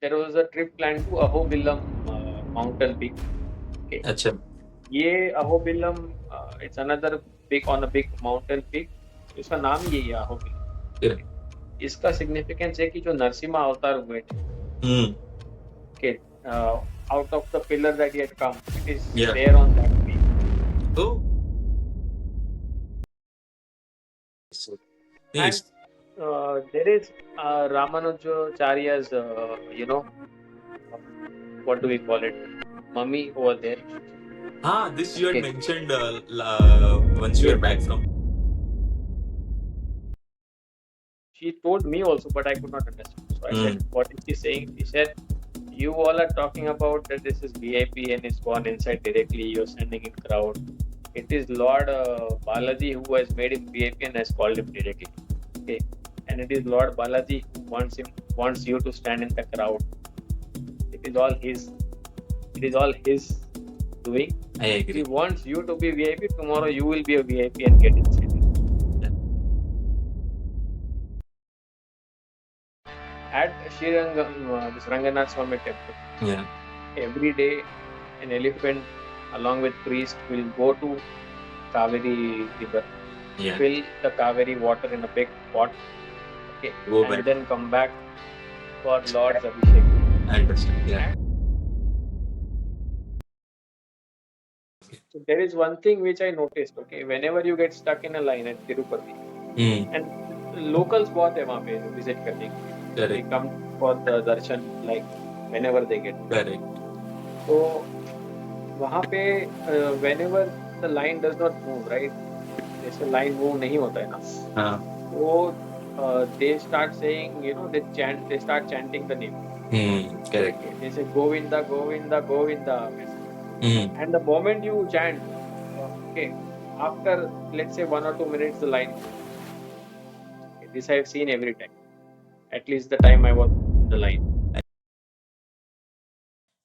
there was a trip planned to Ahobilam mountain peak. Okay. अच्छा ये Ahobilam, it's another big on a big mountain peak. इसका नाम यही है Ahobilam. फिर इसका सिग्निफिकेंस है कि जो नरसिम्हा अवतार हुए थे, okay, out of the pillar that he had come, it is Yeah. there on that peak. तो And there is Ramanujacharya's, what do we call it, mummy over there. this you had Okay. mentioned once you were back from. She told me also, but I could not understand. So I said, what is she saying? She said, you all are talking about that this is VIP and it's gone inside directly, you're sending in crowd. It is Lord Balaji who has made him VIP and has called him directly. Okay. And it is Lord Balaji who wants you to stand in the crowd. It is all his doing. I agree. He wants you to be VIP. Tomorrow you will be a VIP and get inside. At Srirangam, this Ranganath Swami temple, Yeah. every day an elephant along with priest will go to Kaveri river, Yeah. fill the Kaveri water in a big pot, okay, Go and back. then come back for Lord's Abhishek. I understand. Yeah. So there is one thing which I noticed, okay, whenever you get stuck in a line at Tirupati, and locals बहुत है वहाँ पे visit करने के लिए. They Correct. come for the darshan like whenever they get. Correct. So वहाँ पे whenever the line does not move, right? जैसे line move नहीं होता है ना. हाँ. So they start saying, they start chanting the name. Correct. They say Govinda, Govinda, Govinda. And the moment you chant, okay, after let's say 1 or 2 minutes, the line. Okay, this I have seen every time. At least the time I was in the line.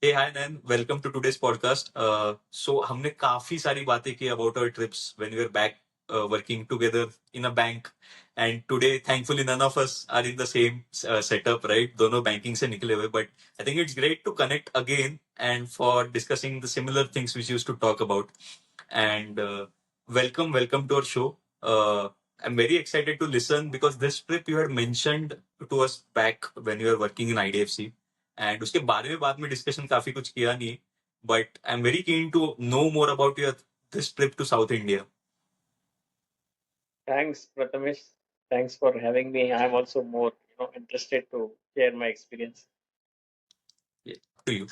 Hey, hi, Nayan. Welcome to today's podcast. So हमने काफी सारी बातें की about our trips when we were back working together in a bank. And today, thankfully, none of us are in the same setup, right? दोनों banking से निकले हुए. But I think it's great to connect again and for discussing the similar things which we used to talk about. And welcome to our show. I'm very excited to listen because this trip you had mentioned to us back when you were working in IDFC. And उसके बारे में बाद में discussion काफी कुछ किया नहीं but I am very keen to know more about your this trip to South India. Thanks, Prathamesh. Thanks for having me. I'm also more interested to share my experience. To you.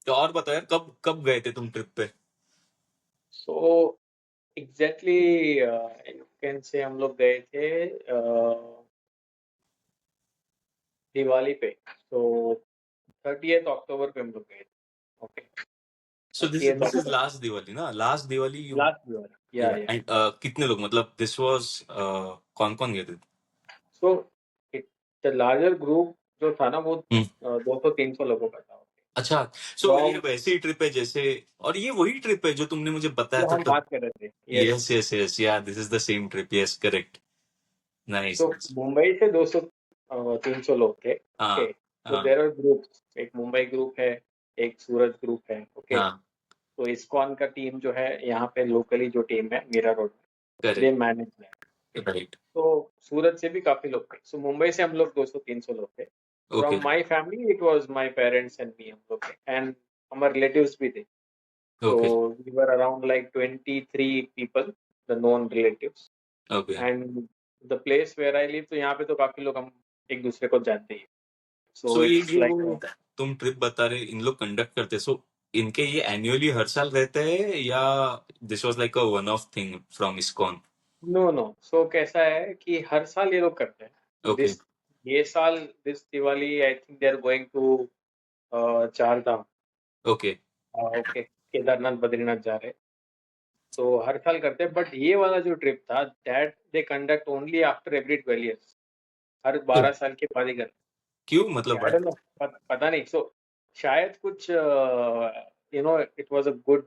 तो और बता यार कब कब गए थे तुम trip पे? So exactly you can say हम लोग गए थे दिवाली पे. So 30th October पे हम लोग गए थे. Okay. So this is last Diwali ना? Last Diwali you. Last Diwali. Yeah. And कितने लोग मतलब this was कौन गए थे? So the larger group जो था ना वो 200-300 लोगों का था. अच्छा, सो ये वैसी ट्रिप है जैसे और ये वही ट्रिप है जो तुमने मुझे बताया था हम बात कर रहे थे. यस या this is the same trip. Yes correct. Nice. तो मुंबई से 200-300 लोग थे. ओके. तो देयर आर ग्रुप्स. एक मुंबई ग्रुप है, एक सूरत ग्रुप है. ओके. तो इस्कॉन का टीम जो है यहाँ पे लोकली जो टीम है मीरा रोड में, दे मैनेज दैट. राइट. तो सूरत से भी काफी लोग थे. सो मुंबई से हम लोग 200-300 लोग थे. From my family, it was my parents and me, and our relatives भी थे. So we were around like 23 people, the known relatives. Okay. And the place where I live, तो यहाँ पे तो काफी लोग हम एक दूसरे को जानते हैं. So it's like तुम ट्रिप बता रहे इन लोग कंडक्ट करते सो इनके ये एनुअली हर साल रहते हैं या this was like a one off thing from ISKCON? No. So कैसा है कि हर साल ये लोग करते हैं. Okay. ये साल this Diwali I think they are going to Chardham. Okay. Kedarnath Badrinath जा रहे. तो हर साल करते हैं. बट ये वाला जो ट्रिप था that they conduct only after every 12 years. हर 12 साल के बाद ही करते. क्यों मतलब पता नहीं. सो शायद कुछ it was a good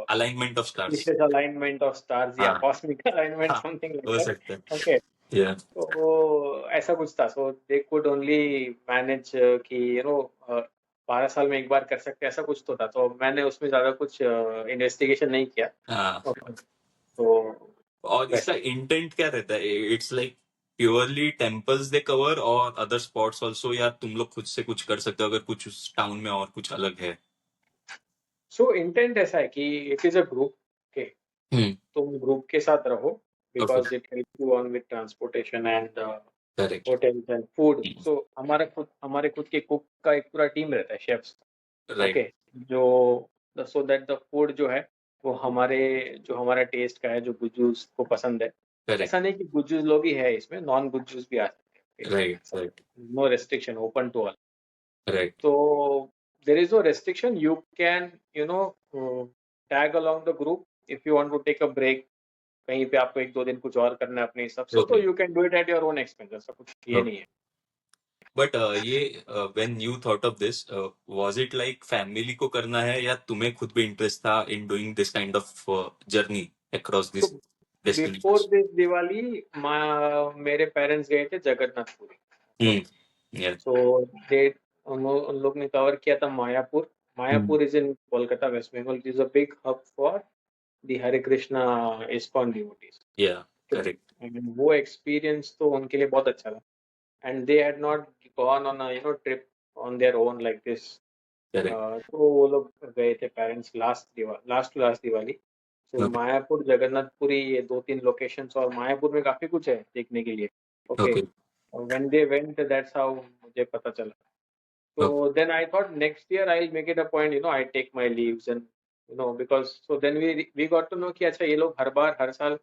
alignment of stars. alignment of stars या cosmic alignment, something like that. Okay. Yeah. तो ऐसा कुछ था. So they could only manage कि 12 साल में एक बार कर सकते ऐसा कुछ तो था. तो मैंने उसमें ज्यादा कुछ इन्वेस्टिगेशन नहीं किया. हाँ. Okay. तो और इसका इंटेंट क्या रहता है? It's like purely temples they cover और अदर स्पॉट्स ऑल्सो, या तुम लोग खुद से कुछ कर सकते हो अगर कुछ उस टाउन में और कुछ अलग है? सो इंटेंट ऐसा है कि it is a group. Okay, तुम ग्रुप के साथ रहो because it help you on with transportation and correct. Hotels and food. So हमारे खुद के कुक का एक पूरा टीम रहता है, शेफ्स. राइट. ओके, जो सो दैट द फूड जो है वो हमारा टेस्ट का है, जो गुज्जूस को पसंद है. करेक्ट. ऐसा नहीं कि गुज्जूस लोग ही है इसमें, नॉन गुज्जूस भी आ सकते हैं. Right. Right. No restriction, open to all. Right. So there is no restriction. You can, tag along the group if you want to take a break. कहीं पे आपको 1-2 दिन कुछ और करना है अपने हिसाब से, तो you can do it at your own expense. ऐसा कुछ ये नहीं है. बट ये when you thought of this, was it like family को करना है या तुम्हें खुद भी इंटरेस्ट था in doing this kind of journey across this before destinations? This Diwali मेरे पेरेंट्स गए थे जगन्नाथपुरी. सो दे उन लोग ने कवर किया था Mayapur. Mayapur is in Kolkata, West Bengal. It is a big hub for the Hare Krishna ISKCON devotees. Yeah. Correct. वो एक्सपीरियंस तो उनके लिए बहुत अच्छा था. And they had not gone on a trip on their own like this. Correct. तो वो लोग गए थे पेरेंट्स लास्ट दिवाली. तो मायापुर, जगन्नाथपुरी, ये 2-3 लोकेशंस, और मायापुर में काफी कुछ है देखने के लिए. Okay, when they went, that's how मुझे पता चला. So then I thought next year I'll make it a point, I take my leaves and because so then we got to know कि अच्छा ये लोग हर साल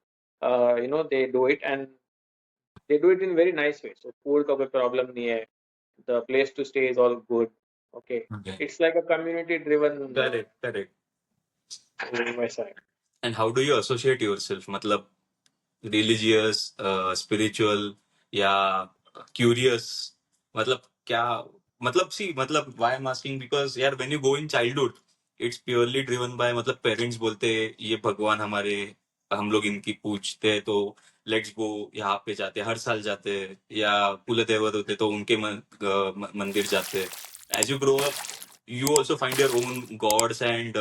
they do it, and they do it in very nice way. So food का कोई problem नहीं है. The place to stay is all good. Okay. It's like a community driven. Correct. Correct. वैसा है. And how do you associate yourself? मतलब religious, spiritual या curious? मतलब क्या, मतलब सी, मतलब why I am asking because यार when you go in childhood it's purely driven by, मतलब पेरेंट्स बोलते ये भगवान हमारे, हम लोग इनकी पूछते हैं तो लेट्स गो, यहाँ पे जाते हर साल जाते हैं, या कुल देवत होते तो उनके मंदिर जाते. As you grow up you also find your own gods and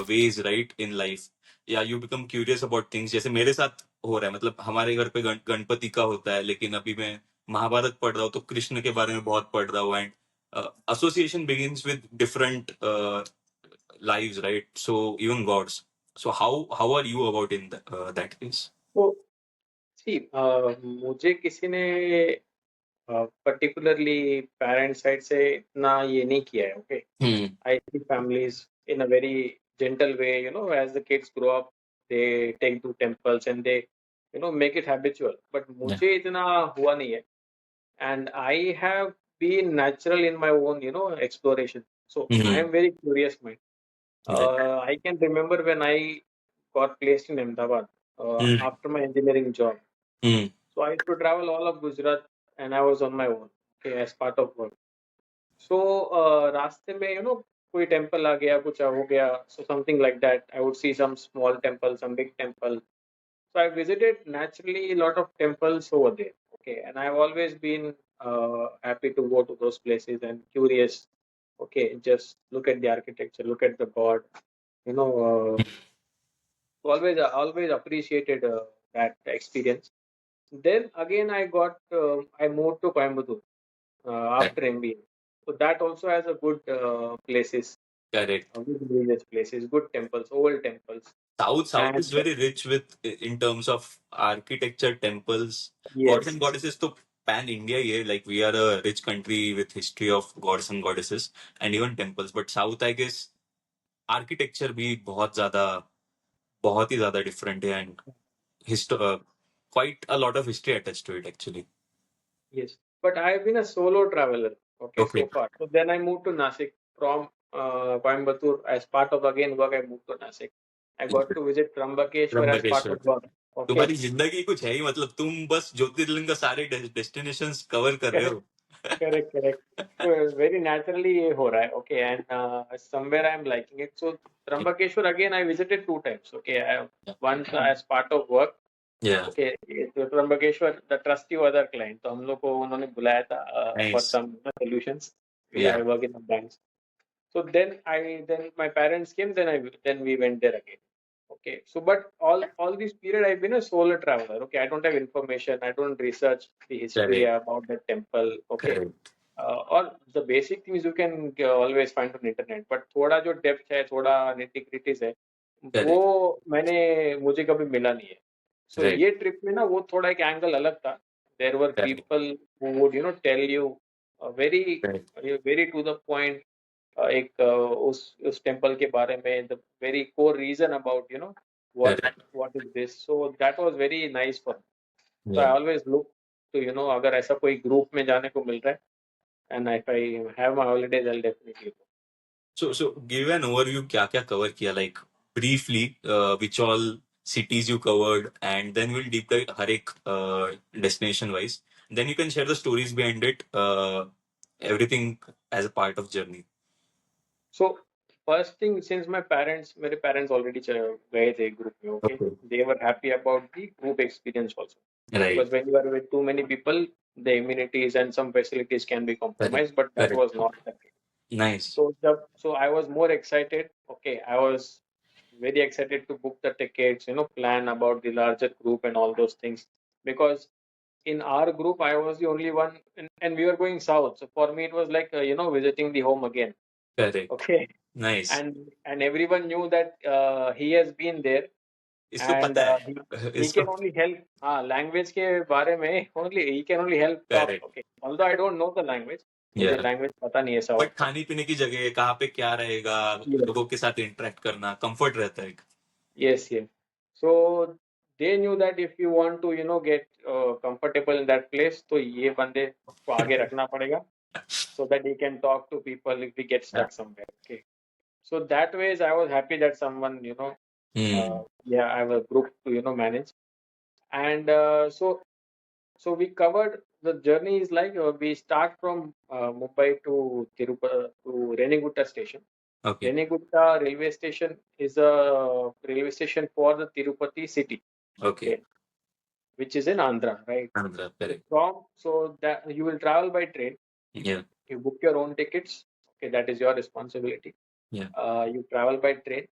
ways right in life, या you become curious about things. जैसे मेरे साथ हो रहा है, मतलब हमारे घर पे गणपति का होता है, लेकिन अभी मैं महाभारत पढ़ रहा हूँ तो कृष्ण के बारे में बहुत पढ़ रहा हूँ. And association begins with different lives, right? So even gods. So how are you about in that case? तो see, मुझे किसी ने particularly parent side से इतना ये नहीं किया है. Okay. I see families in a very gentle way, as the kids grow up, they take to temples and they, make it habitual. But मुझे इतना हुआ नहीं है. And I have been natural in my own, exploration. So I am very curious mind. I can remember when I got placed in Ahmedabad after my engineering job. So I used to travel all of Gujarat and I was on my own, okay, as part of work. So रास्ते में कोई temple आ गया, कुछ हो गया, so something like that. I would see some small temple, some big temple. So I visited naturally a lot of temples over there. Okay, and I've always been happy to go to those places and curious. Okay, just look at the architecture, look at the god. Always appreciated that experience. Then again, I moved to Coimbatore after MBA. So that also has a good places. Correct. Good religious places, good temples, old temples. South is very rich with in terms of architecture, temples, Yes. gods and goddesses. So pan India here, like we are a rich country with history of gods and goddesses and even temples. But South, I guess, architecture भी बहुत ही ज्यादा different है, and quite a lot of history attached to it actually. Yes, but I have been a solo traveler. Okay, so far. So then I moved to Nashik from Coimbatore as part of again work. I moved to Nashik. I got to visit Trambakeshwar as part of work. Okay. तुम्हारी जिंदगी कुछ है ही, मतलब तुम बस ज्योतिर्लिंग का सारे destinations cover कर रहे हो. Correct. So very naturally ये हो रहा है. Okay, and somewhere I am liking it. So Trambakeshwar again I visited 2 times. Okay, once as part of work, Yeah. Okay, तो Trimbakeshwar the trustee was our client, तो हम लोग को उन्होंने बुलाया था for Nice. Some solutions. Yeah. I work in the banks. So then my parents came, then we went there again. Okay. So but all this period I've been a solo traveler. Okay. I don't have information. I don't research the history Correct. about the temple. Okay. Correct. Or the basic things you can always find on internet. But थोड़ा जो depth है, थोड़ा nitty-gritties है, वो Correct. मैंने मुझे कभी मिला नहीं है. So Right. ये ट्रिप में ना वो थोड़ा एक एंगल अलग था. There were Correct. people who would tell you very Correct. very to the point एक उस टेम्पल के बारे में, the very core reason about Correct. what is this. So that was very nice for me. So I Yeah. always look to अगर ऐसा कोई group में जाने को मिल रहा है, and if I have my holidays I'll definitely go. So give an overview क्या क्या cover किया, like briefly which all cities you covered, and then we'll deep dive हर एक destination wise. Then you can share the stories behind it, everything as a part of journey. So first thing, since मेरे parents already गए थे group में. Okay. Okay. They were happy about the group experience also, Right. because when you are with too many people, the amenities and some facilities can be compromised, but that Correct. was not the case. Nice. So I was more excited. Okay, I was very excited to book the tickets, plan about the larger group and all those things. Because in our group, I was the only one, and we were going south. So for me, it was like visiting the home again. Correct. Okay, Nice. and everyone knew that he has been there, इसको and पता है. he इसको. can only help. Language के बारे में he can only help talk. Correct. Okay, although I don't know the language. मुझे Yeah. language पता नहीं है बट साउथ का. खाने पीने की जगह कहाँ पे क्या रहेगा, Yes. लोगों के साथ इंटरेक्ट करना कंफर्ट रहता है. Yes, yes. So they knew that if you want to, get comfortable in that place, तो ये बंदे को आगे रखना पड़ेगा, so that he can talk to people if we get Yeah. stuck somewhere. Okay. So that ways, I was happy that someone, I have a group to, manage. And so we covered the journey is like we start from Mumbai to Tirupati to Renigutta station. Okay. Renigutta railway station is a railway station for the Tirupati city. Okay. Which is in Andhra, right? Andhra, correct. So that you will travel by train. Yeah. You book your own tickets. Okay, that is your responsibility. Yeah. You travel by train.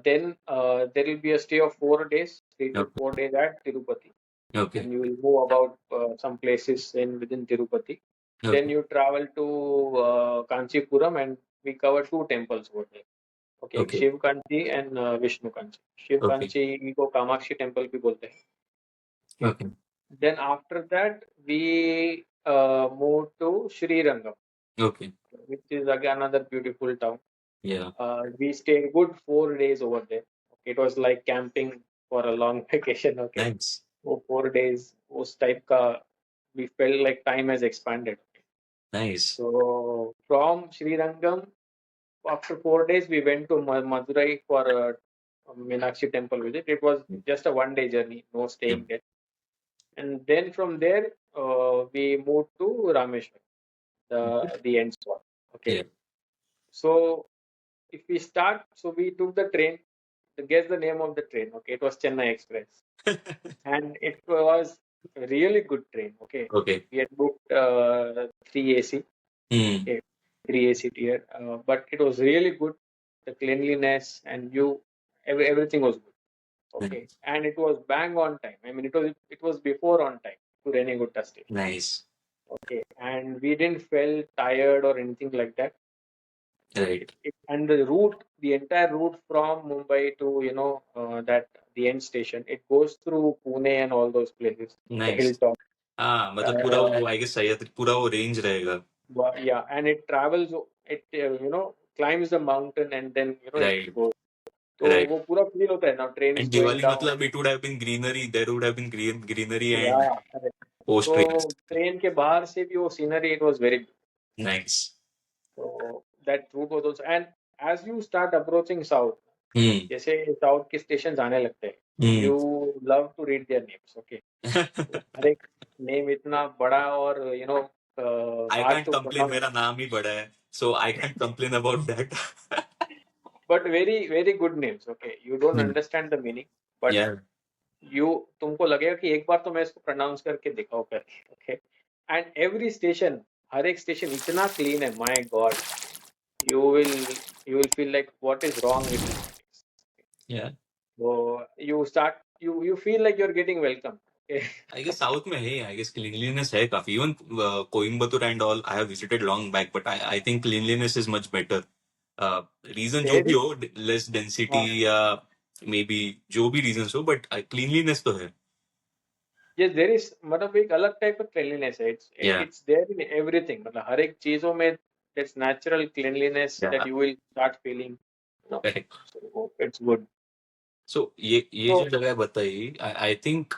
Then there will be a stay of 4 days, 3 to 4 days at Tirupati. Okay. And you will move about some places within Tirupati. Okay. Then you travel to Kanchipuram, and we cover 2 temples over there. Okay, Okay. Shiv Kanchi and Vishnu Kanchi. Shiv Okay. Kanchi को Kamakshi temple भी बोलते हैं. Okay. Then after that, we moved to Srirangam, Okay. which is again another beautiful town. Yeah. We stayed good 4 days over there. Okay, it was like camping for a long vacation. Okay, Nice. so 4 days, उस type का, we felt like time has expanded. Nice. So from Srirangam, after 4 days, we went to Madurai for a Meenakshi temple visit. It was just a 1 day journey, no staying there. And then from there, we moved to Rameshwaram, the end spot. Okay. Yeah. So if we start, so we took the train. Guess the name of the train. Okay, it was Chennai Express, and it was a really good train. Okay. Okay. We had booked 3 AC. Okay, 3 AC tier, but it was really good. The cleanliness and everything was good. Okay, and it was bang on time. I mean, it was before on time to Renigutta station. Nice. Okay, and we didn't feel tired or anything like that. Right. And the entire route from Mumbai to the end station, it goes through Pune and all those places, the Nice. hilltop. हाँ, मतलब पूरा वो I guess सही है, पूरा वो range रहेगा. Yeah, and it travels. It climbs the mountain and then Right. it goes. तो Right. वो पूरा feel होता है now. Train is And going Diwali down. मतलब it would have been greenery. There would have been greenery and Yeah, correct. post trains. So train के बाहर से भी वो scenery, it was very good. Nice. So that route was also, and as you start approaching south, जैसे south के stations आने लगते हैं, you love to read their names. Okay, हर एक name इतना बड़ा और I hard can't to complain. pronounce. मेरा नाम ही बड़ा है, so I can't complain about that. But very very good names. Okay, you don't understand the meaning, but Yeah. तुमको लगेगा कि एक बार तो मैं इसको प्रोनाउंस करके दिखाऊं करके, ओके। एंड एवरी स्टेशन, हर एक स्टेशन इतना क्लीन है, my God, you will you will feel like what is wrong with this place. Yeah. So you feel like you're getting welcome. Okay. I guess south में है, I guess cleanliness है काफी. Even Coimbatore and all I have visited long back, but I think cleanliness is much better. Reason जो There भी is, हो, less density या maybe जो भी reasons हो, but cleanliness तो है. yes, there is, मतलब एक अलग टाइप का cleanliness है. Yeah. It's there in everything. मतलब हर एक चीजों में that's natural cleanliness that Yeah. you will start feeling, you know. Correct. So it's good. So ये So जो जगह बताई, I think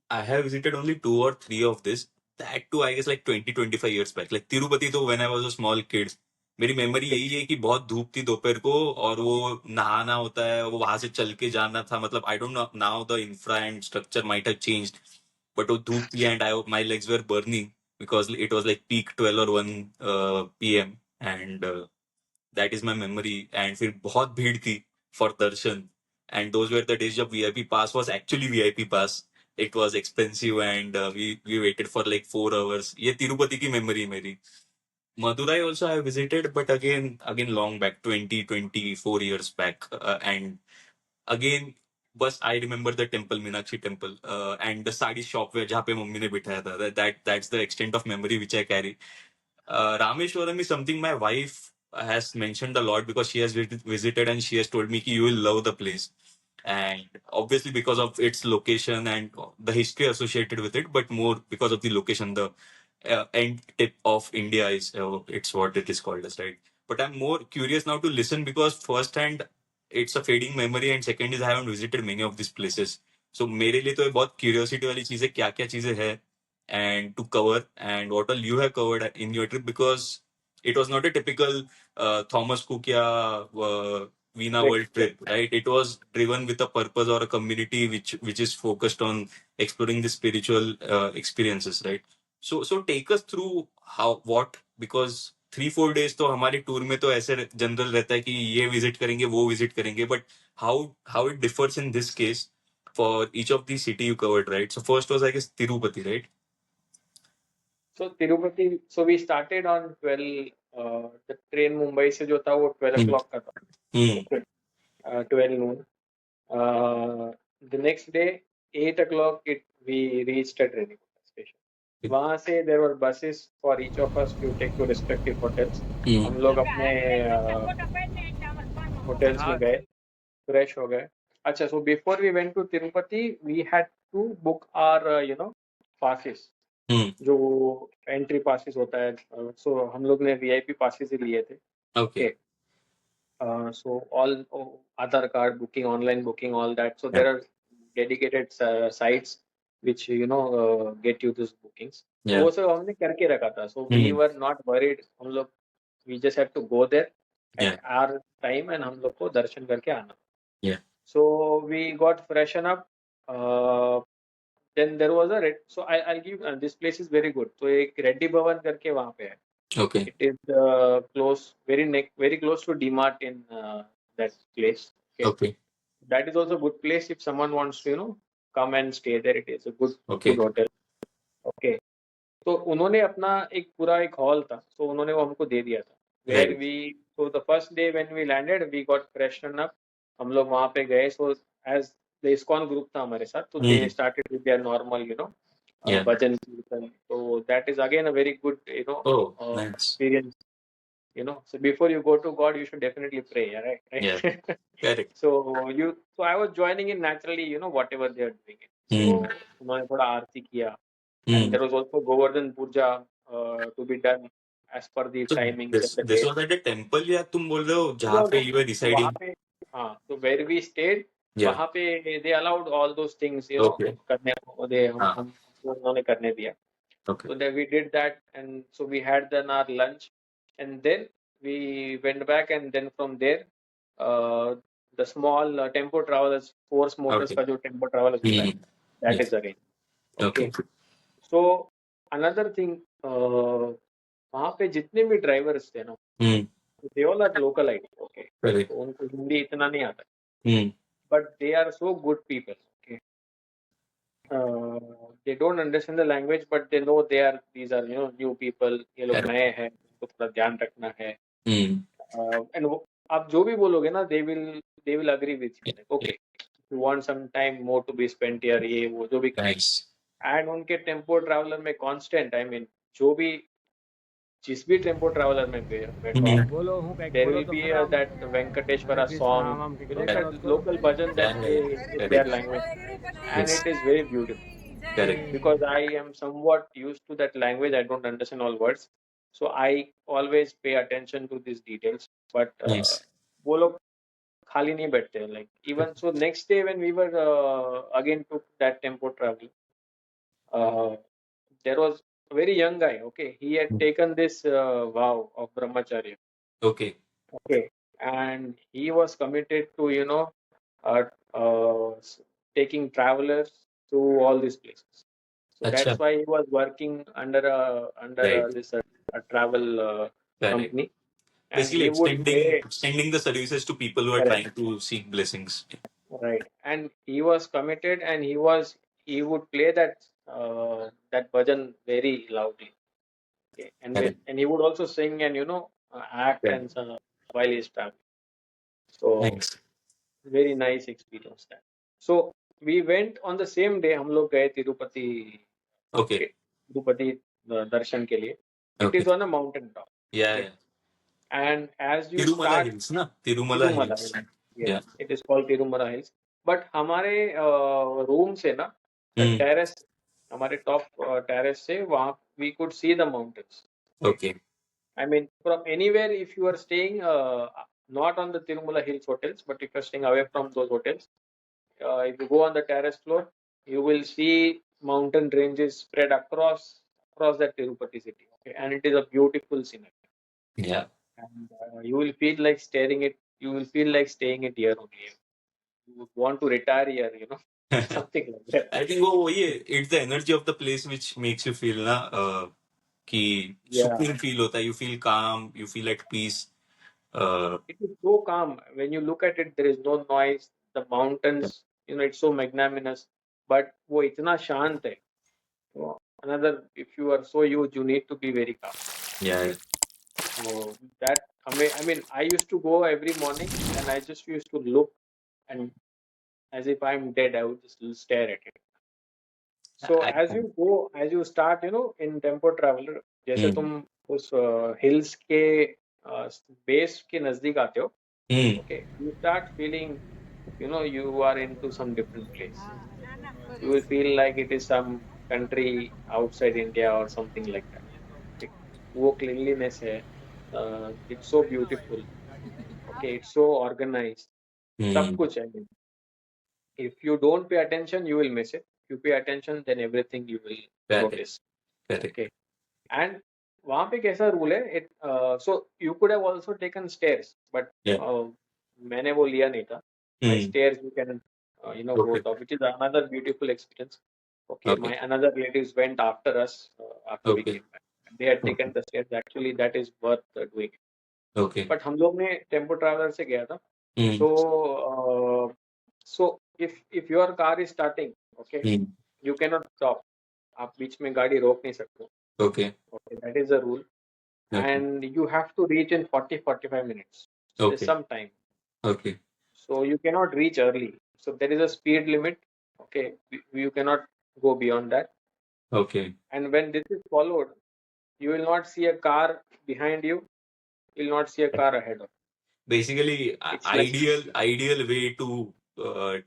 I have visited only 2 or 3 of this. That too, I guess like 20-25 years back. Like Tirupati, तो when I was a small kid, मेरी memory यही है कि बहुत धूप थी दोपहर को और वो नहाना होता है, वो वहां से चल के जाना था. मतलब I don't know now the infra and structure might have changed, but वो धूप थी and I my legs were burning because it was like peak 12 or 1 PM and that is my memory. And फिर बहुत भीड़ थी for darshan and those were the days जब VIP pass was actually VIP pass. It was expensive and we waited for like 4 hours. ये तिरुपति की memory मेरी. Madurai also I visited, but again long back, 24 years back. And again, बस I remember the temple, Meenakshi temple, and the sari shop where जहाँ पे mummy ने बिठाया था. That's the extent of memory which I carry. Rameshwaram is something my wife has mentioned a lot because she has visited and she has told me you will love the place. And obviously because of its location and the history associated with it, but more because of the location, the end tip of India is it's what it is called as, right? But I'm more curious now to listen because first hand it's a fading memory and second is I haven't visited many of these places. So मेरे लिए तो ये बहुत curiosity वाली चीज है, क्या क्या चीजें है and to cover and what all you have covered in your trip, because it was not a typical Thomas Cook Veena correct, World trip, right? It was driven with a purpose or a community which is focused on exploring the spiritual experiences, right? So take us through how what, because 3-4 days तो हमारे tour में तो ऐसे general रहता है कि ये visit करेंगे वो विजिट करेंगे, but how it differs in this case for each of the city you covered, right? So first was I guess Tirupati, right? so Tirupati, so we started on 12, the train Mumbai से जो था वो 12 o'clock का था. Okay. 12 noon. The next day 8 o'clock we reached at Renipata station. वहां से there were buses for each of us to take to respective hotels. हम लोग अपने hotels में गए, fresh हो गए. अच्छा, so before we went to Tirupati we had to book our passes. जो एंट्री पासिस होता है, सो हम लोग ने वीआईपी पासिस ही लिए थे. Okay. So all Aadhaar card booking, online booking, all that. So there are dedicated sites which get you those bookings. तो वो सब हमने करके रखा था. So we were not worried. हम लोग we just had to go there at our time and हम लोग को दर्शन करके आना. Yeah. So we got freshen up. Then there was a so I'll give this place is very good. So एक रेड्डी भवन करके वहाँ पे है. Okay. It is close, very close to DMart in that place. Okay. That is also a good place if someone wants to come and stay there. It is a good hotel. Okay. तो उन्होंने अपना एक पूरा एक hall था, so उन्होंने वो हमको दे दिया था. Where so the first day when we landed, we got freshened up. हम लोग वहाँ पे गए. So as the ISKCON group था हमारे साथ, तो they started with their normal Bhajan Kirtan. So that is again a very good Nice. experience. So before you go to God, you should definitely pray, right? Yeah. Correct. So I was joining in naturally, whatever they are doing. So उन्होंने थोड़ा आरती किया. And there was also Govardhan Puja to be done as per the timings and the This dates. was at a temple या तुम बोल रहे हो जहाँ पे you were residing? वहाँ पे, हाँ, so where we stayed, Yeah. वहाँ पे they allowed all those things, Okay. करने हम उन्होंने करने दिया. Okay. So then we did that, and so we had then our lunch, and then we went back, and then from there, the small tempo travelers, force motors का जो tempo travelers होता है, that is again. Okay. So another thing, वहाँ पे जितने भी drivers थे ना, they all are local ID. Okay. Correct. तो उनको हिंदी इतना नहीं आता. Hmm. But they are so good people. Okay. they don't understand the language, but they know these are new people. ये लोग Correct. नए हैं, तो थोड़ा ध्यान रखना है. Hmm. And आप जो भी बोलोगे ना, they will agree with you. Like, okay, you want some time more to be spent here, ये वो जो भी. Nice. And उनके टेम्पो ट्रैवलर में constant, I mean, जो भी जिस भी टेम्पो ट्रैवलर में बैठो आप, there will be that Venkateshwara song, that local bhajan that they in their language, and Yes. it is very beautiful. Correct. Because I am somewhat used to that language, I don't understand all words, so I always pay attention to these details. But Nice. वो लोग खाली नहीं बैठते. Like even so, next day when we were again took that tempo travel, there was a very young guy. Okay, he had taken this vow of Brahmachari. Okay. Okay, and he was committed to uh, uh, taking travelers to all these places. So Acha. that's why he was working under Right. this a travel Correct. company, and Basically he would play. extending the services to people who are Correct. trying to seek blessings. Right, and he was committed, and he would play that bhajan very loudly. Okay, Correct. and he would also sing and act Correct. and while he's traveling. So Thanks. very nice experience that. So we went on the same day. हम लोग गए Tirupati. Okay. Tirupati दर्शन के लिए. It Okay. is on a mountain top. Yeah. Okay. Yeah. And as you Tirumala start, Hills, na? Tirumala Hills. yes, Yeah. it is called Tirumala Hills. But हमारे room से ना, the terrace, हमारे top terrace से वहाँ we could see the mountains. Okay. I mean, from anywhere, if you are staying not on the Tirumala Hills hotels, but if you are staying away from those hotels, if you go on the terrace floor, you will see mountain ranges spread across that Tirupati city. Okay, and it is a beautiful scenery. Yeah. And you will feel like staring it. You will feel like staying it here only. You would want to retire here, something like that. I think it's the energy of the place which makes you feel na कि Yeah, सुकून feel होता है. You feel calm. You feel at peace. it is so calm. When you look at it, there is no noise. The mountains, it's so magnanimous. But वो इतना शांत है. So if you are so huge, you need to be very calm. Yeah. So that, I mean, I used to go every morning, and I just used to look, and as if I'm dead, I would just stare at it. So as you start, in tempo traveler, जैसे तुम उस hills के base के नजदीक आते हो, okay, you start feeling, you are into some different place. You will feel like it is some country outside India or something like that. वो cleanliness है, it's so beautiful. Okay, it's so organized. सब कुछ है. If you don't pay attention, you will miss it. If you pay attention, then everything you will notice. Okay. And वहाँ पे कैसा rule है? So you could have also taken stairs, but मैंने वो लिया नहीं था. By stairs you can go top, which is another beautiful experience. Okay, my another relatives went after us after we came back. They had taken the stairs. Actually, that is worth doing. Okay. But हम लोग ने tempo traveller से गया था. So if your car is starting, okay, you cannot stop. आप बीच में गाड़ी रोक नहीं सकते. Okay. That is the rule. And you have to reach in 40-45 minutes. So there's some time. Okay. So you cannot reach early. So there is a speed limit. Okay, you cannot go beyond that. Okay. And when this is followed, you will not see a car behind you. You will not see a car ahead of you. Basically, ideal way to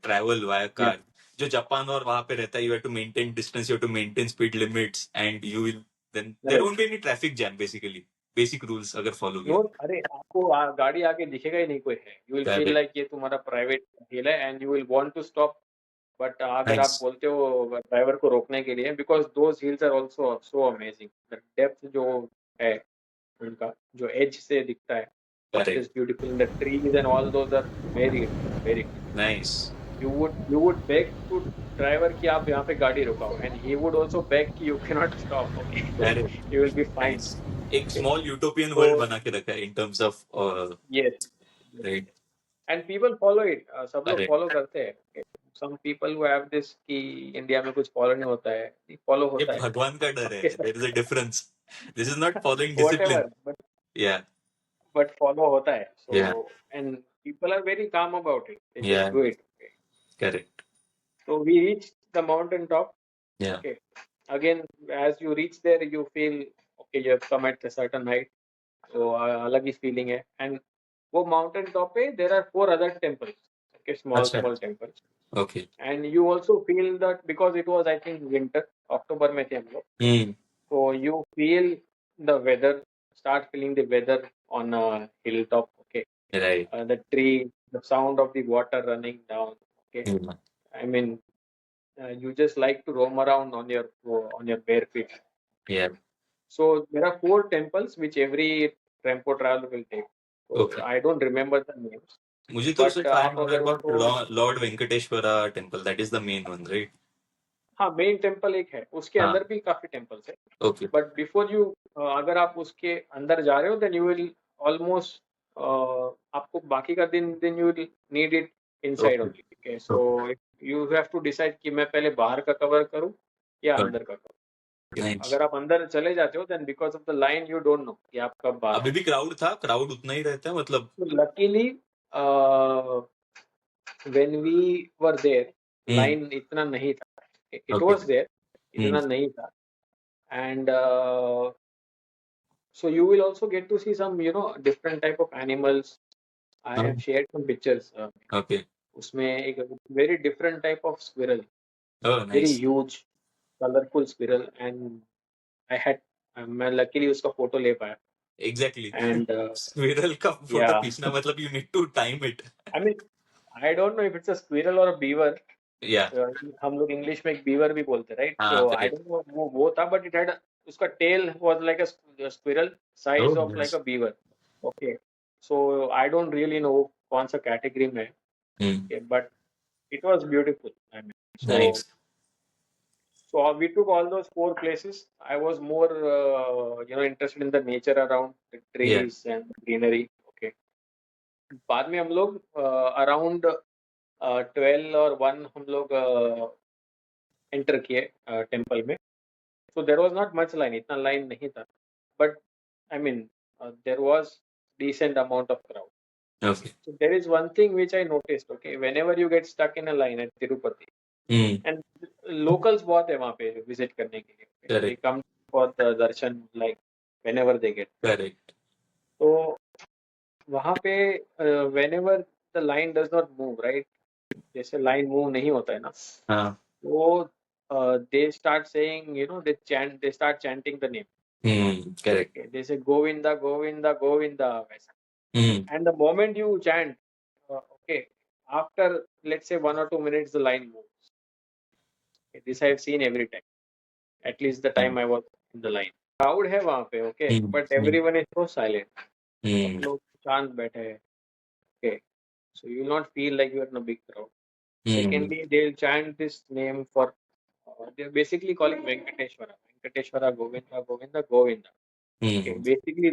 travel via car. जो Japan और वहाँ पे रहता है, you have to maintain distance, you have to maintain speed limits, and you will then there won't be any traffic jam. Basically, basic rules अगर follow किया. अरे आपको गाड़ी आके दिखेगा ही नहीं कोई है. You will feel like ये तुम्हारा private hill है, and you will want to stop. But अगर आप बोलते हो ड्राइवर को रोकने के लिए, because those hills are also so amazing. The depth जो है उनका, जो edge से दिखता है, it is beautiful. And the trees and all those are very, very nice. You would beg to driver कि आप यहाँ पे गाड़ी रुकाओ, and he would also beg कि you cannot stop. Okay, you will be fine. Nice. एक small utopian world बना के रखा है in terms of yes, right. And people follow it. सब लोग follow करते हैं. some people who have this कि इंडिया में कुछ फॉलो नहीं होता है, फॉलो ये होता है भगवान का डर है. There is a difference. This is not following whatever, discipline. Yeah. but follow होता है. So Yeah. and people are very calm about it. They Yeah. just do it. Okay. Correct. So we reached the mountain top. Yeah. Okay. Again, as you reach there, you feel okay. You have come at a certain height. So अलग ही feeling है. And वो mountain top पे there are 4 other temples. Okay, small अच्छा. small temples. Okay. And you also feel that because it was I think winter, October में थे हम लोग. So you feel the weather, start feeling the weather on a hilltop. Okay. Right. The tree, the sound of the water running down. Okay. I mean, you just like to roam around on your bare feet. Yeah. So there are 4 temples which every tempo traveler will take. So Okay. I don't remember the names. मुझे तो But सिर्फ I आप am aware अगर about उसको Lord Venkateshwara temple. That is the main one, right? हाँ main temple एक है, उसके हाँ. अंदर भी काफी टेम्पल्स है. Okay. बट बिफोर यू अगर आप उसके अंदर जा रहे हो देन यू विल ऑलमोस्ट आपको बाकी का दिन you will need it inside only. Okay, so you have to decide कि मैं पहले बाहर का कवर करूं या Good. अंदर का करूं. Nice. अगर आप अंदर चले जाते हो then because of the line you don't know कि आप कब बाहर. अभी भी क्राउड था, क्राउड उतना ही रहता है मतलब. Luckily when we were there line इतना नहीं था. It Okay. वाज देयर, इतना नहीं था. And so you will also get to see some different type of animals. I have shared some pictures. Okay. उसमें एक very different type of squirrel. Oh, Very nice. huge, colorful squirrel, and I had मैं luckily उसका photo ले पाया. Exactly. And Squirrel का photo yeah, खींचना मतलब you need to time it. I mean I don't know if it's a squirrel or a beaver. Yeah. हम लोग English में एक बीवर भी बोलते हैं, राइट? हाँ, so I correct. Don't know वो था, बट इट हैड उसका tail was like a squirrel size Oh, of like nice. A beaver. Okay, so I don't really know कौन सा कैटेगरी में है, but it was beautiful. I mean Nice. so we took all those 4 places. I was more interested in the nature around the Yeah. trees and greenery. Okay, बाद में हम लोग around 12 और 1 हम लोग एंटर किए टेम्पल में. So there was not much line, इतना line नहीं था, but I mean there was decent amount of crowd. Okay. So there is one thing which I noticed. Okay, whenever you get stuck in a line at Tirupati, and locals बहुत है वहाँ पे visit करने के लिए. Okay? They Correct. come for the darshan like whenever they get. Correct. तो वहाँ पे whenever the line does not move, right? जैसे line move नहीं होता है ना, हाँ. वो they start saying, they start chanting the name. Correct. Okay, they say Govinda, Govinda, Govinda. And the moment you chant, okay, after let's say 1 or 2 minutes, the line moves. Okay, this I have seen every time. At least the time I was in the line. Crowd है वहाँ पे, okay, but everyone is so silent. सब लोग शांत बैठे हैं. Okay, so you will not feel like you are in a big crowd. Secondly, they'll chant this name for. They're basically calling Venkateshwara, Venkateshwara, Govinda, Govinda, Govinda. Okay, basically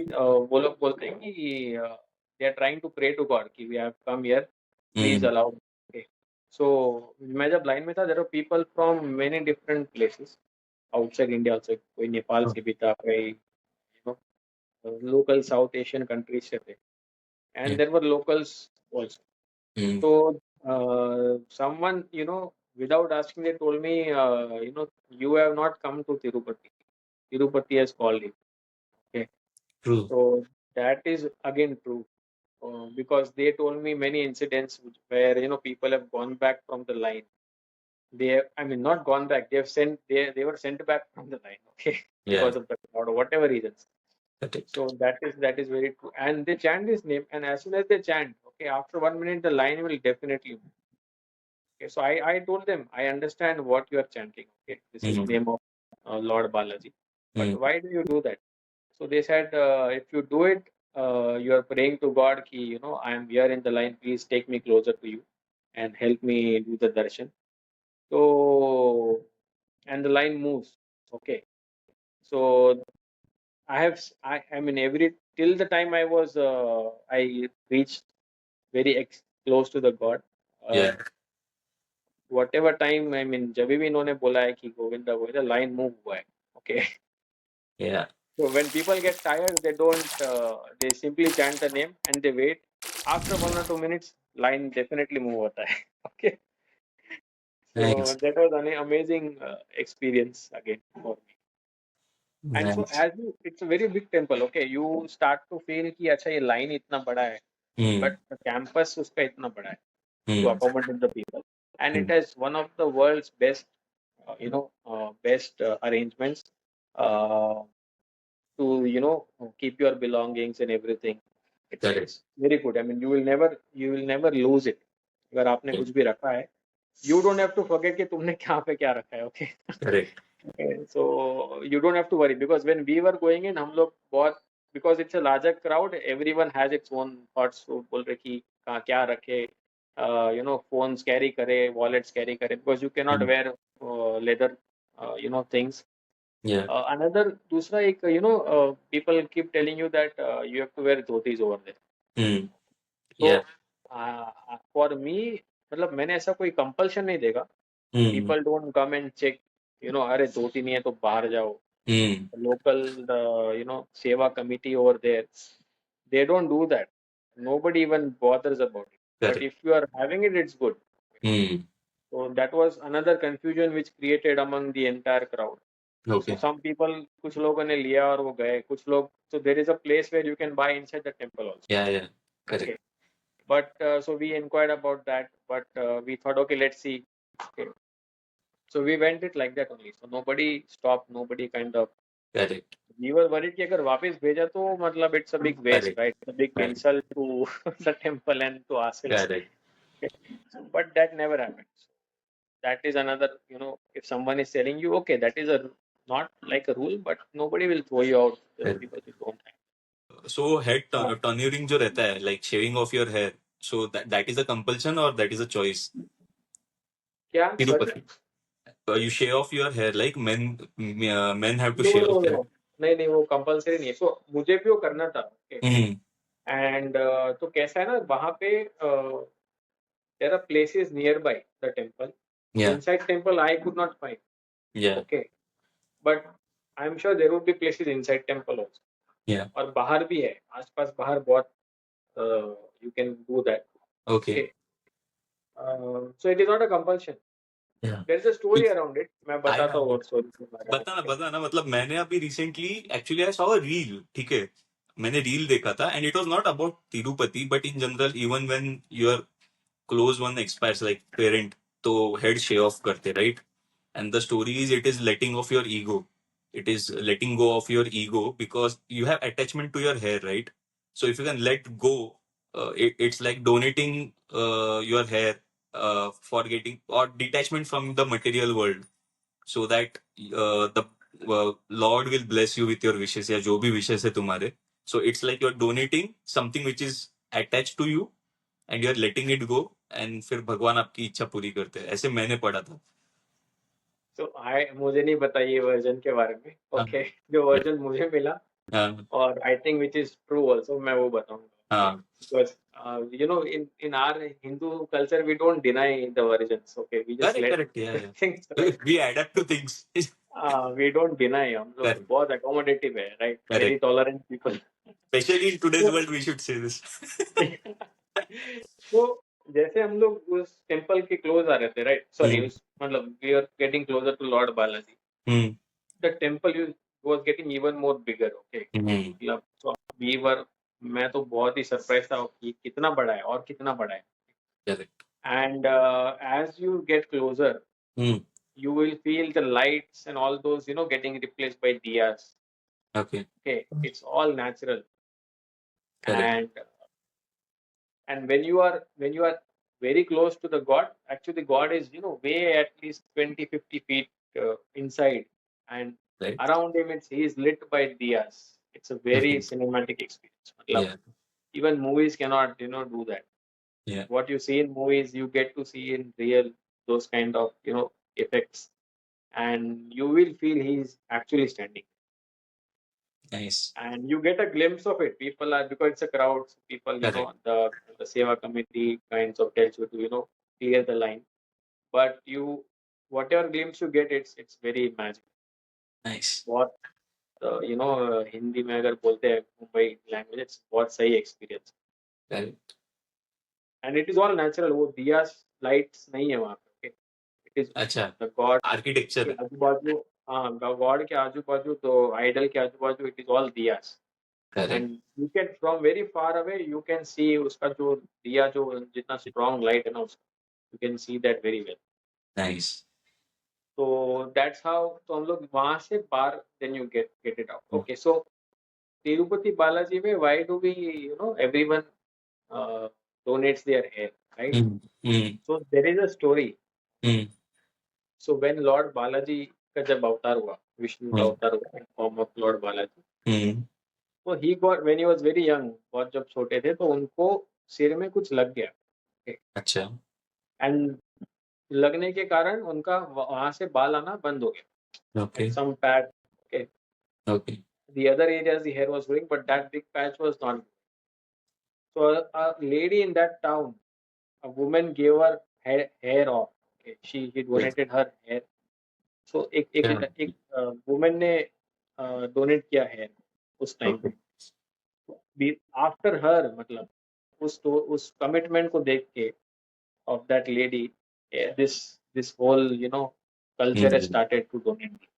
वो लोग बोलते हैं कि they are trying to pray to God कि we have come here, please allow. Okay, so मैं जब line में था, there were people from many different places outside India also. कोई नेपाल से भी था, कोई local South Asian countries से थे, and there were locals also. So someone without asking, they told me you have not come to Tirupati. Tirupati has called you. Okay. True. So that is again true, because they told me many incidents where people have gone back from the line. They have, I mean, not gone back. They have sent. They were sent back from the line. Okay, because of the crowd or whatever reasons. Correct. So that is very true. And they chant this name, and as soon as they chant, okay, after 1 minute the line will definitely move. Okay, so I told them, I understand what you are chanting. Okay, this is name of Lord Balaji, but why do you do that? So they said, if you do it, you are praying to God ki, I am here in the line, please take me closer to you and help me do the darshan. So, and the line moves. Okay. So I mean, till the time I reached very close to the God. whatever time, I mean, जब भी इन्होंने बोला है कि Govinda Govinda, line move हुआ है. Okay. Yeah. So when people get tired, they don't, they simply chant the name and they wait. After 1 or 2 minutes, line definitely move होता है. Okay. So Nice. that was an amazing experience again for me. And so Nice. as you, it's a very big temple. Okay, you start to feel कि अच्छा ये line इतना बड़ा है, but the campus उसका इतना बड़ा है to accommodate the people, and it has one of the world's best, best arrangements uh, to keep your belongings and everything. It's very good. I mean, you will never lose it. अगर आपने कुछ भी रखा है, you don't have to forget कि तुमने कहाँ पे क्या रखा है. Okay. Correct. Okay, so you don't have to worry, because when we were going in, हम लोग बहुत, because it's a larger crowd, everyone has its own thoughts. So बोल रहे कि कहाँ क्या रखे, phones carry करे, wallets carry करे, because you cannot wear leather, things. Yeah. Another दूसरा एक, people keep telling you that you have to wear dhotis over there. Yeah. So for me, मतलब मैंने ऐसा कोई compulsion नहीं देखा. People don't come and check, अरे धोती नहीं है तो बाहर जाओ. Local, seva committee over there, they don't do that. Nobody even bothers about it. But Correct. if you are having it, it's good. So that was another confusion which created among the entire crowd. Okay. So some people, कुछ लोगों ने लिया और वो गए, कुछ लोग, so there is a place where you can buy inside the temple also. Yeah. Yeah. Correct. Okay. But so we inquired about that, but we thought, okay, let's see. Okay. So we went it like that only. So nobody stopped, nobody kind of. Correct. We were worried कि अगर वापस भेजा तो मतलब it's a big waste, Correct. right? It's a big Correct. insult to the temple and to ourselves. Correct. But that never happened. That is another, if someone is telling you, okay, that is not like a rule, but nobody will throw you out just because you don't have. So head turning जो रहता है, like shaving off your hair, so that is a compulsion or that is a choice? क्या? Tirupati. You shave off your hair, like men have to No, shave no, off their. no. नहीं वो compulsory नहीं है. So मुझे भी वो करना था. And तो कैसा है ना, वहाँ पे there are places nearby the temple. Yeah. Inside temple I could not find. Yeah. Okay. But I'm sure there would be places inside temple also. Yeah. और बाहर भी है, आसपास बाहर बहुत you can do that. Okay. So it is not a compulsion. Yeah. There is a story around it. मैं बताता हूँ और story के बारे में. बताना मतलब मैंने अभी recently actually I saw a reel, ठीक है, मैंने रील देखा था and it was not about Tirupati but in general even when your close one expires like parent, तो हेड शेव ऑफ करते, right? And the story is it is letting of your ego, it is letting go of your ego because you have attachment to your hair, right? So if you can let go, it's like donating your hair, for getting or detachment from the material world, so that the Lord will bless you with your wishes या जो भी wishes है तुम्हारे. So it's like you're donating something which is attached to you and you're letting it go, and फिर भगवान आपकी इच्छा पूरी करते हैं. ऐसे मैंने पढ़ा था. So मुझे नहीं पता ये वर्जन के बारे में. Okay. जो वर्जन मुझे मिला और I think which is true also, मैं वो बताऊंगा. Because in our Hindu culture we don't deny the versions. Okay, we just correct, let yeah. things, right? We adapt to things. We don't deny. हम लोग बहुत accommodative है, right? Very tolerant people. Especially in today's world, we should say this. So जैसे हम लोग उस temple के close आ रहे थे, राइट? सॉरी, मतलब we are getting closer to Lord Balaji. The temple was getting even more bigger. Okay, मतलब so we were, मैं तो बहुत ही सरप्राइज था कि कितना बड़ा है और कितना बड़ा है. And as you get closer, you will feel the lights and all those, getting replaced by diyas. Okay, it's all natural. And when you are very close to the god, actually the god is way at least 20-50 feet inside, and around him he is lit by diyas. It's a very cinematic experience. Even movies cannot do that. What you see in movies, you get to see in real, those kind of effects, and you will feel he is actually standing. Nice. And you get a glimpse of it. People are, because it's a crowd, so people, the seva committee kinds of tells you to, clear the line. but whatever glimpse you get, it's very magical. Nice. बहुत हिंदी में अगर बोलते हैं Mumbai language, it's बहुत सही experience. Correct. And it is all natural. वो दिया lights नहीं है वहाँ पे. इट इज अच्छा, द गॉड आर्किटेक्चर के है. आजू बाजू. हाँ, गॉड के आजू बाजू, तो आइडल के आजू बाजू it is all diyas. Correct. And you can from very far away you can सी उसका जो दिया, जो जितना स्ट्रॉन्ग लाइट है ना उसका, you can see that very well. Nice. तो दैट्स हाउ. तो हम लोग वहां से बाहर, then you get it out. Okay, so Tirupati Balaji में why do we everyone donates their hair, right? So there is a story. So when Lord Balaji का जब अवतार हुआ, विष्णु का अवतार हुआ in form of Lord Balaji, तो he got, when he was very young, बहुत जब छोटे थे, तो उनको सिर में कुछ लग गया. अच्छा. एंड लगने के कारण उनका वहां से बाल आना बंद हो गया. Okay. Some patch. Okay. Okay. The other areas the hair was growing, but that big patch was not. So a lady in that town, a woman gave her hair off. Okay. He donated her hair. So एक woman ने donate किया hair उस time पे. After her, मतलब उस commitment को देख के of that lady, this whole culture has started to donate.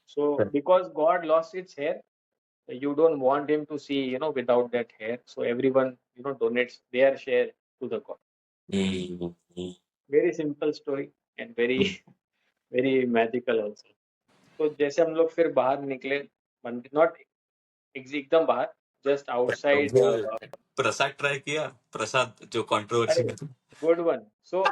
So because God lost its hair, you don't want him to see without that hair, so everyone donates their share to the God. Very simple story and very very magical also. तो जैसे हम लोग फिर बाहर निकले, not एकदम बाहर, just outside. प्रसाद try किया, प्रसाद जो कंट्रोवर्सी में. Good one. सो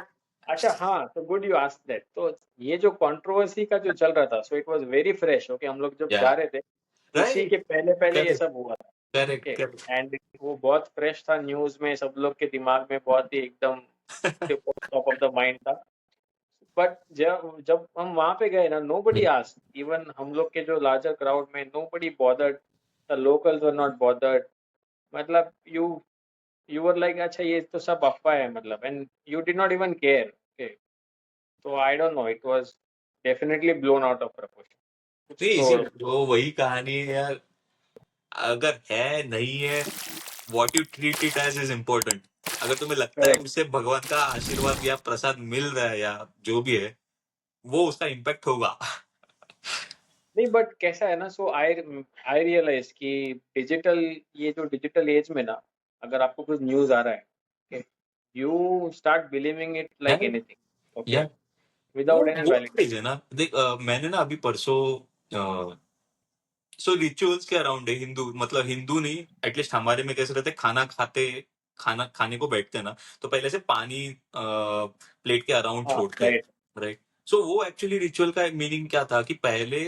अच्छा, हाँ, तो गुड यू आस्क्ड दैट. तो ये जो कंट्रोवर्सी का जो चल रहा था, so it was very fresh. Okay, हम लोग जब जा रहे थे, उसी के पहले ये सब हुआ था. करेक्ट. एंड वो बहुत फ्रेश था, न्यूज में सब लोग के दिमाग में बहुत ही एकदम टॉप ऑफ द माइंड था. बट जब हम वहां पे गए ना, नोबडी आस्क्ड. इवन हम लोग के जो लार्जर क्राउड में, nobody bothered. The locals were not bothered. मतलब you were like, अच्छा ये तो सब अफवाह है, मतलब, and you did not even care. Okay, so I don't know, it was definitely blown out of proportion. वो वही कहानी है यार. अगर है नहीं है, what you treat it as is important. अगर तुम्हें लगता है उससे भगवान का आशीर्वाद या प्रसाद मिल रहा है या जो भी है, वो उसका इम्पैक्ट होगा. नहीं, बट कैसा है ना, सो आई रियलाइज कि ये जो डिजिटल एज में ना, अगर आपको कुछ न्यूज आ रहा है, you start believing it like anything. Okay, without any validation. ना देख, मैंने ना अभी परसों सो रिचुअल्स के अराउंड है हिंदू, मतलब हिंदू नहीं, एटलीस्ट हमारे में कैसे रहते, खाना खाने को बैठते हैं ना, तो पहले से पानी प्लेट के अराउंड छोड़ते हैं, राइट. सो वो एक्चुअली रिचुअल का मीनिंग क्या था कि पहले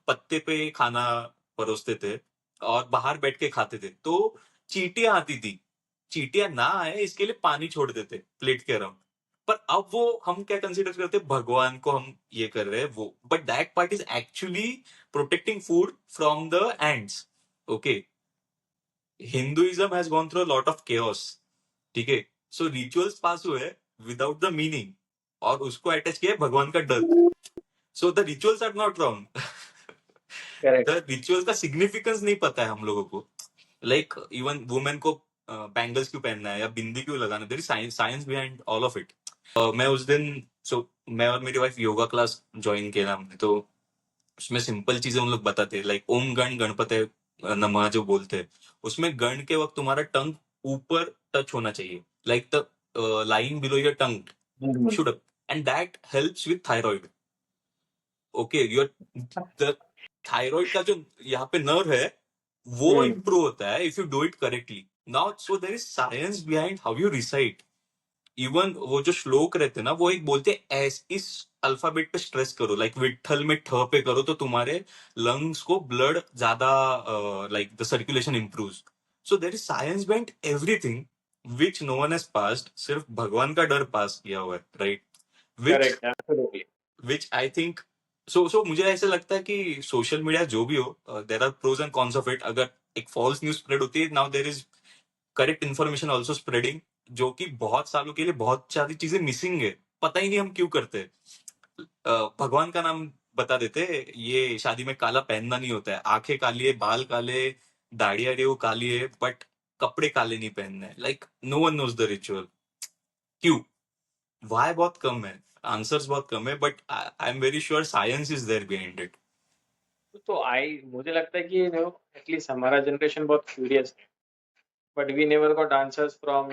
पत्ते पे खाना परोसते थे और बाहर बैठ के खाते थे, तो चींटियां आती थी. चींटियां ना आए इसके लिए पानी छोड़ देते प्लेट के अराउंड. पर अब वो हम क्या कंसीडर करते हैं, भगवान को हम ये कर रहे हैं वो, but that part is actually protecting food from the ants. Okay, Hinduism has gone through a lot of chaos. ठीक है, so rituals पास हुए without the meaning और उसको अटैच किया भगवान का डर. So the rituals are not wrong. The rituals का significance नहीं पता है हम लोगों को. Like even women को बैंगल्स क्यों पहनना है या बिंदी क्यों लगाना, there is science behind all of it. मैं उस दिन मैं और मेरी वाइफ योगा क्लास ज्वाइन किया हमने, तो उसमें सिंपल चीजें उन लोग बताते हैं, लाइक ओम गण गणपते नमः जो बोलते हैं, उसमें गण के वक्त तुम्हारा टंग ऊपर टच होना चाहिए, like the line below your tongue should, and that helps with thyroid. Okay, your the thyroid का जो यहाँ पे नर्व है वो इम्प्रूव होता है if you do it correctly. Now so there is science behind how you recite. Even वो जो श्लोक रहते हैं ना, वो एक बोलते हैं इस अल्फाबेट पे स्ट्रेस करो, लाइक विठल में ठ पे करो तो तुम्हारे लंग्स को ब्लड ज्यादा, like the circulation improves. So there is science behind everything which no one has passed, सिर्फ भगवान का डर पास किया हुआ है, right. Which I think so मुझे ऐसा लगता है कि सोशल मीडिया जो भी हो, there are pros and cons of it. अगर एक फॉल्स न्यूज स्प्रेड होती है, now there is correct information also spreading, जो कि बहुत सालों के लिए बहुत सारी चीजें मिसिंग है, पता ही नहीं हम क्यों करते। भगवान का नाम बता देते, ये शादी में काला पहनना नहीं होता है, आंखें काली है, बाल काले, दाढ़ी आड़ी वो काली है, बट कपड़े काले नहीं पहनने हैं। Like no one knows the ritual. क्यों? वाई बहुत कम है, आंसर्स बहुत कम है, but I am very sure science is there behind it. तो मुझे लगता है कि एटलीस्ट हमारा जनरेशन बहुत क्यूरियस है, but we never got answers from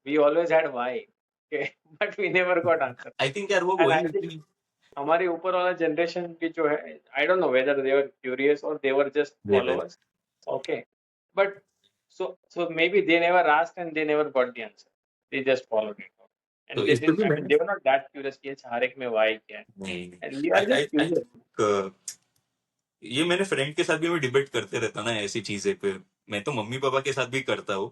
we always had why, but we never got answer. I think यार वो एंड आई थिंक वही हमारे ऊपर वाला जनरेशन की जो है, I don't know whether they were curious और they were just followers, okay, but so maybe they never asked and they never got the answer, they just followed it, तो and they इस पे didn't, भी I mean मैंने they were not that curious कि अच्छा हर एक में why क्या है, नहीं, and we are I just I curious. ये मैंने फ्रेंड के साथ भी मैं डिबेट करते रहता ना ऐसी चीजें पे। मैं तो मम्मी पापा के साथ भी करता हूँ,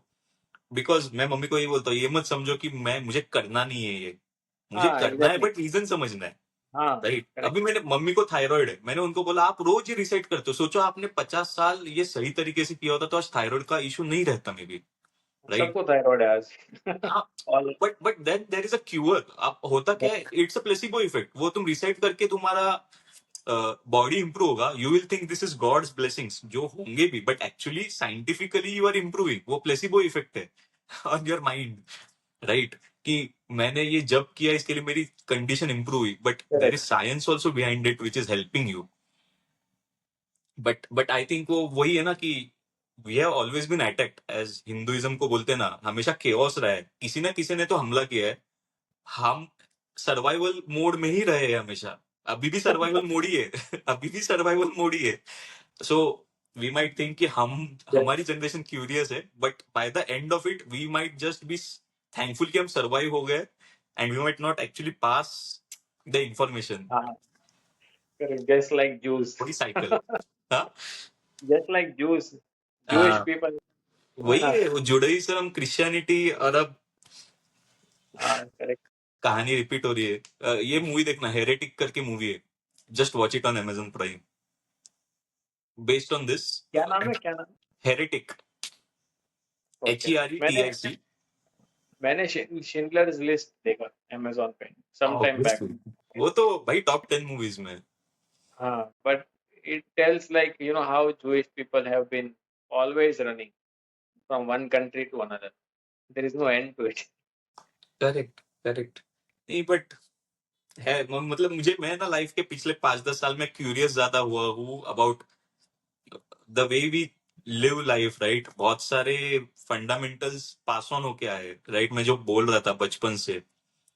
बिकॉज मैं मम्मी को ये बोलता हूँ, ये मत समझो कि मुझे करना नहीं है ये, मुझे हाँ करना है, एग्जैक्टली, बट रीजन समझना है। हाँ राइट। करेक्ट, अभी मैंने मम्मी को थायराइड है, मैंने उनको बोला आप रोज ही रिसेट करते हो, सोचो आपने 50 साल ये सही तरीके से किया होता तो आज थायराइड का इशू नहीं रहता मे बी। राइट। सबको थायराइड है आज all, but then there is a cure. आप होता क्या है, इट्स अ प्लेसिबो इफेक्ट। वो तुम रिसेट करके तुम्हारा बॉडी इंप्रूव होगा, you will think this is god's blessings, जो होंगे भी, but actually scientifically you are improving. वो प्लेसिबो इफेक्ट है ऑन योर माइंड। राइट। कि मैंने ये जब किया इसके लिए मेरी कंडीशन इंप्रूव हुई, but there is correct, science also behind it which is helping you. But I think वो वही है ना कि we have always been attacked, as Hinduism को बोलते हैं ना, हमेशा केओस रहा है, किसी ना किसी ने तो हमला किया है। हम सर्वाइवल मोड में ही रहे हैं हमेशा, अभी भी सर्वाइवल मोड ही है अभी भी सर्वाइवल मोड ही है। सो वी माइट थिंक कि हमारी जनरेशन क्यूरियस है, but by the end of it we might just be thankful कि हम सर्वाइव हो गए, and we might not actually pass the information. हाँ करेक्ट, जस्ट लाइक जूस वही साइकिल। हाँ। जस्ट लाइक जूस, जूश हाँ, people, वही है वो जुडाइज्म क्रिश्चियनिटी, और अब हाँ करेक्ट, कहानी रिपीट हो रही है। ये मूवी देखना, हेरेटिक करके मूवी है, just watch it on Amazon prime, based on this. क्या नाम है, क्या नाम? हेरेटिक, ओके, मैंने HERETIC। मैंने शिंडलर्स लिस्ट देखा अमेज़न पे सम टाइम बैक, ऑब्वियसली, वो तो भाई टॉप 10 मूवीज में। हाँ, but it tells like how Jewish people have been always running from one country to another. There is no end to it. Correct, correct. नहीं but है मतलब मुझे, मैं ना लाइफ के पिछले 5-10 साल में क्यूरियस ज्यादा हुआ हूँ about the way we live life. Right. बहुत सारे फंडामेंटल्स पास ऑन होके आए। राइट। मैं जो बोल रहा था बचपन से,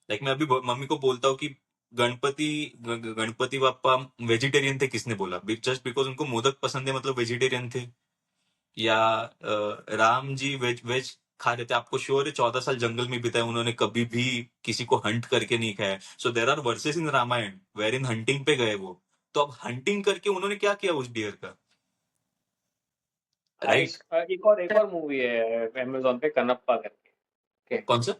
लाइक मैं अभी मम्मी को बोलता हूँ कि गणपति बापा वेजिटेरियन थे, किसने बोला? जस्ट बिकॉज उनको मोदक पसंद है मतलब वेजिटेरियन थे? या राम जी वेज वेज खा रहे थे? आपको श्योर है 14 साल जंगल में बिताए उन्होंने, कभी भी किसी को हंट करके नहीं खाया? So there are verses in Ramayana where in hunting पे गए वो। तो अब हंटिंग करके उन्होंने क्या किया उस डियर का? राइट। एक और मूवी है अमेज़न पे, कनप्पा करके, ओके, कौन सा?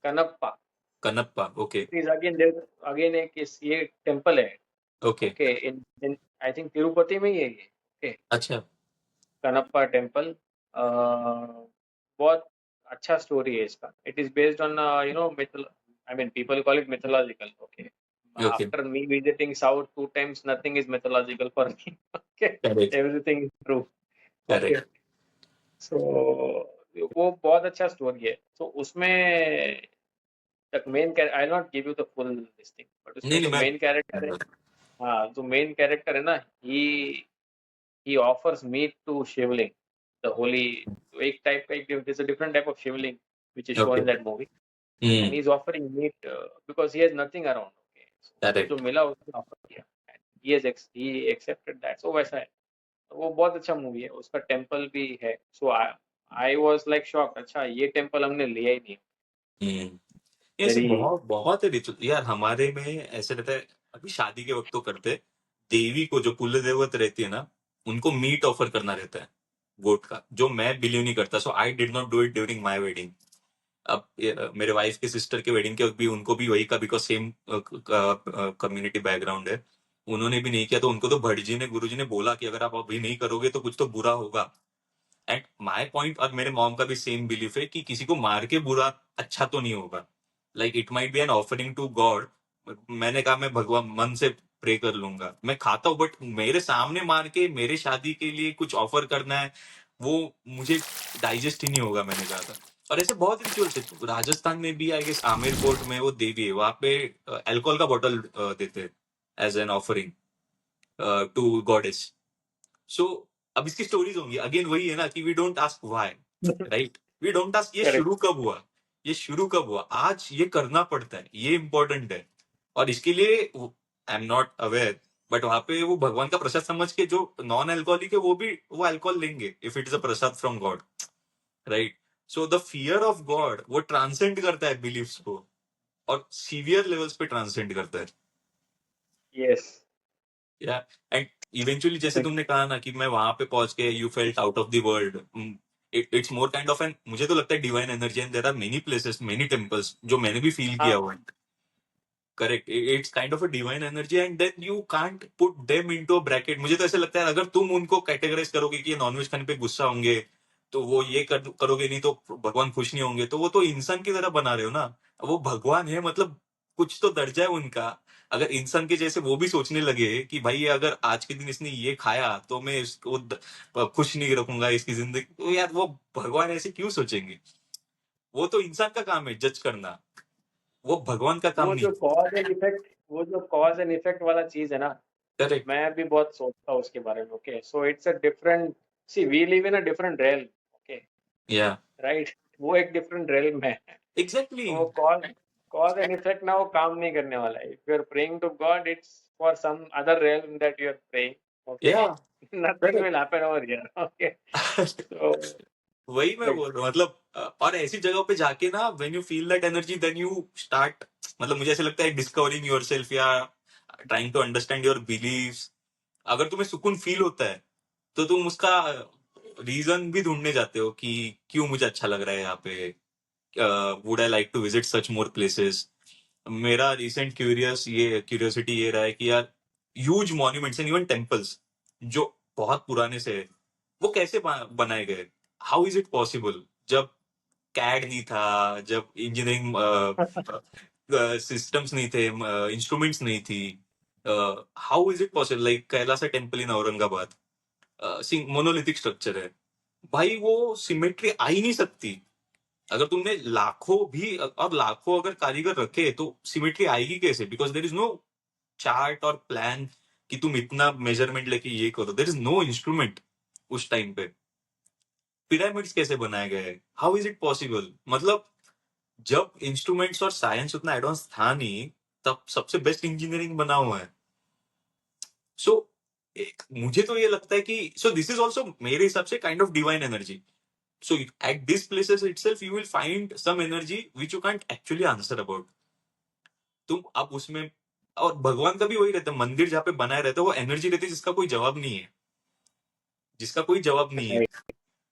Kannappa. Kannappa. Okay. It is again एक ये टेम्पल है, okay. Okay, in I think Tirupati में ही है ये, ओके, अच्छा। कनप्पा टेम्पल। बहुत अच्छा स्टोरी है इसका। It is based on myth, I mean people call it mythological, okay. Okay. After me visiting South 2 times, nothing is mythological for me. Okay, correct, everything is true. Okay, correct. so वो बहुत अच्छा story है। तो उसमें तक main character, I not give you the full this thing, but नहीं उसमें नहीं जो मेन कैरेक्टर है, हाँ, जो मेन कैरेक्टर है ना, he offers meat to Shivling, the holy, एक टाइप का, there's a different type of Shivling which is shown okay. in that movie, and he's offering meat because he has nothing around, okay, so उसको जो correct. मिला उसने offer किया, and he accepted that, so वैसा है। तो वो बहुत अच्छा मूवी है, उसका टेम्पल भी है। So I was like shock, अच्छा ये टेम्पल हमने लिया ही नहीं। ऐसे वेरी, बहुत बहुत है रिचुअल यार हमारे में। ऐसे रहता है, अभी शादी के वक्त तो करते हैं, देवी को जो कुल देवत रहती है ना, उनको मीट ऑफर करना रहता है, गोट का, जो मैं बिलीव नहीं करता। So I did not do it during my wedding. अब मेरे वाइफ के सिस्टर के वेडिंग के वक्त भी उनको भी वही का, बिकॉज सेम कम्युनिटी बैकग्राउंड है, उन्होंने भी नहीं किया। तो उनको तो भटजी ने, गुरुजी ने बोला कि अगर आप अभी नहीं करोगे तो कुछ तो बुरा होगा। एंड माय पॉइंट, और मेरे मॉम का भी सेम बिलीफ है कि किसी को मार के बुरा अच्छा तो नहीं होगा। Like it might be an offering to god, मैंने कहा मैं भगवान मन से प्रे कर लूंगा, मैं खाता हूँ, बट मेरे सामने मार के मेरे शादी के लिए कुछ ऑफर करना है, वो मुझे डाइजेस्ट ही नहीं होगा, मैंने कहा था। और ऐसे बहुत रिचुअल्स है, राजस्थान में भी आई गेस आमेर फोर्ट में वो देवी है, वहां पे अल्कोहल का बोतल देते हैं as an offering to goddess. So अब इसकी स्टोरीज होंगी, अगेन वही है ना कि we don't ask why, right, we don't ask ये करेक्ट। शुरू कब हुआ, ये शुरू कब हुआ, आज ये करना पड़ता है, ये इंपॉर्टेंट है। और इसके लिए आई एम नॉट अवेयर, बट वहां पे वो भगवान का प्रसाद समझ के जो नॉन अल्कोहलिक है वो भी वो अल्कोहल लेंगे if it is a Prasad from God, right. So the fear of God वो ट्रांसेंड करता है बिलीफ्स को, और सीवियर लेवल्स पे ट्रांसेंड करता है। यस। या एंड इवेंचुअली जैसे तुमने कहा ना कि मैं वहां पे पहुंच के you felt out of the world, it's more kind of an, मुझे तो लगता है divine energy, and there are many places many temples जो मैंने भी फील किया हुआ है। Correct, it's kind of a divine energy and then you can't put them into a bracket. मुझे तो ऐसा लगता है अगर तुम उनको कैटेगराइज करोगे कि ये नॉनवेज खाने पे गुस्सा होंगे तो वो ये करोगे नहीं तो भगवान खुश नहीं होंगे, तो वो तो इंसान की तरह बना रहे हो ना। वो भगवान है, मतलब कुछ तो दर्जा है उनका। अगर इंसान के जैसे वो भी सोचने लगे कि भाई अगर आज के दिन इसने ये खाया तो मैं इसको खुश नहीं रखूंगा इसकी जिंदगी, तो यार वो भगवान ऐसे क्यों सोचेंगे? वो तो इंसान का काम है जज करना, वो भगवान का काम वो नहीं। जो कॉज एंड इफेक्ट, वो जो कॉज एंड इफेक्ट वाला चीज है ना, करेक्ट। मैं भी बहुत सोचता हूँ उसके बारे में। Okay, so it's a different, see we live in a different realm. Okay, yeah right, वो एक डिफरेंट रेल में है। एग्जैक्टली। तो वो कॉज कॉज एंड इफेक्ट ना वो काम नहीं करने वाला है। If you are praying to god, it's for some other real that you are praying. Okay, या nothing will happen over here. Okay, so वही मैं बोल रहा हूँ, मतलब और ऐसी जगह पे जाके ना when you feel that energy then you start, मतलब मुझे ऐसा लगता है डिस्कवरिंग योरसेल्फ या trying to understand your beliefs. अगर तुम्हें सुकून फील होता है तो तुम उसका रीजन भी ढूंढने जाते हो कि क्यों मुझे अच्छा लग रहा है यहाँ पे, would I like to visit such more places. मेरा रिसेंट क्यूरियोसिटी ये रहा है कि यार huge monuments and even temples जो बहुत पुराने से है, वो कैसे बनाए गए? How is it possible? जब कैड नहीं था, जब इंजीनियरिंग सिस्टम्स नहीं थे, इंस्ट्रूमेंट्स नहीं थी, how is it possible? Like Kailasa temple in Aurangabad, monolithic structure है भाई, वो सिमेट्री आ ही नहीं सकती। अगर तुमने लाखों भी और लाखों अगर कारीगर रखे तो सिमेट्री आएगी कैसे? Because there is no chart और प्लान कि तुम इतना मेजरमेंट लेके ये करो, देर इज नो इंस्ट्रूमेंट उस टाइम पे। पिरामिड्स कैसे बनाए गए? How is it possible? मतलब जब इंस्ट्रूमेंट्स और साइंस उतना एडवांस था नहीं, तब सबसे बेस्ट इंजीनियरिंग बना हुआ है। सो मुझे तो ये लगता है कि सो दिस इज ऑल्सो मेरे हिसाब से kind of divine energy. So at these places itself, you will find some energy which you can't actually answer about. तुम अब उसमें, और भगवान का भी वही रहता है, मंदिर जहाँ पे बनाए रहता है वो एनर्जी रहती है जिसका कोई जवाब नहीं है, जिसका कोई जवाब नहीं है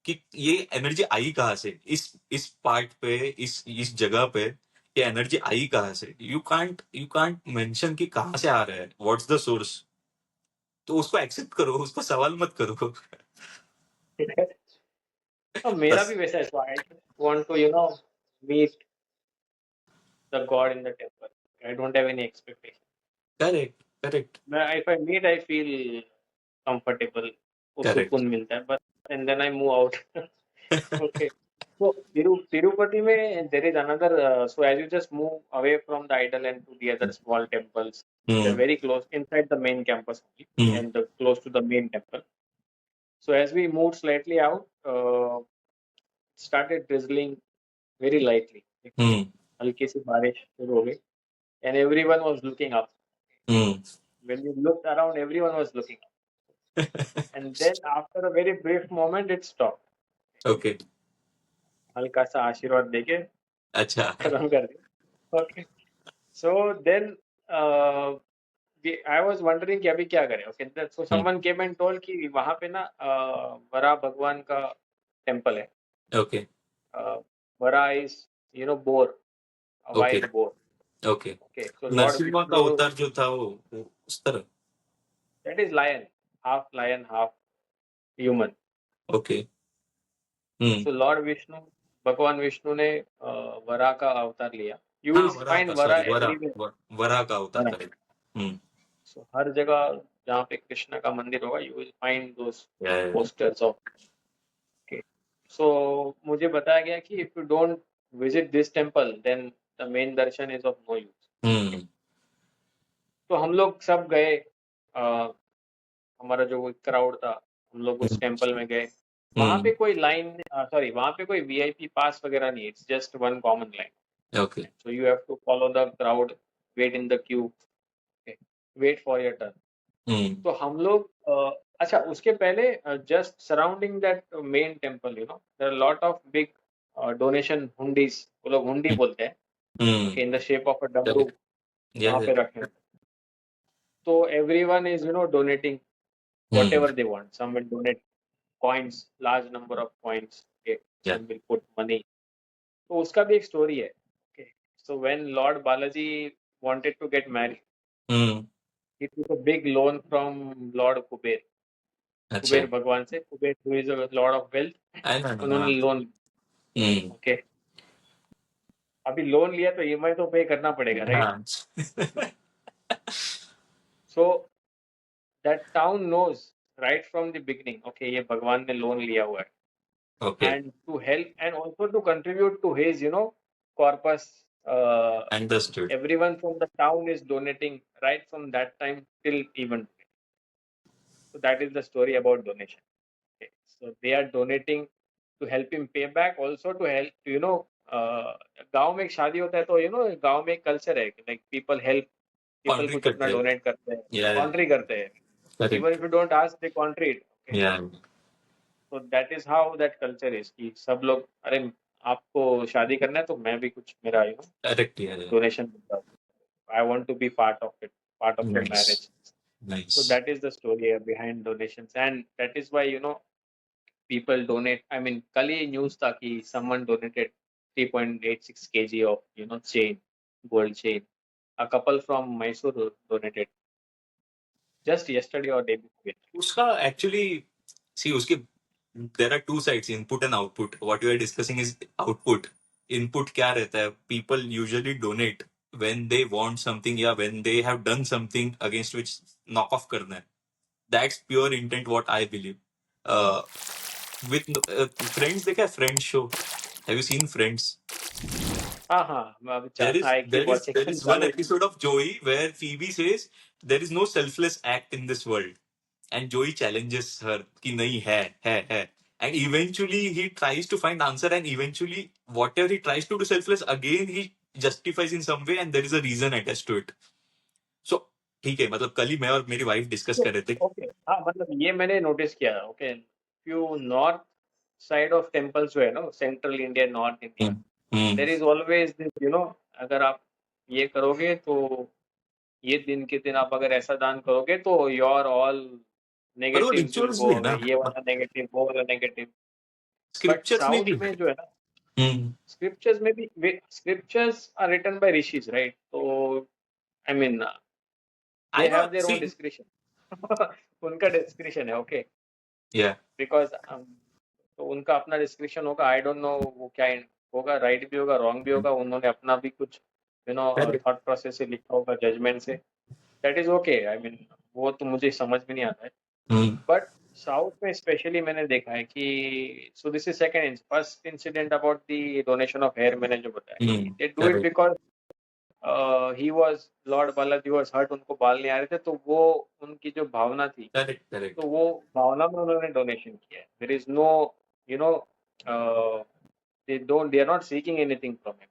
कि ये एनर्जी आई कहाँ से, इस पार्ट पे, इस जगह पे ये एनर्जी आई कहाँ से। यू कांट मेंशन कि कहाँ से आ रहा है, व्हाट्स द सोर्स। तो उसको एक्सेप्ट करो, उसको सवाल मत करो। मेरा बस। भी वैसा है। So I want to you know meet the god in the temple. I don't have any expectation. Correct, correct, मैं if I meet I feel comfortable, वो करेक्ट। सुकून मिलता है बस, and then I move out. Okay, so Tirupati mein there is another. So as you just move away from the idol and to the other small temples, they're hmm, very close inside the main campus only, hmm, and close to the main temple. So as we moved slightly out, it started drizzling very lightly. हम्म, हल्की सी बारिश शुरू हो गई, and everyone was looking up. Hmm. When we looked around, everyone was looking up, and then after a very brief moment, it stopped. Okay. हल्का सा आशीर्वाद देके अच्छा। खत्म कर दिया। Okay. So then I was wondering कि अभी क्या करें. Okay, so someone came and told कि वहाँ पे ना वरा भगवान का टेम्पल है. ओके, वरा is boar, a okay, white boar. Okay. Okay, so Lord Narasimha का Vishnu, अवतार जो था वो उस तरह। that is lion, half human. Okay. Hmm, So Lord Vishnu, भगवान विष्णु ने वरा का अवतार लिया. You will find Vara everywhere. वरा का होता Vara. है. So हर जगह जहाँ पे कृष्णा का मंदिर होगा, you will find those posters of. Okay. So मुझे बताया गया कि if you don't visit this temple, then the main darshan is of no use. तो हम लोग सब गए, हमारा जो क्राउड था, हम लोग उस टेम्पल में गए. वहाँ पे कोई लाइन, सॉरी, वहाँ पे कोई वीआईपी पास वगैरह नहीं. It's just one common line. Okay. So you have to follow the crowd, wait in the queue, okay, wait for your turn. तो हम लोग अच्छा, उसके पहले just surrounding that main temple, you know, there are a lot of big donation hundis, वो लोग हुंडी बोलते हैं, okay, in the shape of a डमरू वहाँ पे रखे हैं. So everyone is, you know, donating whatever they want. Some will donate coins, large number of coins, okay, some will put money. तो उसका भी एक स्टोरी है. Okay, so when Lord Balaji wanted to get married, he took a big loan from Lord Kuber. Kuber भगवान से, Kuber who is a lord of wealth, उन्होंने loan. Okay, अभी loan लिया तो ईएमआई तो पे करना पड़ेगा, right? So that town knows right from the beginning, okay, ये भगवान ने लोन लिया हुआ है. Okay. And to help and also to contribute to his, you know, corpus. Understood. Everyone from the town is donating right from that time till even today. So that is the story about donation. Okay. So they are donating to help him pay back, also to help, you know, गांव में एक शादी होता है तो you know गांव में एक कल्चर है, like people help, people कुछ अपना डोनेट करते हैं, कॉन्ट्री करते हैं. Even if you don't ask, they contribute. Okay. Yeah. So that is how that culture is कि सब लोग, अरे आपको शादी करना है तो मैं भी कुछ मेरा, you know, Correct. Yeah. donation देता हूँ. I want to be part of it, part of the Nice. marriage. Nice. So that is the story behind donations, and that is why, you know, people donate. I mean, कल ही news था कि someone donated 3.86 kg of, you know, chain, gold chain. A couple from Mysore donated just yesterday or day before. उसका actually, see, उसके there are two sides, input and output. What you are discussing is output. Input क्या रहता है? People usually donate when they want something या when they have done something against which knock off करना है. That's pure intent, what I believe. With Friends, देखा है Friends show? Have you seen Friends? हाँ, There is one episode of Joey where Phoebe says there is no selfless act in this world, and Joey challenges her कि नहीं है, and eventually he tries to find answer, and eventually whatever he tries to do selfless, again he justifies in some way, and there is a reason attached to it. So ठीक है, मतलब कल ही मैं और मेरी वाइफ डिस्कस कर रहे थे. ओके, हाँ, मतलब ये मैंने नोटिस किया. Okay, few north side of temples जो है ना, central India, north India, there is always this, you know, अगर आप ये करोगे तो ये दिन के दिन आप अगर ऐसा दान करोगे तो your all negatives will go away. ये वाला नेगेटिव, वो वाला नेगेटिव. बट साउथ में जो है ना, स्क्रिप्चर्स में भी, scriptures are written by rishis, right? तो I mean they have their own discretion. उनका डिस्क्रिप्शन है, ओके, बिकॉज तो उनका अपना डिस्क्रिप्शन होगा. आई डोंट नो वो क्या होगा, राइट भी होगा, रॉन्ग भी होगा. उन्होंने अपना भी कुछ, यू नो, थॉट प्रोसेस से लिखा होगा, जजमेंट से. That is okay. I mean वो तो मुझे समझ में नहीं आता है. बट साउथ में स्पेशली मैंने देखा है कि, so this is second, first incident about the donation of hair मैंने जो बताया, they do it because he was Lord Balaji was hurt, उनको बाल नहीं आ रहे थे, तो वो उनकी जो भावना थी, तो वो भावना में उन्होंने डोनेशन किया है. There is no, you know, they are not seeking anything from him.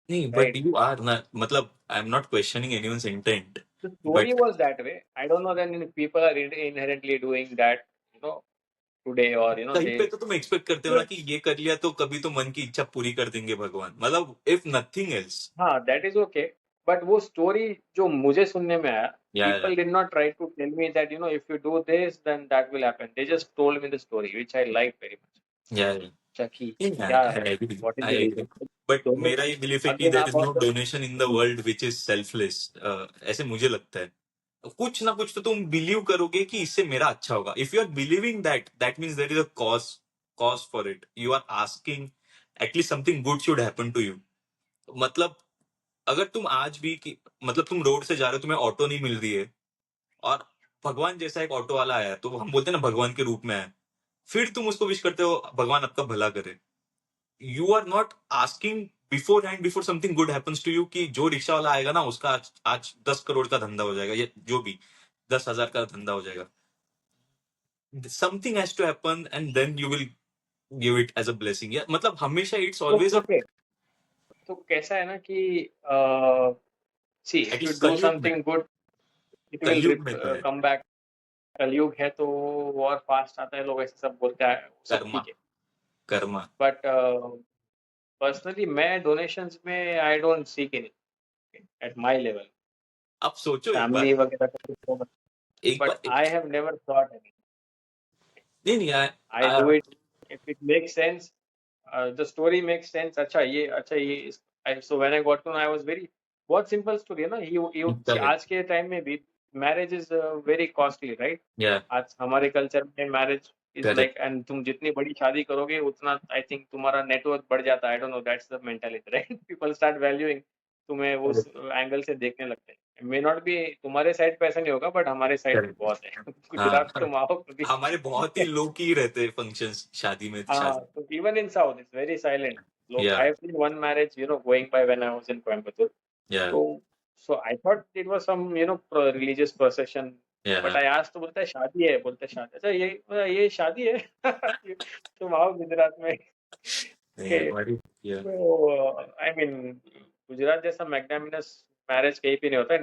नहीं, but you are not, मतलब I am not questioning anyone's intent. The story was that way. I don't know then if people are inherently doing that, you know, today, or you know, कहीं पे तो तुम expect करते हो ना कि ये कर लिया तो कभी तो मन की इच्छा पूरी कर देंगे भगवान, मतलब if nothing else. हाँ, that is okay. But वो स्टोरी जो मुझे सुनने में आया, people did not try to tell me that, you know, if you do this then that will happen. They just told me the story, which I liked very much. Yeah. क्या है, what is the reason? But मेरा ये belief है कि there is no donation in the world which is selfless. ऐसे मुझे लगता है. कुछ ना कुछ तो तुम बिलीव करोगे कि इससे मेरा अच्छा होगा. If you are believing that, that means there is a cause for it. You are asking at least something good should happen to you. मतलब अगर तुम आज भी मतलब तुम रोड से जा रहे हो, तुम्हें ऑटो नहीं मिल रही है और भगवान जैसा एक ऑटो वाला आया, तो हम बोलते हैं ना भगवान के रूप में है, फिर तुम उसको विश करते हो भगवान आपका भला करे। You are not asking beforehand, before something good happens to you, कि जो रिक्शा वाला आएगा ना उसका आज 10 करोड़ का धंधा हो जाएगा, या जो भी 10,000 का धंधा हो जाएगा। Something has to happen and then you will give it as a blessing. या मतलब हमेशा इट्स ऑलवेज ओके, तो कैसा है ना कि see if you at least do कलयुग में, समथिंग गुड इट विल कलयुग में तो है कम बैक। कलयुग है तो और फास्ट आता है, लोग ऐसे सब बोलते हैं, सब कर्मा, ठीक है। कर्मा। बट पर्सनली मैं डोनेशंस में I don't seek any at my level, आप सोचो एक बार, फैमिली वगैरह का कुछ, एक but bar I have never thought any. नहीं नहीं I do it if it makes sense, the story makes sense। अच्छा ये so when I got to know I was very, बहुत सिंपल स्टोरी है ना। ये आज के टाइम में भी marriage is very costly, right? या आज हमारे कल्चर में marriage is like, correct and तुम जितनी बड़ी शादी करोगे उतना आई थिंक तुम्हारा नेटवर्थ बढ़ जाता है। I don't no, that's the mentality, right? People start valuing तुम्हें उस एंगल से देखने लगते हैं। मे नॉट बी तुम्हारे साइड पे ऐसा नहीं होगा, बट हमारे साइड पे करेक्ट। बहुत है। गुजरात हाँ तुम आओ कभी। हमारे बहुत ही लो की रहते हैं फंक्शंस शादी में, शादी। So even in South, it's very silent. Look, या I have seen one marriage, going by when I was in Coimbatore. या So, so I thought it was some, religious procession. But या I asked, तो बोलता है शादी है, बोलते हैं शादी। अच्छा ये शादी है। तुम आओ गुजरात में। नहीं Okay. हमारी या So I mean, गुजरात जैसा मैग्नामिनस मैरिज कहीं पे नहीं होता।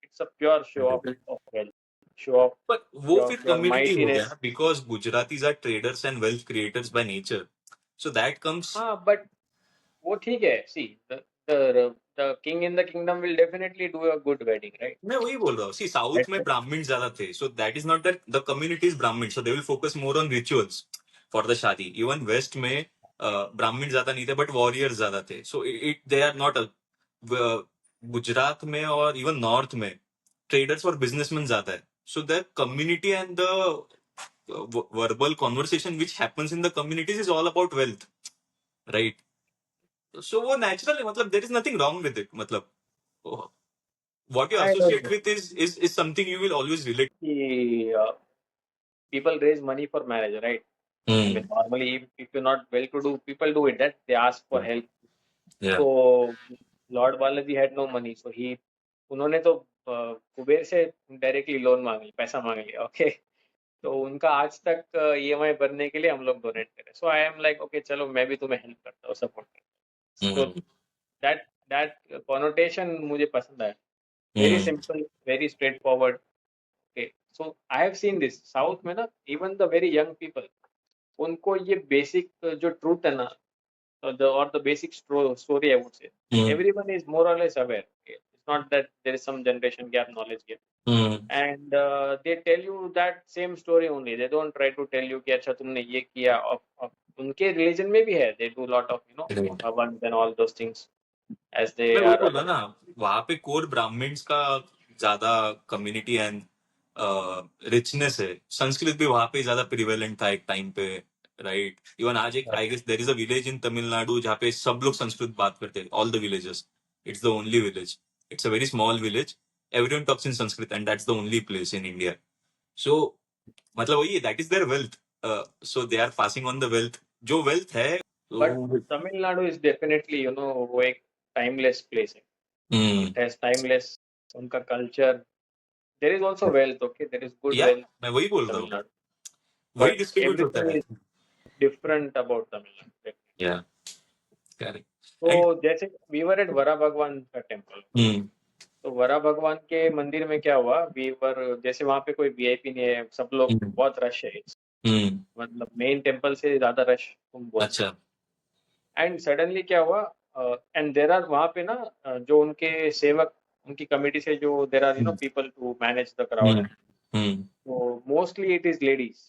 It's a pure show of wealth, show of पर वो फिर your कम्युनिटी हो गया mightiness. ना, because Gujaratis are traders and wealth creators by nature, so that comes. हाँ, but वो ठीक है। सी the king in the kingdom will definitely do a good wedding, right? मैं वही बोल रहा हूँ, सी साउथ That's में it. ब्राह्मण ज्यादा थे, so that is not that the community is Brahmin, so they will focus more on rituals for the shaadi. Even west में ब्राह्मण ज्यादा नहीं थे बट वॉरियर्स ज्यादा थे, so it they are not. Gujarat में और इवन नॉर्थ में ट्रेडर्स और बिजनेसमैन ज्यादा है, so the community and the verbal conversation which happens in the communities is all about wealth, right? So वो natural है, मतलब there is nothing wrong with it, मतलब what you I don't associate know. with is something you will always relate. People raise money for marriage, right? I mean, Hmm. normally, if you're not well-to-do, people do it. That they ask for help. Yeah. So Lord Balaji had no money, so उन्होंने तो कुबेर से directly loan मांग लिया, पैसा मांग लिया। Okay, तो उनका आज तक EMI भरने के लिए हम लोग डोनेट करें। सो आई एम लाइक, ओके चलो मैं भी तुम्हें हेल्प करता हूँ, सपोर्ट करता हूँ। Hmm. तो that connotation मुझे पसंद आया। Very Hmm. Simple, very straight forward. Okay, so I have seen this south में ना, even the very young people, उनको ये बेसिक जो ट्रूथ है ना, the basic story, I would say, Hmm. everyone is more or less aware. Okay? It's not that there is some generation gap, knowledge gap. Hmm. And they tell you that same story only. They don't try to tell you कि अच्छा तुमने ये किया। और उनके religion में भी है, they do lot of Right. havans and all those things as they मैं वही are बोल रहा ना, वहां पे कोर ब्राह्मण्स का ज्यादा कम्युनिटी एंड रिचनेस है। संस्कृत भी वहां पे ज्यादा प्रिवेलेंट था एक टाइम पे, राइट? इवन आज एक I guess there is a village in Tamil Nadu जहाँ पे सब लोग संस्कृत बात करते हैं, all the villages. It's the only village, it's a very small village, everyone talks in Sanskrit and that's the only place in India. So मतलब वही है, that is their wealth, so they are passing on the wealth, जो wealth है। but तो Tamil Nadu is definitely वो एक timeless place है। It has timeless उनका culture. There is also wealth, okay, there is good या wealth मैं वही in बोल रहा Tamil हूँ, Nadu, वही but डिस्ट्रीब्यूट होता everything है। is different about Tamil Nadu. या करेक्ट। तो एंड जैसे we were at वरा भगवान का टेम्पल, तो वरा भगवान के मंदिर में क्या हुआ, जैसे वहाँ पे कोई VIP नहीं है, सब लोग, बहुत रश है, मतलब मेन टेम्पल से ज्यादा रश तुम बोल अच्छा। सकते। एंड सडनली क्या हुआ, एंड देर आर वहाँ पे ना जो उनके सेवक, उनकी कमिटी से जो there are people to manage the crowd, so mostly it is ladies.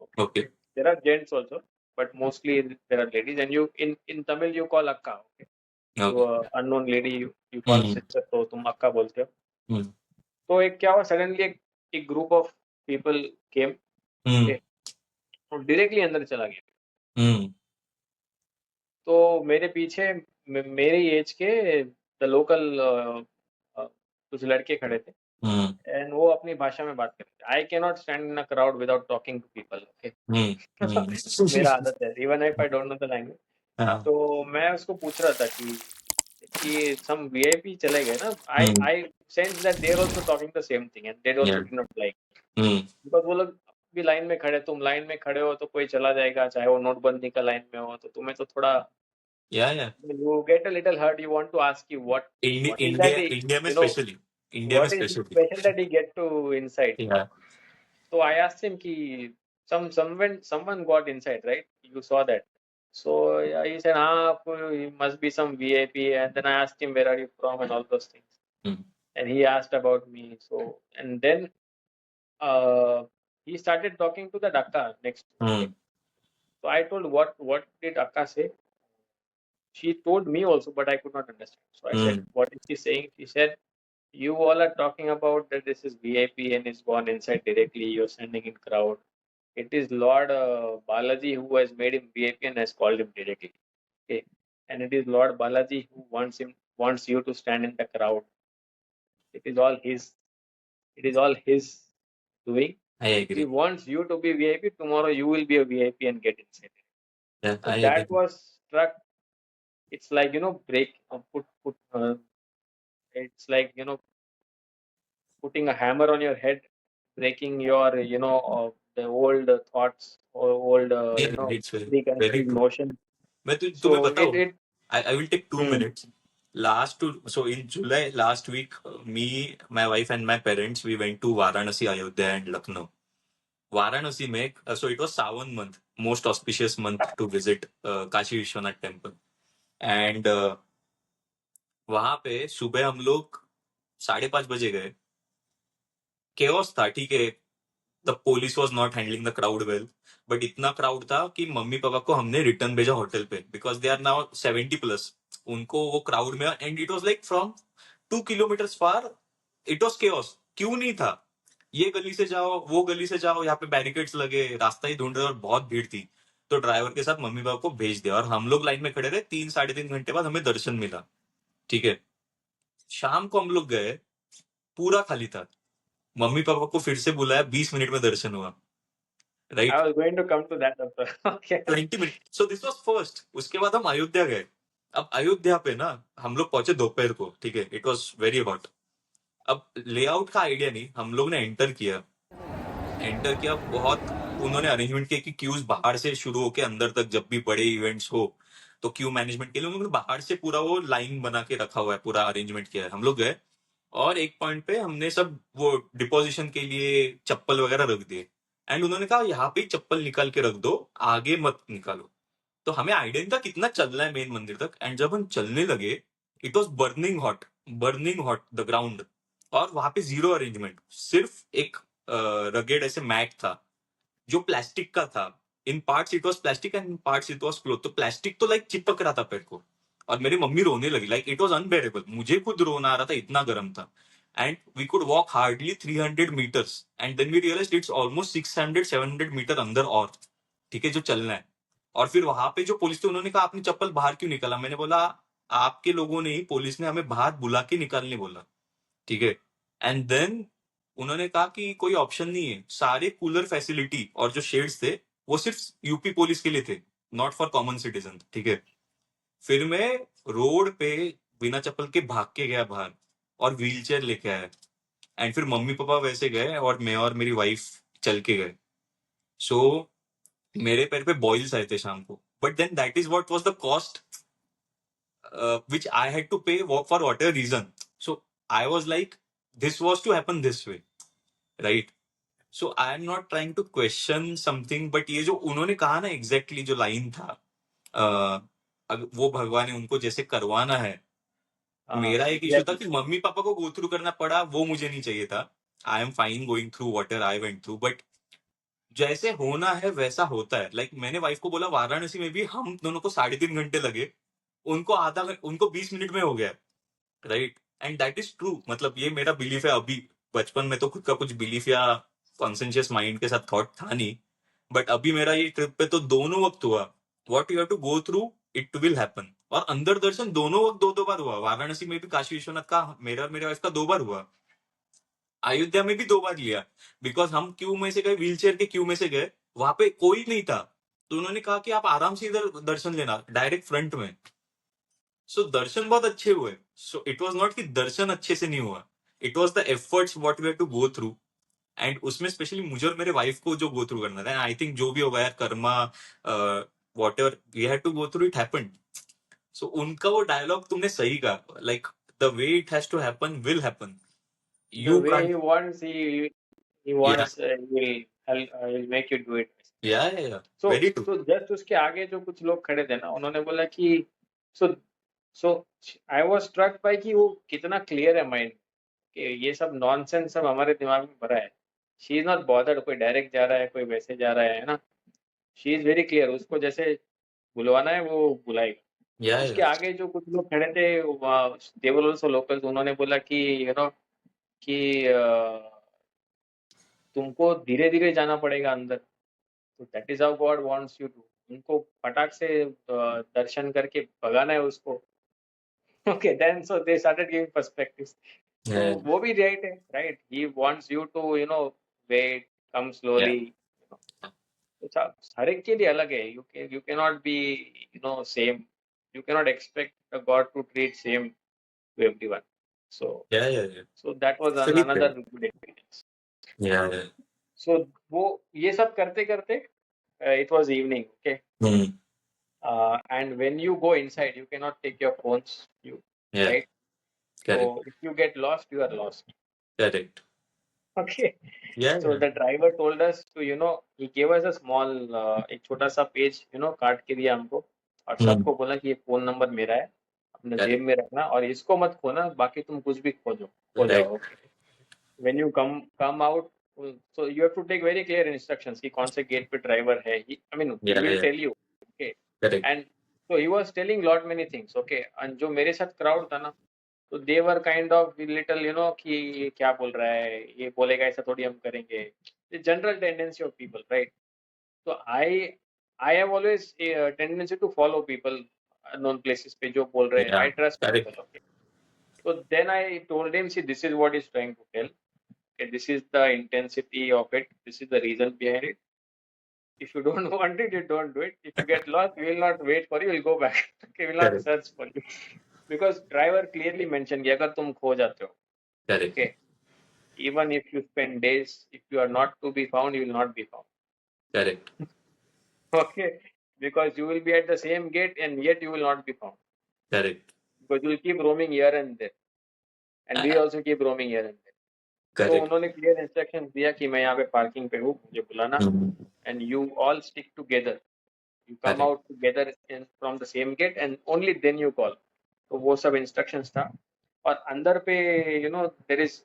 Okay. Okay There are gents also, but mostly there are ladies. And you in Tamil you call akka. Okay. Okay. So unknown lady you call sister, तो तुम अक्का बोलते हो। तो एक क्या हुआ, suddenly एक ग्रुप ऑफ पीपल केम, तो डायरेक्टली अंदर चला गया। तो मेरे पीछे मेरी एज के द लोकल कुछ लड़के खड़े थे एंड वो अपनी भाषा में बात कर रहे थे. I can not stand in a crowd without talking to people. Okay, मेरा आदत है even if I don't know the language. तो मैं उसको पूछ रहा था कि सम वीआईपी चले गए ना. I sense that they are also talking the same thing and they also did not like, because वो लोग भी लाइन में खड़े, तुम लाइन में खड़े हो तो कोई चला जाएगा, चाहे वो नोटबंदी का लाइन में हो, तो तुम्हें तो थोड़ा you get a little hurt. You want to ask you what is that he, India में you know, स्पेशली इंडिया में what is specially special that he get to inside. So I asked him ki someone got inside, right? You saw that. So yeah, he said, he must be some VIP. And then I asked him, where are you from and all those things. And he asked about me. So and then he started talking to the Akka next. Okay. So I told, what did Akka say? She told me also, but I could not understand. So I said, what is she saying? She said, you all are talking about that this is VIP and is gone inside directly. You're standing in crowd. It is Lord Balaji who has made him VIP and has called him directly. Okay, and it is Lord Balaji who wants you to stand in the crowd. It is all his. It is all his doing. I agree. He wants you to be VIP. Tomorrow you will be a VIP and get inside. Yeah, so that was struck. It's like, break, it's like, putting a hammer on your head, breaking your, the old thoughts or old, it's very preconceived true. notion. मैं तुम्हें So बताऊं, I will take 2 minutes. So in July last week, me, my wife and my parents, we went to Varanasi, Ayodhya and Lucknow. Varanasi में, so it was Sawan month, most auspicious month to visit Kashi Vishwanath temple. And वहां पे सुबह हम लोग 5:30 बजे गए. Chaos था, ठीक है. The police was not handling the crowd well, but इतना क्राउड था कि मम्मी पापा को हमने रिटर्न भेजा होटल पे, बिकॉज दे आर नाउ 70+. उनको वो क्राउड में, and it was like from 2 kilometre far. It was chaos. क्यों नहीं था? ये गली से जाओ, वो गली से जाओ, यहाँ पे बैरिकेड्स लगे, रास्ता ही ढूंढ रहे और बहुत भीड़ थी. तो ड्राइवर के साथ मम्मी पापा को भेज दिया और हम लोग लाइन में खड़े रहे. 3-3.5 घंटे बाद हमें दर्शन मिला. ठीक है. शाम को हम लोग गए, पूरा खाली था. मम्मी पापा को फिर से बुलाया, 20 मिनट में दर्शन हुआ. Right. I was going to come to that also. Okay. 20 minute. So this was first. उसके बाद हम अयोध्या गए. अब अयोध्या पे ना हम लोग पहुंचे दोपहर को. ठीक है. It was very hot. अब लेआउट का आइडिया नहीं, हम लोग ने एंटर किया. बहुत उन्होंने अरेंजमेंट किया कि क्यूज बाहर से शुरू होके अंदर तक, जब भी बड़े इवेंट्स हो तो क्यू मैनेजमेंट के लिए उन्होंने बाहर से पूरा वो लाइन बना के रखा हुआ है, पूरा अरेंजमेंट किया है. हम लोग गए और एक पॉइंट पे हमने सब वो डिपोजिशन के लिए चप्पल वगैरह रख दिए. एंड उन्होंने कहा यहाँ पे चप्पल निकाल के रख दो, आगे मत निकालो. तो हमें आइडिया नहीं था कितना चलना है मेन मंदिर तक. एंड जब हम चलने लगे, it was burning hot the ground. और वहां पे जीरो अरेंजमेंट, सिर्फ एक रगेड ऐसे मैट था जो प्लास्टिक का था. In parts it was plastic and in parts it was cloth. तो प्लास्टिक तो लाइक चिपक रहा था पैर को, और मेरी मम्मी रोने लगी. Like it was unbearable. मुझे खुद रोना आ रहा था, इतना गर्म था. And we could walk hardly 300 meters. And then we realised it's almost 600-700 meter अंदर और, ठीक है, जो चलना है. और फिर वहां पे जो पुलिस थे उन्होंने कहा आपने चप्पल बाहर क्यों निकाला? मैंने बोला आपके लोगों ने ही, पुलिस ने हमें बाहर बुला के निकालने बोला. ठीक है. एंड देन उन्होंने कहा कि कोई ऑप्शन नहीं है. सारे कूलर फैसिलिटी और जो शेड्स थे वो सिर्फ यूपी पुलिस के लिए थे, नॉट फॉर कॉमन सिटीजन. ठीक है. फिर मैं रोड पे बिना चप्पल के भाग के गया बाहर और व्हील चेयर लेके आया. एंड फिर मम्मी पापा वैसे गए और मैं और मेरी वाइफ चल के गए. सो मेरे पैर पे बॉइल्स आए थे शाम को. But then that is what was the cost which I had to pay for whatever reason. So I was like, this was to happen this way, right? So I am not trying to question something, but ये जो उन्होंने कहा ना exactly जो line था, वो भगवान ने उनको जैसे करवाना है. मेरा एक इशू था कि मम्मी पापा को गो थ्रू करना पड़ा, वो मुझे नहीं चाहिए था. I am fine going through whatever I went through, but जैसे होना है वैसा होता है. लाइक मैंने वाइफ को बोला वाराणसी में भी हम दोनों को 3.5 घंटे लगे, उनको 20 मिनट में हो गया. Right. And that is true. मतलब ये मेरा बिलीफ है. अभी बचपन में तो खुद का कुछ बिलीफ या कॉन्शियस माइंड के साथ थॉट था नहीं, बट अभी मेरा ये ट्रिप पे तो दोनों वक्त हुआ. What you have to go through it will happen. और अंदर दर्शन दोनों वक्त 2-2 बार हुआ। वाराणसी में भी काशी विश्वनाथ का मेरा और मेरे वाइफ का 2 बार हुआ। अयोध्या में भी 2 बार लिया, बिकॉज हम क्यू में से गए, व्हील चेयर के क्यू में से गए, वहां पे कोई नहीं था, तो उन्होंने कहा कि आप आराम से इधर दर्शन लेना, डायरेक्ट फ्रंट में। सो दर्शन बहुत अच्छे हुए। सो इट वॉज नॉट कि दर्शन अच्छे से नहीं हुआ, it was the efforts what we had to go through. And उसमें स्पेशली मुझे और मेरे वाइफ को जो गो थ्रू करना था, आई थिंक जो भी होगा यार, karma, whatever we had to go through, it happened. So उनका वो डायलॉग तुमने सही कहा, like the way it has to happen will happen. The You way can't. he wants, he Yeah, wants, he'll make you do it. yeah. So Very true. so just उसके आगे जो कुछ लोग खड़े थे ना, उन्होंने बोला कि so so I was struck by कि वो कितना क्लियर है माइंड, कि ये सब नॉनसेंस सब हमारे दिमाग में भरा है। शी इज नॉट बॉदर्ड, कोई डायरेक्ट जा रहा है, कोई वैसे जा रहा है ना। शी इज वेरी क्लियर, उसको जैसे बुलवाना है वो बुलाएगा। Yeah, उसके yeah. आगे जो कुछ लोग खड़े थे, देवर ऑल्सो लोकल्स, उन्होंने बोला कि कि तुमको धीरे धीरे जाना पड़ेगा अंदर, तो that is how God wants you to. उनको फटाक से दर्शन करके भगाना है उसको। Okay, then so they started giving perspectives. तो Yeah, वो भी राइट है, right, he wants you to wait, come yeah, slowly. तो हर एक के लिए अलग है। You can not be same, you can not expect God to treat same to everyone. So yeah, yeah. So that was सही है। Another good experience. Yeah, yeah. सो वो ये सब करते करते it was evening, okay. Hmm. And when you go inside, you cannot take your phones, Yeah, right? correct, So if you get lost, you are lost. correct. Okay. Yeah, So yeah. the driver told us to, he gave us a small, एक छोटा सा page, काट के दिया हमको, और Hmm. सबको बोला कि ये फोन नंबर मेरा है, अपने जेब Correct, में रखना और इसको मत खोना, बाकी तुम कुछ भी खो right, जाओ, okay. When you come out, so you have to take very clear instructions कि कौन से गेट पे ड्राइवर है। He yeah, will yeah, tell you, okay. correct, And so he was telling lot many things, okay. And जो मेरे साथ crowd था ना, तो they were kind of little, कि ये क्या बोल रहा है, ये बोलेगा ऐसा थोड़ी हम करेंगे। The general tendency of people, right? So I have always a tendency to follow people, unknown places पे जो बोल रहे हैं, yeah, I trust correct, people, okay. So then I told him, see, this is what he's trying to tell. Okay, this is the intensity of it. This is the reason behind it. If you don't want it, you don't do it. If you get lost, we will not wait for you. We'll go back. Okay, we will not correct, search for you. Because driver clearly mentioned कि अगर तुम खो जाते हो, correct, okay, even if you spend days, if you are not to be found, you will not be found. correct, Okay, because you will be at the same gate and yet you will not be found. correct, Because you will keep roaming here and there, and we also keep roaming here and there. तो correct. उन्होंने clear instruction दिया कि मैं यहाँ पे parking पे हूँ, मुझे बुलाना, Hmm. and you all stick together. You come Correct. out together from the same gate and only then you call. तो वो सब इंस्ट्रक्शंस था। और अंदर पे there is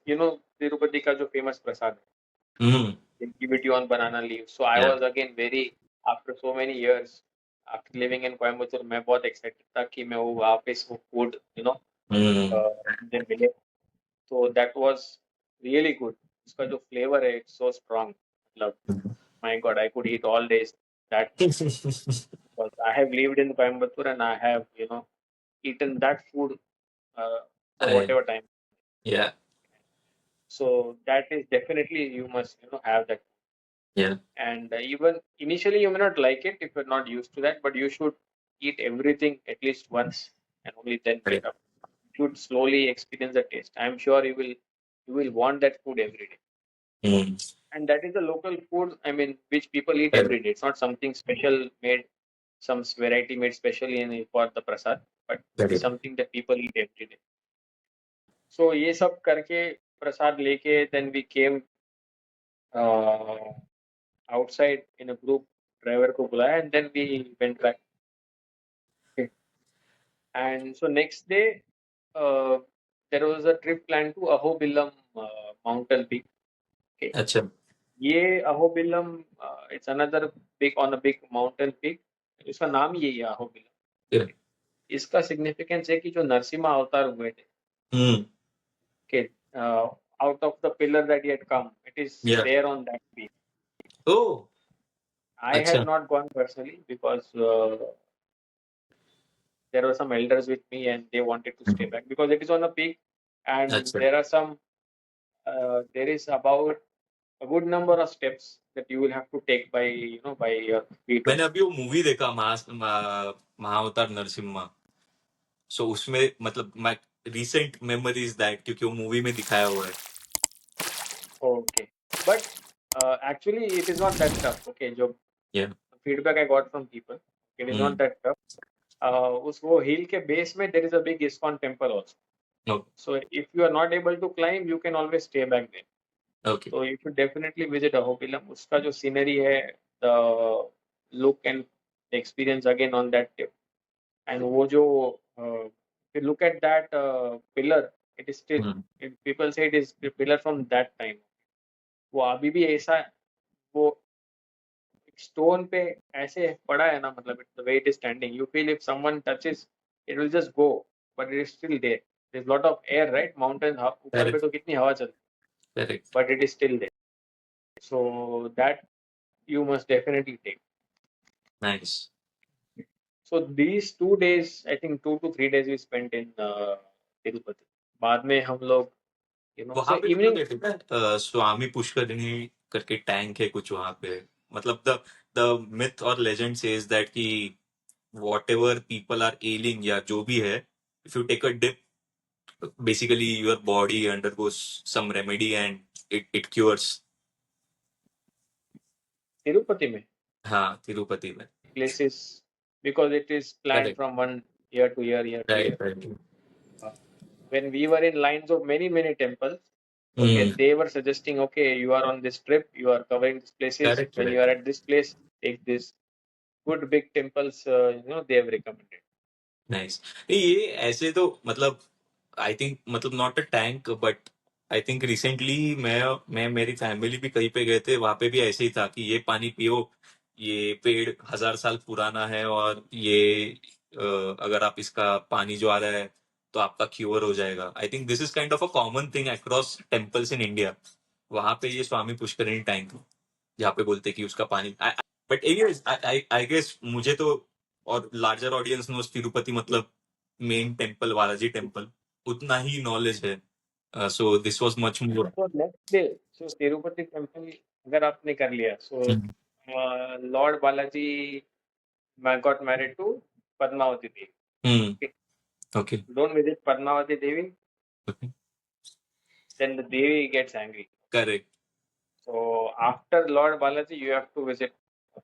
तिरुपति का जो फेमस प्रसाद है, Hmm. they give it you on banana leaves. So I Yeah. was again very, after so many years, after living in Coimbatore, मैं बहुत excited था कि मैं वो वहाँ पे वो food Hmm. मुझे मिले। So that was really good. उसका जो flavor है, it's so strong. मतलब my God, I could eat all days that, because I have lived in Coimbatore and I have eaten that food for whatever time. Yeah, So that is definitely, you must have that. yeah, And even initially you may not like it if you're not used to that, but you should eat everything at least once and only then get correct. up. You should slowly experience the taste. I'm sure you will want that food every day. Hmm. And that is the local food, which people eat Correct. every day. It's not something special made, some variety made specially for the prasad, but it's Correct. something that people eat every day. So ये सब करके प्रसाद लेके then we came outside in a group, driver को बुलाया and then we went back. Okay. And so next day there was a trip planned to Ahobilam mountain peak. Okay. अच्छा. ये Ahobilam, it's another big on a big mountain peak. इसका नाम ही यही है Ahobilam. Yeah. इसका significance है कि जो नरसिम्हा अवतार हुए थे, Hmm. okay, out of the pillar that he had come, it is Yeah. there on that peak. Oh. I अच्छा. had not gone personally because there were some elders with me and they wanted to stay back because it is on a peak and That's right. there are some, there is about a good number of steps that you will have to take by, by your feet. मैंने अभी वो movie देखा महाअवतार नरसिम्हा, सो उसमें मतलब my recent memory is that क्योंकि वो movie में दिखाया हुआ है. Okay. But actually, it is not that tough. Okay, जो Yeah. feedback I got from people, it is not that tough. उस वो hill के base में there is a big ISKCON temple also. Okay. So if you are not able to climb, you can always stay back there. Okay. So you should definitely visit Ahobilam. उसका जो scenery है, the look and the experience again on that tip. And वो जो if you look at that pillar, it is still people say it is the pillar from that time. वो अभी भी ऐसा वो स्टोन पे ऐसे पड़ा है ना, मतलब the way it is standing, you feel if someone touches, it will just go, but it is still there. There's lot of air, right? Mountain ऊपर पे तो कितनी हवा चलती है, Correct. but it is still there. So that you must definitely take. Nice. So these 2 days, I think 2 to 3 days we spent in Tirupati. बाद में हम लोग वहां so पे evening स्वामी पुष्करिणी करके टैंक है कुछ वहां पे, मतलब द मिथ और लेजेंड सेज दैट कि whatever people are ailing या जो भी है, if you take a dip, basically your body undergoes some remedy and it cures. Tirupati में, हाँ, तिरुपति में. places, because it is planned Correct. from one year to year to year. Right. When we were in lines of many temples, okay, they were suggesting, okay, you are on this trip, you are covering these places. Correct. When you are at this place, take this good big temples. They have recommended. Nice. ये ऐसे तो मतलब I think मतलब not a tank but I think recently मैं मेरी family भी कहीं पे गए थे, वहां पे भी ऐसे ही था कि ये पानी पियो, ये पेड़ 1000 साल पुराना है और ये अगर आप इसका पानी जो आ रहा है तो आपका क्योर हो जाएगा. I think this is kind of a common thing across temples in India. वहां पे ये स्वामी पुष्करिणी टैंक जहाँ पे बोलते कि उसका पानी, बट एनीवेज आई गेस मुझे तो और लार्जर ऑडियंस नोस तिरुपति मतलब मेन टेम्पल बालाजी टेम्पल, उतना ही नॉलेज है. So this was much more. So next day, so Tirupati temple अगर आपने कर लिया, so Lord Balaji got married to Padmavati Devi. Okay. Don't visit Padmavati Devi, then the Devi gets angry. Correct. So after Lord Balaji, you have to visit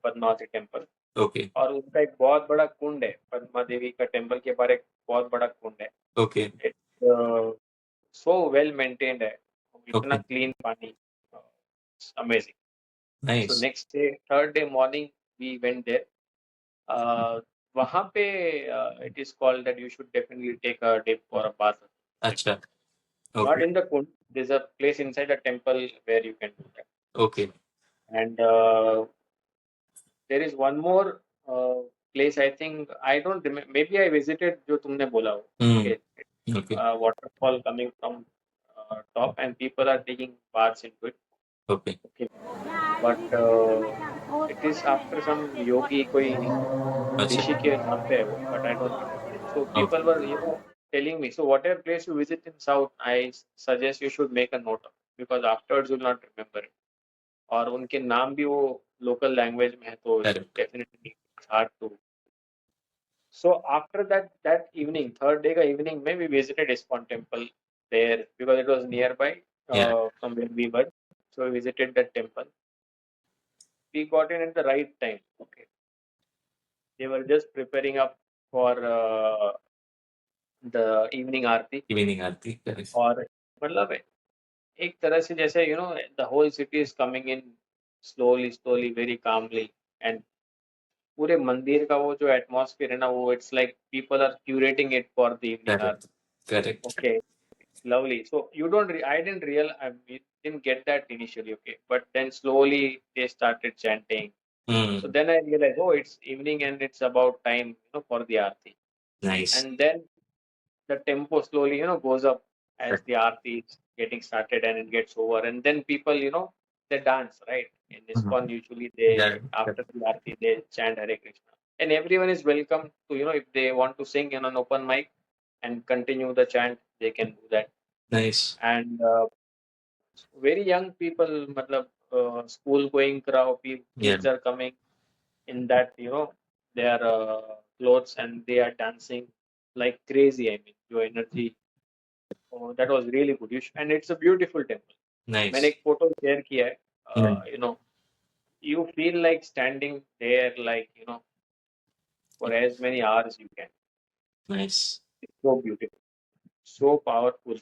Padmavati temple. Okay. और उसका एक बहुत बड़ा कुंड है, पद्मा देवी का टेम्पल के बाहर एक बहुत बड़ा कुंड है. Okay. सो वेल मेंटेन्ड है, इतना क्लीन पानी, amazing. Nice. So next day, third day morning we went there. वहां पे it is called that you should definitely take a dip और अ बाथ. अच्छा. Not Okay. in the kund. There's a place inside the temple where you can do that. Okay. And there is one more place. I think I don't remember. Maybe I visited जो तुमने बोला हो. Okay. Okay. Waterfall coming from top and people are taking baths into it. Okay. Okay. But it is after some yogi कोई ऋषि के नाम पे है वो, but I don't remember. So people were telling me. So whatever place you visit in south, I suggest you should make a note of, because afterwards you will not remember it. और उनके नाम भी वो local language में है, तो definitely it's hard to. So after that evening, third day का evening में we visited ISKCON temple there because it was nearby from where we were. So we visited that temple. We got in at the right time. Okay. They were just preparing up for the evening Aarti. Evening Aarti. Correct. और मतलब एक तरह से जैसे the whole city is coming in slowly very calmly, and पूरे मंदिर का वो जो एटमॉस्फेयर है ना, वो it's like people are curating it for the evening Aarti. Correct. Okay, it's lovely. So I didn't get that initially. Okay, but then slowly they started chanting. So then I realized, oh, it's evening and it's about time for the aarti. Nice. And then the tempo slowly goes up as the aarti is getting started and it gets over, and then people they dance, right? In ISKCON usually they after the aarti they chant Hare Krishna. and everyone is welcome to, if they want to sing in an open mic and continue the chant, they can do that. Nice. And very young people, matlab, school going crowd, kids are coming in that, their clothes, and they are dancing like crazy. I mean, your energy. Oh, that was really good. And it's a beautiful temple. Nice. मैंने एक photo share किया है. You feel like standing there, like, for as many hours you can. Nice. It's so beautiful, so powerful.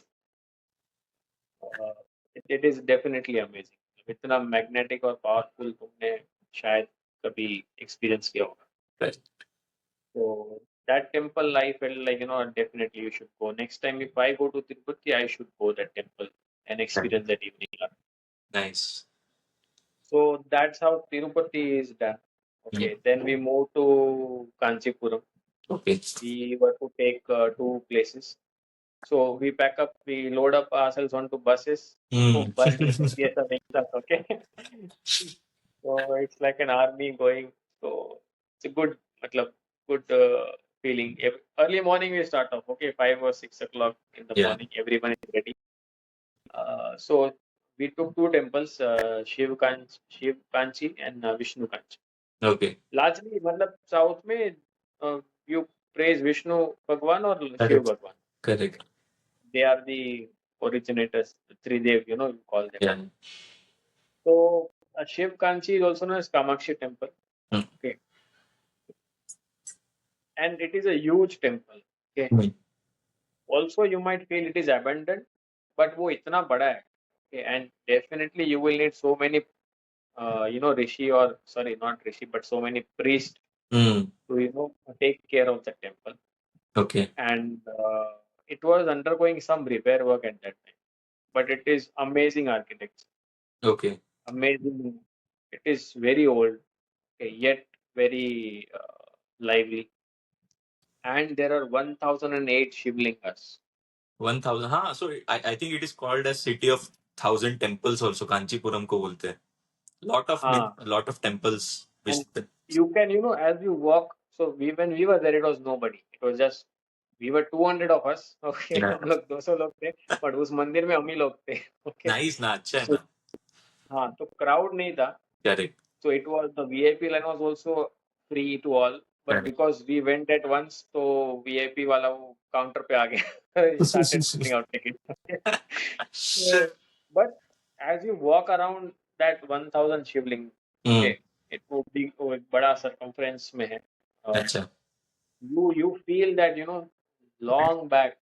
It is definitely amazing. इतना magnetic और powerful तुमने शायद कभी experience किया होगा. Right. So that temple, I felt like, definitely you should go. Next time, if I go to Tirupati, I should go that temple and experience that evening. Nice. So that's how Tirupati is done. Okay, then we move to Kanchipuram. Okay. We were to take 2 places. So we pack up, we load up ourselves onto buses. Bus yes, okay. So it's like an army going. So it's a good, matlab, good feeling. Early morning we start off. Okay, 5 or 6 o'clock in the morning. Everyone is ready. So we took 2 temples, Shiv Kanchi and Vishnu Kanchi. Okay. Largely, matlab, south में you praise Vishnu Bhagwan or Correct. Shiv Bhagwan. Correct. They are the originators, the Tridev, you call them. Yeah. So Shiv Kanchi is also known as Kamakshi temple. Okay. And it is a huge temple. Okay. Also, you might feel it is abandoned, but वो इतना बड़ा है. Okay. And definitely you will need so many, rishi, or sorry, not rishi, but so many priests to, take care of the temple. Okay. And it was undergoing some repair work at that time. But it is amazing architecture. Okay. Amazing. It is very old, okay, yet very lively. And there are 1008 Shivlingas. 1000. हाँ, so I think it is called as city of 1000 temples also. Kanchipuram को बोलते हैं. Lot of temples. And you can, as you walk. So when we were there, it was nobody. It was just, we were 200 of us. Okay, हम लोग 200 लोग थे. But उस मंदिर में हम ही लोग थे. Okay. Nice ना, अच्छा है So, ना. हाँ, तो crowd नहीं था. Correct. So it was, the VIP line was also free to all. But because we went at once, so VIP वाला वो counter पे आ गया. He started putting out tickets. So, but as you walk around that 1000 Shivling, okay, it would be वो एक बड़ा circumference में है. अच्छा. You feel that, long back,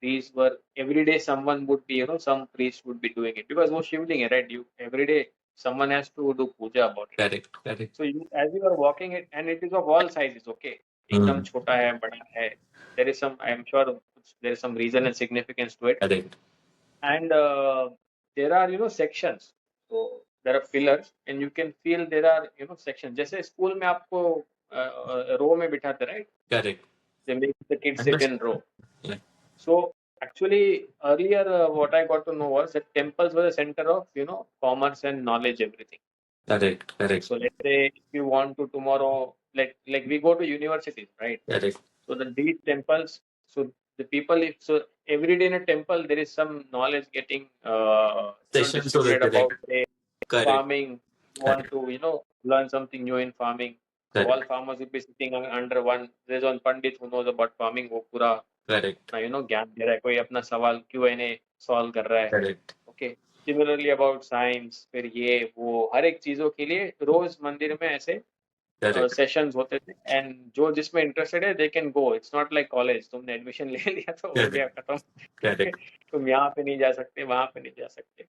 these were every day someone would be, some priest would be doing it, because वो शिवलिंग है, right? You every day someone has to do puja about it. Correct. So as you are walking it, and it is of all sizes, okay, एकदम छोटा है, बड़ा है. There is some, I am sure there is some reason and significance to it. Correct. And there are, sections. So there are pillars, and you can feel there are, sections. जैसे school में आपको रो में बिठाते, right? Correct. They make the kids sit in row. Yeah. So actually, earlier, what I got to know was that temples were the center of, commerce and knowledge, everything. Correct. So let's say if you want to tomorrow, like we go to universities, right? Correct. So these temples, so the people, so every day in a temple, there is some knowledge getting distributed about, say, farming. You want to, learn something new in farming. So all farmers will be sitting under one. There's one Pandit who knows about farming. वो पूरा, ज्ञान दे रहा है. कोई अपना सवाल Q&A solve कर रहा है. Okay. Similarly about science, फिर ये वो हर एक चीजों के लिए रोज मंदिर में ऐसे सेशंस होते थे. एंड जो जिसमें इंटरेस्टेड है, they can go. It's not like college, तुमने एडमिशन ले लिया तो हो गया खत्म. तुम यहाँ पे नहीं जा सकते, वहां पे नहीं जा सकते.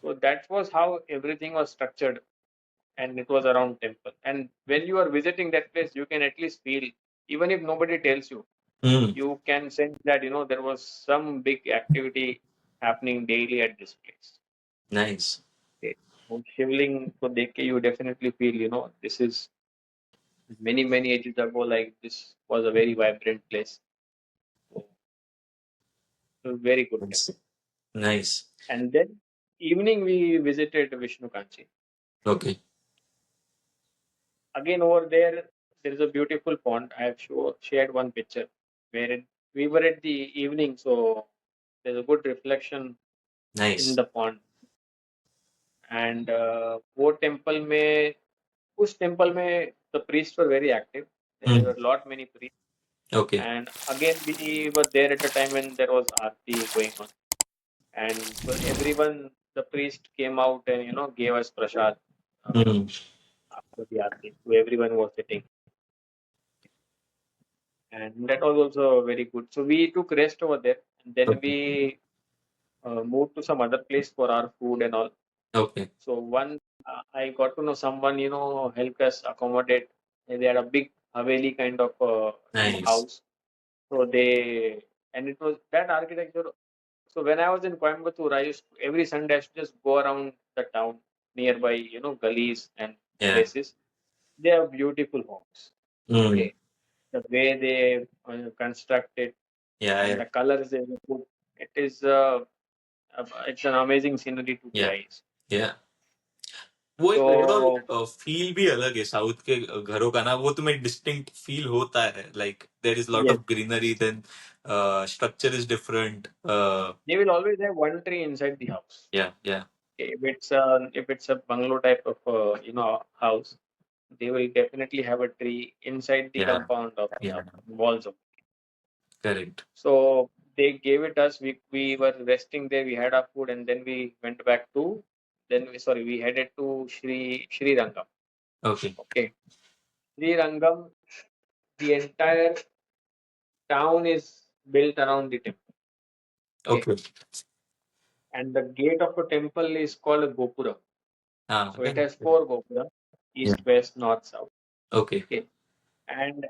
So that was how everything was structured, and it was around temple. And when you are visiting that place, you can at least feel, even if nobody tells you, you can sense that, there was some big activity happening daily at this place. Nice. Okay. Shivling को देख के you definitely feel, this is many ages ago, like this was a very vibrant place. So very good. Nice. And then evening we visited Vishnu Kanchi. Okay. Again over there, there is a beautiful pond. I have shared one picture where we were at the evening, so there's a good reflection Nice. in the pond. And वो temple में उस temple में the priests were very active. There were many priests. Okay. And again, we were there at the time when there was aarti going on. And so everyone, the priest came out and gave us prasad after the aarti. So everyone was sitting, and that was also very good. So we took rest over there, and then we moved to some other place for our food and all. Okay. So one, I got to know someone, helped us accommodate. And they had a big Haveli kind of Nice. house. So and it was that architecture. So when I was in Coimbatore, I used every Sunday I used to just go around the town nearby, gullies and places. They are beautiful homes. Okay, the way they construct it and the colors they put, it is it's an amazing scenery to the eyes. Yeah. वो एक overall feel भी अलग है south के घरों का ना, वो तुम्हें डिस्टिंक्ट फील होता है, like there is lot of greenery, then structure is different. They will always have one tree inside the house. Yeah. If it's a bungalow type of house, they will definitely have a tree inside the compound of the walls of. Correct. So they gave it us. We were resting there. We had our food, and then we went back to. We headed to Srirangam. Okay. Srirangam, the entire town is built around the temple. Okay. And the gate of the temple is called a Gopura. So it has 4 Gopura: east, west, north, south. Okay. And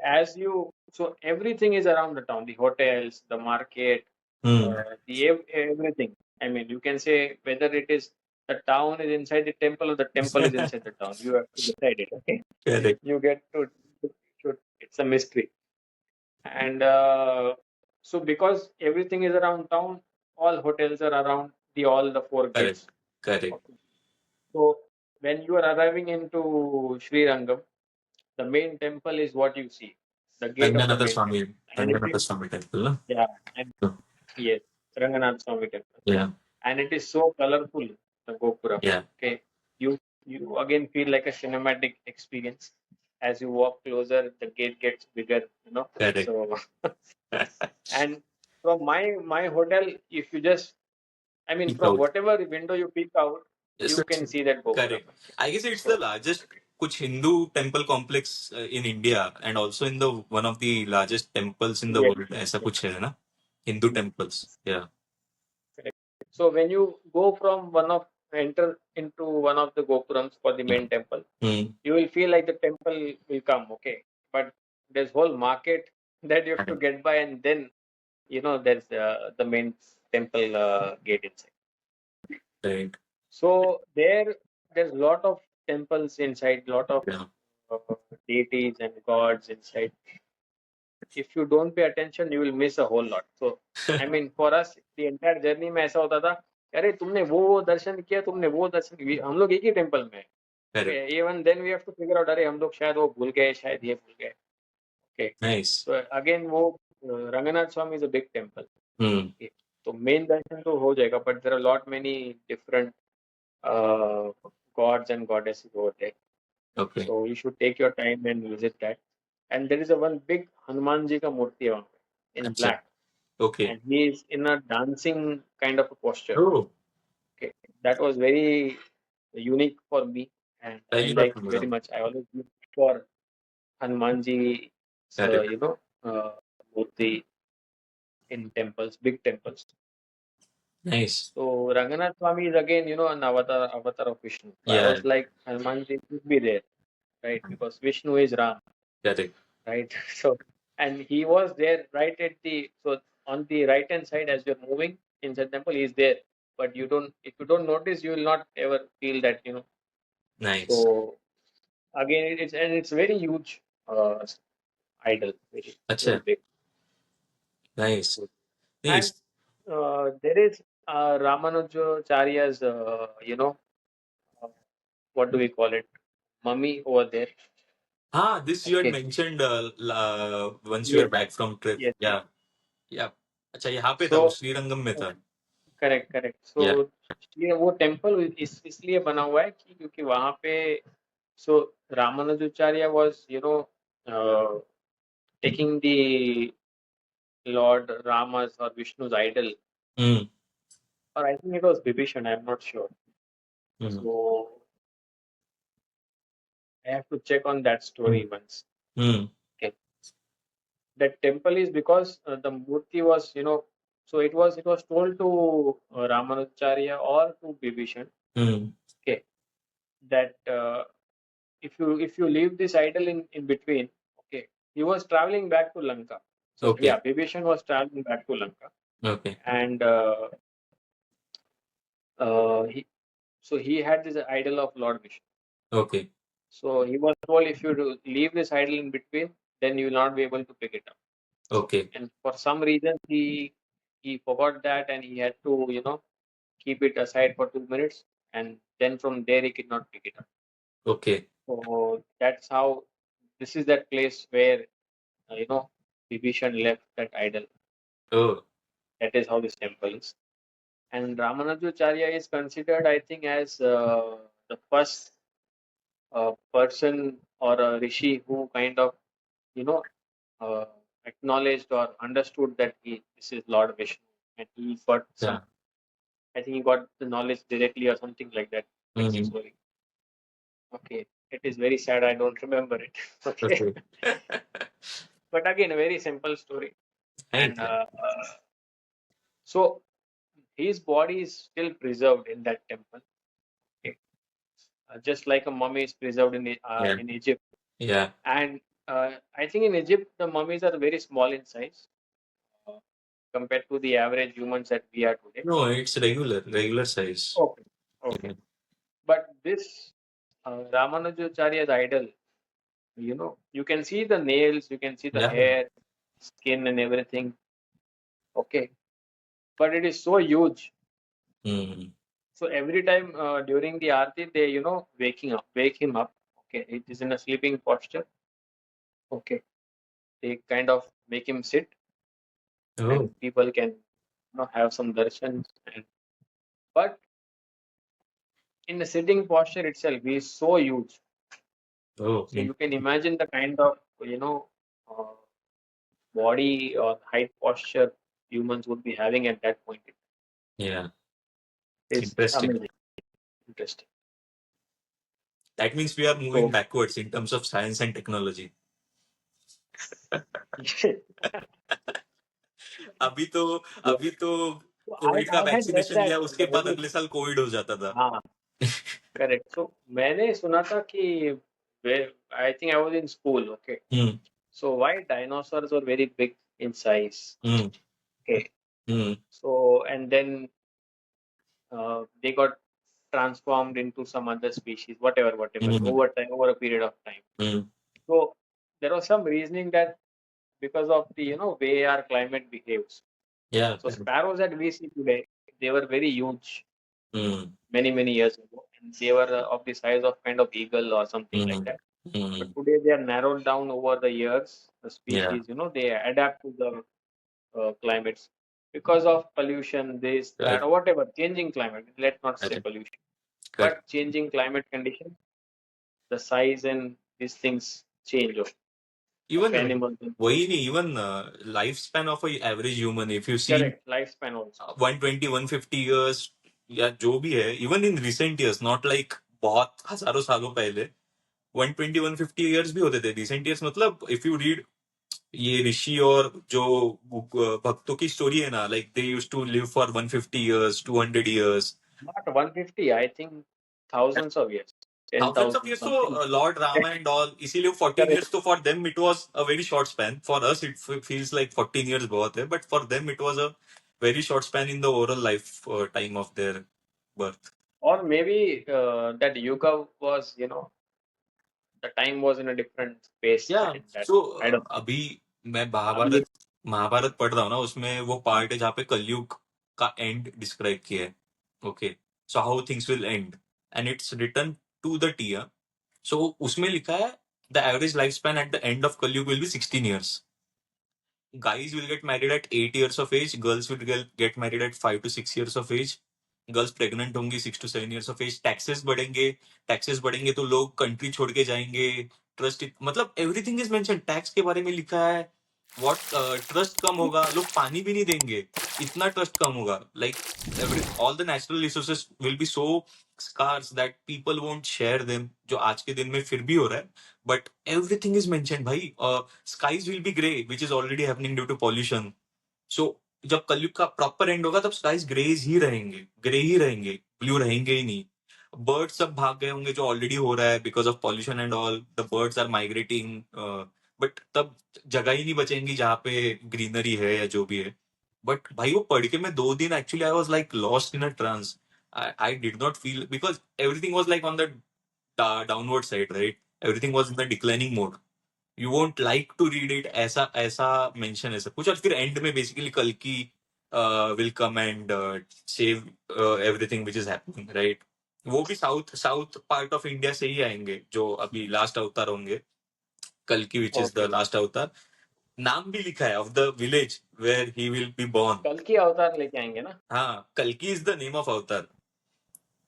so everything is around the town: the hotels, the market, everything. I mean, you can say whether it is the town is inside the temple or the temple is inside the town. You have to decide it. Okay. Correct. You get to. It's a mystery. And so because everything is around town, all hotels are around all the 4 gates. Correct. Okay. So when you are arriving into Srirangam, the main temple is what you see, the gate of the main temple. Ranganath Swami temple, no? Yeah, and yes, Ranganath Swami temple. Yeah. And it is so colorful, the Gopura. Yeah. Okay, you again feel like a cinematic experience. As you walk closer, the gate gets bigger, Correct. So, and from my hotel, if you just, I mean, Peek from out. whatever window you peek out, Yes, you can see that Gopura. correct. I guess it's the largest कुछ Hindu temple complex in India, and also in the one of the largest temples in the Yes. world. ऐसा कुछ है ना? Hindu temples. Yeah. Correct. So when you go from enter into one of the Gopurams for the main temple, you will feel like the temple will come, okay? But there's whole market that you have to get by, and then there's the main temple gate inside. Right. So there's a lot of temples inside, lot of deities and gods inside. If you don't pay attention, you will miss a whole lot. So I mean, for us, the entire journey में ऐसा होता था, अरे तुमने वो दर्शन किया, तुमने वो दर्शन किया, हम लोग एक ही टेम्पल में हैं. Okay, even then we have to figure out, अरे हम लोग शायद वो भूल गए, शायद ये भूल गए. Okay. Nice. So again, वो Ranganath Swami is a big temple. Okay. तो मेन दर्शन तो हो जाएगा, but there are lot many different gods and goddesses over there. Okay. So you should take your time and visit that. And there is a one big Hanuman Ji ka murti in black. Okay. And he is in a dancing kind of a posture. Oh. Okay. That was very unique for me, and I liked very much. I always look for Hanuman Ji, murti in temples, big temples. Nice. So Ranganath Swami is again, an avatar of Vishnu. So I was like, Hanuman Ji should be there, right? Because Vishnu is Ram. Correct. Right. So, and he was there right at on the right hand side as you're moving inside temple, he's there. But if you don't notice, you will not ever feel that, Nice. So again, it's very huge idol. Very big. Nice. And there is Ramanujacharya's, what do we call it? Mummy over there. This you had Okay. mentioned once you were Yes. back from trip. Yes. Yeah. Yeah. अच्छा यहाँ पे था वो So Srirangam में था. Correct. Yeah. सो ये वो temple इसलिए बना हुआ है कि क्योंकि वहां पे so Ramanujacharya was taking the Lord Rama's or Vishnu's idol, Hmm. or I think it was Vibhishan, I'm not sure. Hmm. So I have to check on that story once. Hmm. Okay. That temple is because the murti was, so it was told to Ramanujacharya or to Vibhishan, Hmm. okay, that if you leave this idol in between, okay, he was traveling back to Lanka. So Okay. yeah, Vibhishan was traveling back to Lanka, Okay. and he so he had this idol of Lord Vishnu. Okay. So he was told if you leave this idol in between, then you will not be able to pick it up. Okay. And for some reason he forgot that, and he had to keep it aside for 2 minutes, and then from there he could not pick it up. Okay. So that's how this is that place where Vibhishan left that idol. Oh. That is how this temple is. And Ramanujacharya is considered, I think, as the first person or a rishi who kind of, you know, uh, acknowledged or understood that this is Lord Vishnu, and he got Yeah. I think he got the knowledge directly or something like that. That's the Hmm. story. Okay, it is very sad. I don't remember it. Okay, Okay. but again, a very simple story. Right. And so his body is still preserved in that temple. Okay, just like a mummy is preserved Yeah. in Egypt. Yeah. And I think in Egypt the mummies are very small in size uh, compared to the average humans that we are today. No, it's regular size. Okay. Yeah. Okay. But this Ramanujacharya's idol, you can see the nails, you can see the Yeah. hair, skin, and everything. Okay. But it is so huge. Hmm. So every time during the aarti, they, wake him up. Okay. It is in a sleeping posture. Okay. They kind of make him sit, and Oh. people can, have some darshans. But in the sitting posture itself, he is so huge. Oh. So you can imagine the kind of, uh, body or height posture humans would be having at that point. Yeah. It's Interesting. amazing, interesting. That means we are moving So backwards in terms of science and technology. अभी तो yeah. अभी तो So Covid का I had read vaccination that लिया, the उसके बाद very अगले साल कोविड हो जाता था. हाँ correct. So मैंने सुना था कि I think I was in school. Okay. Hmm. So why dinosaurs were very big in size? Hmm. Okay. Hmm. So and then they got transformed into some other species, whatever, Hmm. over time, over a period of time. Hmm. So there was some reasoning that because of the way our climate behaves. Yeah. So sparrows that we see today, they were very huge Hmm. many years ago, and they were of the size of kind of eagle or something like Hmm. that. Hmm. But today they are narrowed down over the years. The Yeah. species, they adapt to the climates because of pollution, this, that, Correct. or whatever, changing climate. Let's not say Correct. pollution, Correct. but changing climate conditions, the size and these things change of Even animals. वही नहीं, even lifespan of a average human, if you see Correct, lifespan also. 120 150 years या जो भी है, even in recent years, not like बहुत हजारों सालों पहले 120 150 years भी होते थे. recent years मतलब if you read ये ऋषि और जो भक्तों की स्टोरी है ना, like they used to live for 150 years 200 years. Not 150, I think thousands of years, Thousands of 10,000 years. So something. Lord Rama and all, इसीलिए 14 Correct. years, तो for them it was a very short span. For us it feels like 14 years बहुत है, but for them it was a very short span in the overall life time of their birth. Or maybe that yuga was, the time was in a different space Yeah. in that. So I don't अभी मैं know. Mahabharat पढ़ रहा हूँ ना, उसमें वो part है जहाँ पे कलयुग का एंड डिस्क्राइब किया है. Okay, so how things will end, and it's written to the T. So उसमें लिखा है the average lifespan at the end of Kalyug will be 16 years. Guys will get married at 8 years of age, girls will get married at 5 to 6 years of age, girls pregnant होंगी 6 to 7 years of age, taxes बढ़ेंगे तो लोग country छोड़ के जाएंगे, trust मतलब everything is mention, tax के बारे में लिखा है, व्हाट ट्रस्ट कम होगा, लोग पानी भी नहीं देंगे, इतना ट्रस्ट कम होगा, like every all the natural resources will be so scarce that people won't share them, जो आज के दिन में फिर भी हो रहा है, but everything is mentioned भाई. Skies will be grey, which is already happening due to pollution. So जब कलयुग का प्रॉपर एंड होगा तब स्काइज ग्रे ही रहेंगे, ब्लू रहेंगे ही नहीं. बर्ड्स सब भाग गए होंगे जो ऑलरेडी हो रहा है because of pollution and all, the birds are migrating, but तब जगह ही नहीं बचेंगी जहाँ पे ग्रीनरी है या जो भी है. बट भाई वो पढ़ के मैं 2 दिन actually I was like lost in a trance. I did not feel because everything was like on the downward side, right, everything was in the declining mode. You won't like to read it, ऐसा ऐसा mention ऐसा कुछ, और फिर and में basically कल की will come and save everything which is happening, right. वो भी south south part of India से ही आएंगे जो अभी लास्ट अवतार होंगे, कल की विच इज द लास्ट अवतार. नाम भी लिखा है of the village where he will be born. कल की अवतार लेके आएंगे ना. हाँ, कल की is the name of avatar.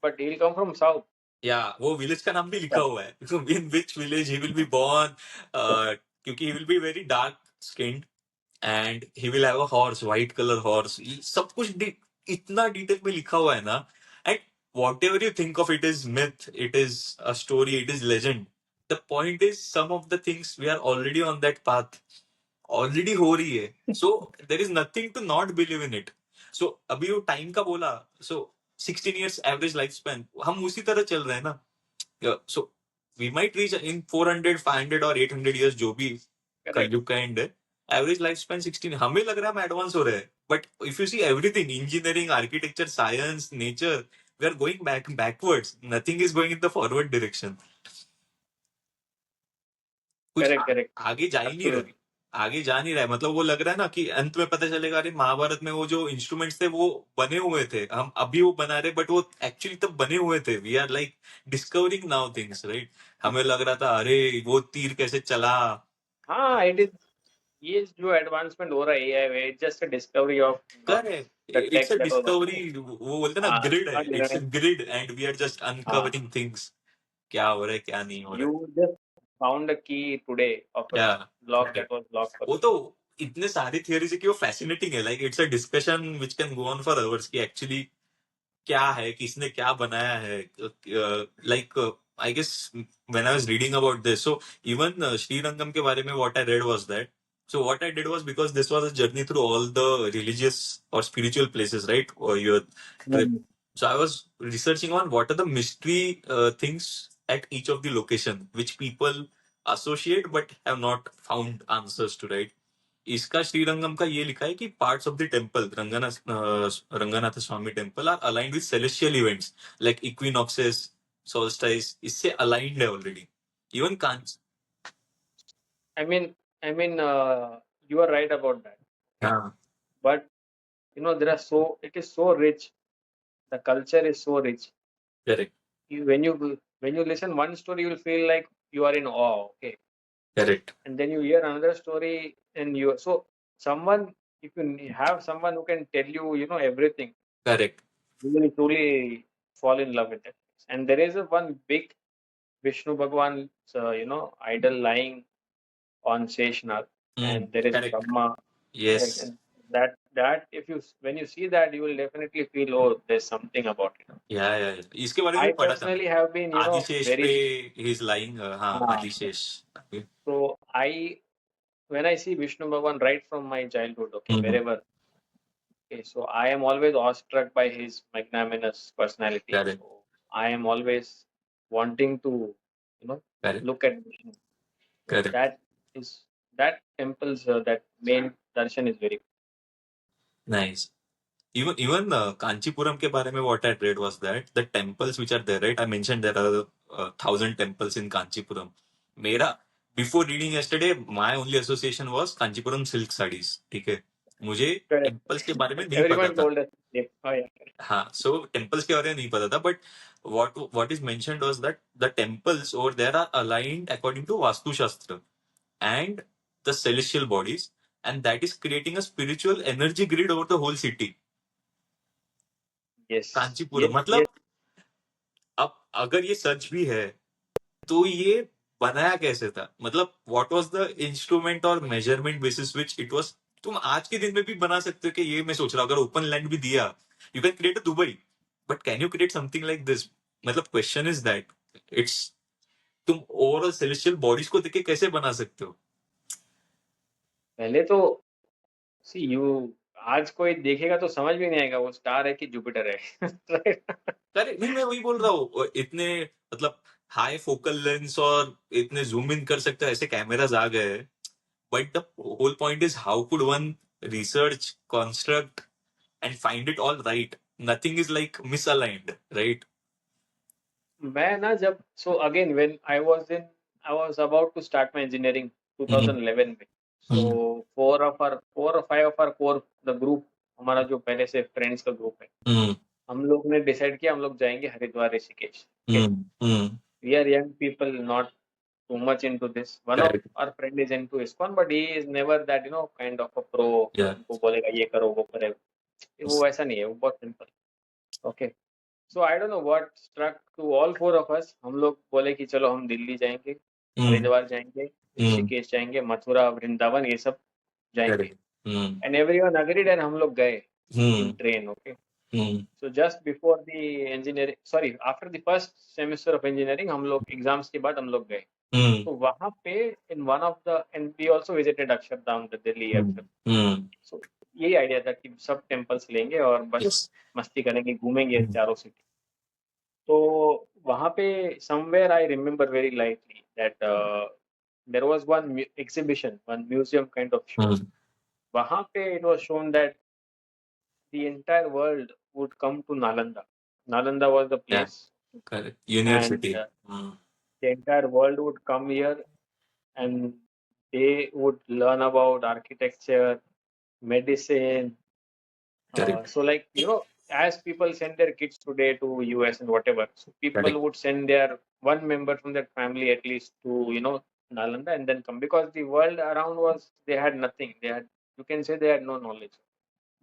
But he will come from south. या वो विलेज का नाम भी लिखा हुआ है, in which village he will be born, क्योंकि he will be very dark skinned and he will have a horse, white color horse. सब कुछ इतना डिटेल में लिखा हुआ है ना. And whatever you think of it is myth, it is a story, it is legend. The point is some of the things we are already on that path, already हो रही है. So there is nothing to not believe in it. So अभी वो time का बोला, so 16 years average lifespan, हम उसी तरह चल रहे हैं ना. So we might reach in 400, 500 or 800 years, जो भी कलयुग का एंड है. Average life span 16. हमें लग रहा है हम एडवांस हो रहे हैं, but if you see everything, engineering, architecture, science, nature, we are going backwards. Nothing is going in the forward direction. कुछ आगे जा ही नहीं रहा, आगे जा नहीं रहा है. मतलब वो लग रहा है ना कि अंत में पता चलेगा अरे महाभारत में वो जो इंस्ट्रूमेंट्स थे वो बने हुए थे, हम अभी वो बना रहे, बट वो एक्चुअली तब बने हुए थे. We are like discovering now things, right. हमें लग रहा था अरे वो तीर कैसे चला. हाँ, इट इज, ये जो एडवांसमेंट हो रहा है it's just a discovery of, correct, it's a discovery. वो बोलते हैं ना ग्रिड है, it's a grid and we are just uncovering things, क्या हो रहा है क्या नहीं हो रहा है. यू जस्ट फाउंड अ की today of a lock that was locked. वो तो इतने सारी थियरीज है कि वो फैसिनेटिंग है, like it's a discussion which can go on for hours कि एक्चुअली क्या है, किसने क्या बनाया है. Like I guess when I was reading about this, so even Srirangam के बारे में what I read was that, so what I did was, because this was a journey through all the religious or spiritual places, right, or your trip. So I was researching on what are the mystery things at each of the location which people associate but have not found answers to, right. इसका श्रीरंगम का ये लिखा है कि parts of the temple, Ranganatha Swamy temple are aligned with celestial events like equinoxes, solstice, इससे aligned है already. Even कांच, I mean, you are right about that. हाँ, But you know, it is so rich. The culture is so rich. correct, When you listen one story, you will feel like you are in awe. Okay. correct, And then you hear another story, and someone, if you have someone who can tell you, everything, correct, you will truly fall in love with it. And there is one big Vishnu Bhagwan's, idol lying on Seshnag, and there is correct, Brahma. yes, And that when you see that, you will definitely feel, oh, there's something about it. या इसके बारे में I भी पढ़ा था. personally have been, Adishesha पे very. He is lying, हाँ, Adishesha. So when I see Vishnu Bhagwan right from my childhood, okay, wherever, okay, so I am always awestruck by his magnanimous personality. Correct. So I am always wanting to, Correct. look at Vishnu. So Correct. that temple's that main darshan is very nice. Even Kanchipuram के बारे में what I read was that the temples which are there, right? I mentioned there are 1,000 temples in Kanchipuram. मेरा before reading yesterday, my only association was Kanchipuram silk sarees. ठीक है, मुझे temples के बारे में नहीं पता था. हाँ, so temples के बारे में नहीं पता था, but what is mentioned was that the temples over there are aligned according to Vastu Shastra and the celestial bodies, and that is creating a spiritual energy grid over the whole city. Yes. Kanchipuram, मतलब अब अगर ये सच भी है तो ये बनाया कैसे था, मतलब व्हाट वाज द इंस्ट्रूमेंट और measurement basis which it was. तुम आज के दिन में भी बना सकते हो कि ये मैं सोच रहा हूँ अगर ओपन लैंड भी दिया, you can create a Dubai, but can you create something like this? मतलब क्वेश्चन इज दैट इट्स, तुम ओवरऑल सेलेस्टियल बॉडीज को देख के कैसे बना सकते हो? पहले तो सी यू आज कोई देखेगा तो समझ भी नहीं आएगा वो स्टार है कि जुपिटर है। अरे नहीं, मैं वही बोल रहा हूँ, इतने मतलब हाई फोकल लेंस और इतने जूम इन कर सकते हो ऐसे कैमराज आ गए, but the whole point is how could one research, construct and find it all right. Nothing is like misaligned, right? मैं ना जब again when I was about to start my engineering 2011 में, so four or five of our core the group, हमारा जो पहले से friends का group है, हम लोग ने डिसाइड किया हम लोग जाएंगे Haridwar Rishikesh. We are young people, not too much into this. One of our friend is into ISKCON, but he is never that kind of a pro. वो बोलेगा ये करो वो करे, वो ऐसा नहीं है, वो बहुत simple. Okay, so I don't know what struck to all four of us. हम लोग बोले कि चलो हम दिल्ली जाएंगे, हरिद्वार जाएंगे, ऋषिकेश जाएंगे, मथुरा, वृंदावन, ये सब जाएंगे। एंड एवरीवन अग्रीड एंड हम लोग गए in train. Okay, so just before the engineering, sorry, after the first semester of engineering, हम लोग एग्जाम्स के बाद हम लोग गए। तो वहां पे in one of the, and we also visited Akshardham, the Delhi airport. So यही आइडिया था कि सब टेम्पल्स लेंगे और बस मस्ती करेंगे, घूमेंगे चारों सिटी। तो वहां पे somewhere I remember very lightly that there was one exhibition, one museum kind of show. वहां पे it was shown that the entire world would come to Nalanda. Nalanda was the place. Yeah, correct. University. And the entire world would come here and they would learn about architecture, medicine. So like, as people send their kids today to US and whatever, so people would send their one member from their family at least to, Nalanda and then come, because the world around was, they had nothing. They had, you can say they had no knowledge,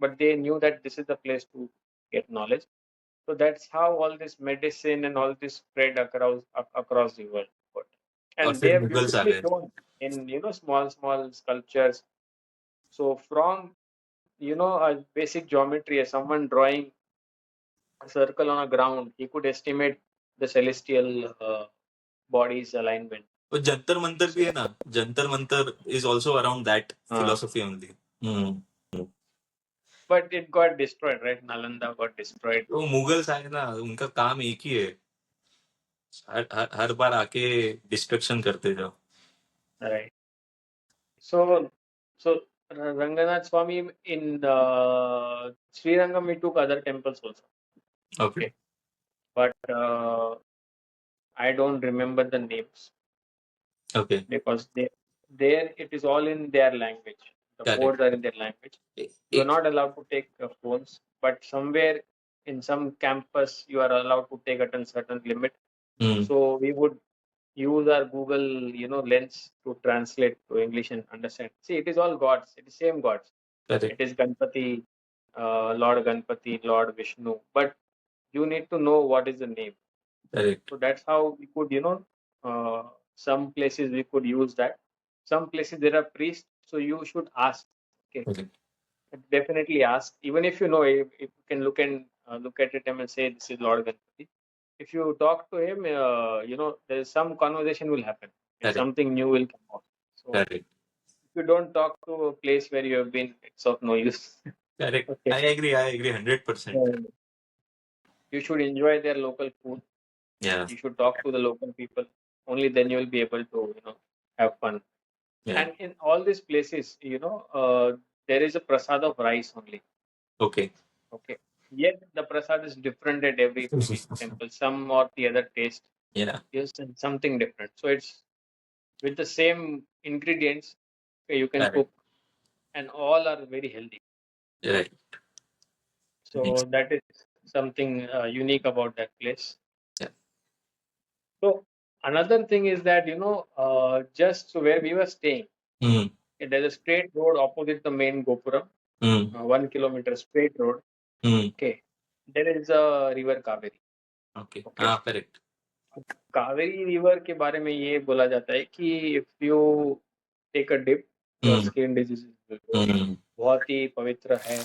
but they knew that this is the place to get knowledge. So that's how all this medicine and all this spread across the world. And they have beautifully shown in small sculptures. So from a basic geometry, someone drawing a circle on a ground, he could estimate the celestial bodies alignment. तो जंतर मंतर भी है ना, Jantar Mantar is also around that philosophy only. But it got destroyed, right? Nalanda got destroyed. तो Mughals आए ना, उनका काम एक ही है, हर बार आके डिस्ट्रक्शन करते जाओ। Right. So Ranganath Swami in Srirangam, we took other temples also. Okay. But I don't remember the names. Okay. Because there it is all in their language. The boards are in their language. You are not allowed to take phones, but somewhere in some campus you are allowed to take at a certain limit. So we would use our Google, lens to translate to English and understand. See, it is all gods. It is same gods. It is Ganpati, Lord Ganpati, Lord Vishnu. But you need to know what is the name. So that's how we could, some places we could use that. Some places there are priests, so you should ask. Okay. Definitely ask. Even if you know, if you can look at it and say this is Lord Ganpati. If you talk to him, there's some conversation will happen. Something new will come out. So if you don't talk to a place where you have been, it's of no use. Correct. Okay. I agree 100%. You should enjoy their local food. Yeah. You should talk to the local people. Only then you will be able to, have fun. Yeah. And in all these places, there is a prasad of rice only. Okay. Yet the prasad is different at every temple. Some or the other taste. Yeah. Yes, and something different. So it's with the same ingredients you can cook, and all are very healthy. Right. So that is something unique about that place. Yeah. So another thing is that, just where we were staying, there's a straight road opposite the main Gopuram, 1 kilometer straight road. Okay. There is a river Kaveri. Okay. Okay. Correct. Kaveri river के बारे में ये बोला जाता है कि if you take a dip your skin disease बहुत ही पवित्र है.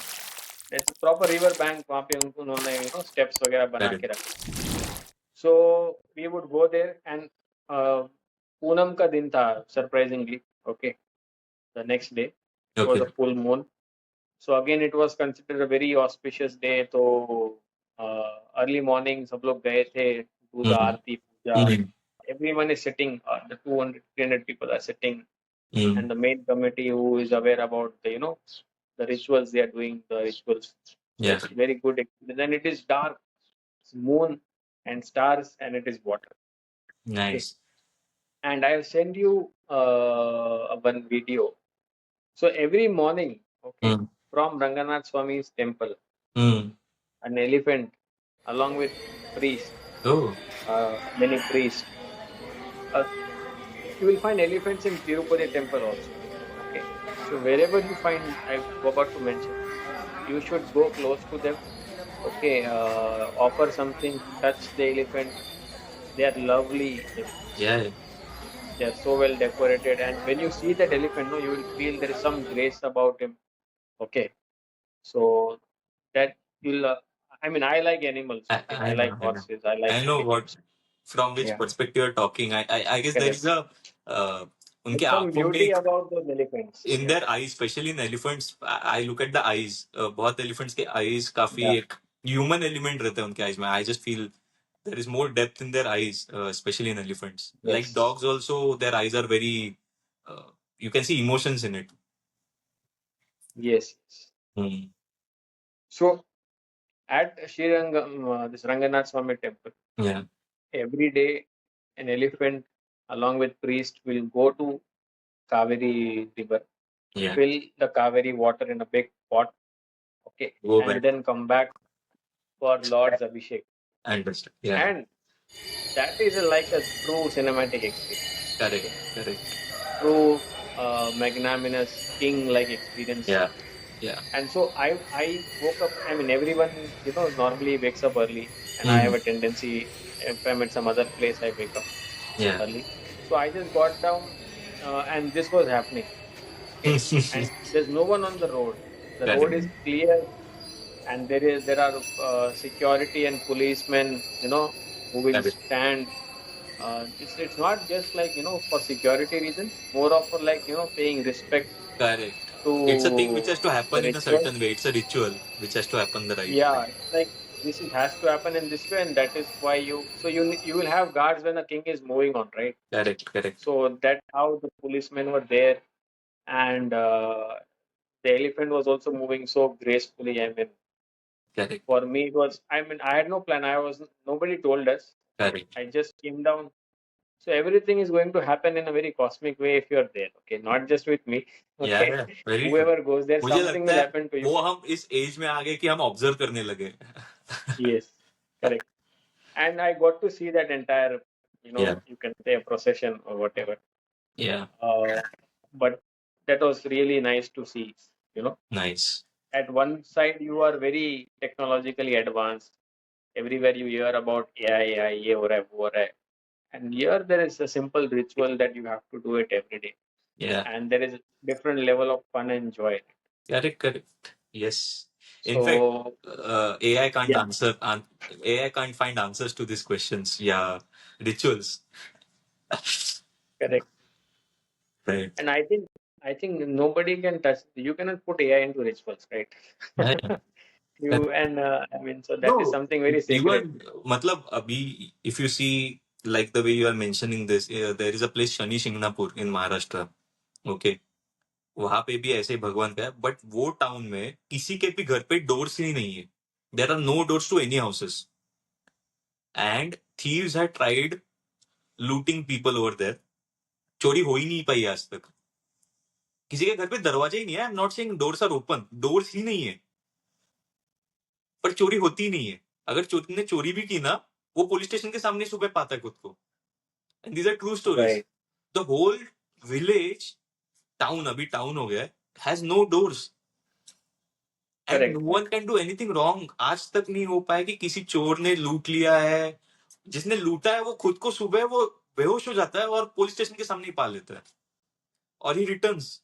It's proper river bank. वहाँ पे उन्होंने स्टेप्स वगैरह बना के रखे. So we would go there and पूनम का दिन था surprisingly. Okay. The next day was a full moon. So again it was considered a very auspicious day. तो अर्ली मॉर्निंग सब लोग गए थे to the aarti puja. Everyone is sitting, the 200, 300 people are sitting, and the main committee who is aware about the rituals they are doing, the rituals. So it's very good experience. Then it is dark, it's moon and stars, and it is water. Nice. Okay. And I have sent you one video. So every morning, okay, from Ranganath Swami's temple, an elephant along with priests, many priests. You will find elephants in Tirupati temple also. Okay. So wherever you find, I forgot to mention, you should go close to them. Okay. Offer something, touch the elephant. They are lovely. Yeah. They are so well decorated, and when you see that elephant, you will feel there is some grace about him. Okay. So that you'll. I mean, I like animals. Okay? I like horses. I like. I know what. From which perspective you're talking. I guess there is a उनके some आंखों beauty में about those elephants. in their eyes, especially in elephants. I look at the eyes. बहुत elephants के eyes काफी एक human element रहता है उनके eyes में. I just feel there is more depth in their eyes, especially in elephants. Like dogs also, their eyes are very. You can see emotions in it. Yes. So at Srirangam, this Ranganath Swami temple, every day an elephant along with priest will go to Kaveri river, fill the Kaveri water in a big pot, okay, and then come back for Lord's Abhishek. Understood. And that is like a true cinematic experience. Correct. True magnanimous king-like experience. And so I woke up. I mean, everyone normally wakes up early, and I have a tendency, if I'm at some other place, I wake up early. So I just got down, and this was happening. Okay. And there's no one on the road. The road is clear, and there are security and policemen, who will stand. It's not just like for security reasons, more of for like paying respect. Correct. It's a thing which has to happen in a certain way. It's a ritual which has to happen the right way. It's like this has to happen in this way, and that is why you will have guards when a king is moving on, right? Correct. So that's how the policemen were there, and the elephant was also moving so gracefully. I mean, for me it was. I mean, I had no plan. Nobody told us. I just came down. So everything is going to happen in a very cosmic way if you are there. Okay, not just with me. Okay, whoever goes there, something will happen to you. वो हम इस as में आ गए कि हम observe करने लगे. Yes, correct. And I got to see that entire, you can say a procession or whatever. But that was really nice to see. Nice. At one side, you are very technologically advanced. Everywhere you hear about AI, ye ho raha hai, wo ho raha hai. And here there is a simple ritual that you have to do it every day. And there is a different level of fun and joy. Correct. Yes. In fact, AI can't answer. AI can't find answers to these questions. Rituals. Correct. Right. And I think nobody can touch. You cannot put AI into rituals, right? I mean, so that is something very sacred. Matlab, abhi, if you see, like the way you are mentioning this, there is a place Shani Shingnapur in Maharashtra. Okay. वहां पे भी ऐसे भगवान का है, but वो town में किसी के भी घर पे डोर्स ही नहीं है. There are no doors to any houses, and thieves had tried looting people over there. चोरी हो ही नहीं पाई आज तक. किसी के घर पे दरवाजे ही नहीं है. I am not saying doors are open, doors ही नहीं है. पर चोरी होती नहीं है. अगर ने चोरी भी की ना, वो पुलिस स्टेशन के सामने सुबह पाता है खुद को. And these are true stories. Right. The whole village, town, अभी टाउन हो गया है, has no doors and no Correct. One can do anything wrong. आज तक नहीं हो पाया कि किसी चोर ने लूट लिया है. जिसने लूटा है वो खुद को सुबह वो बेहोश हो जाता है और पुलिस स्टेशन के सामने ही पा लेता है और ही रिटर्न्स.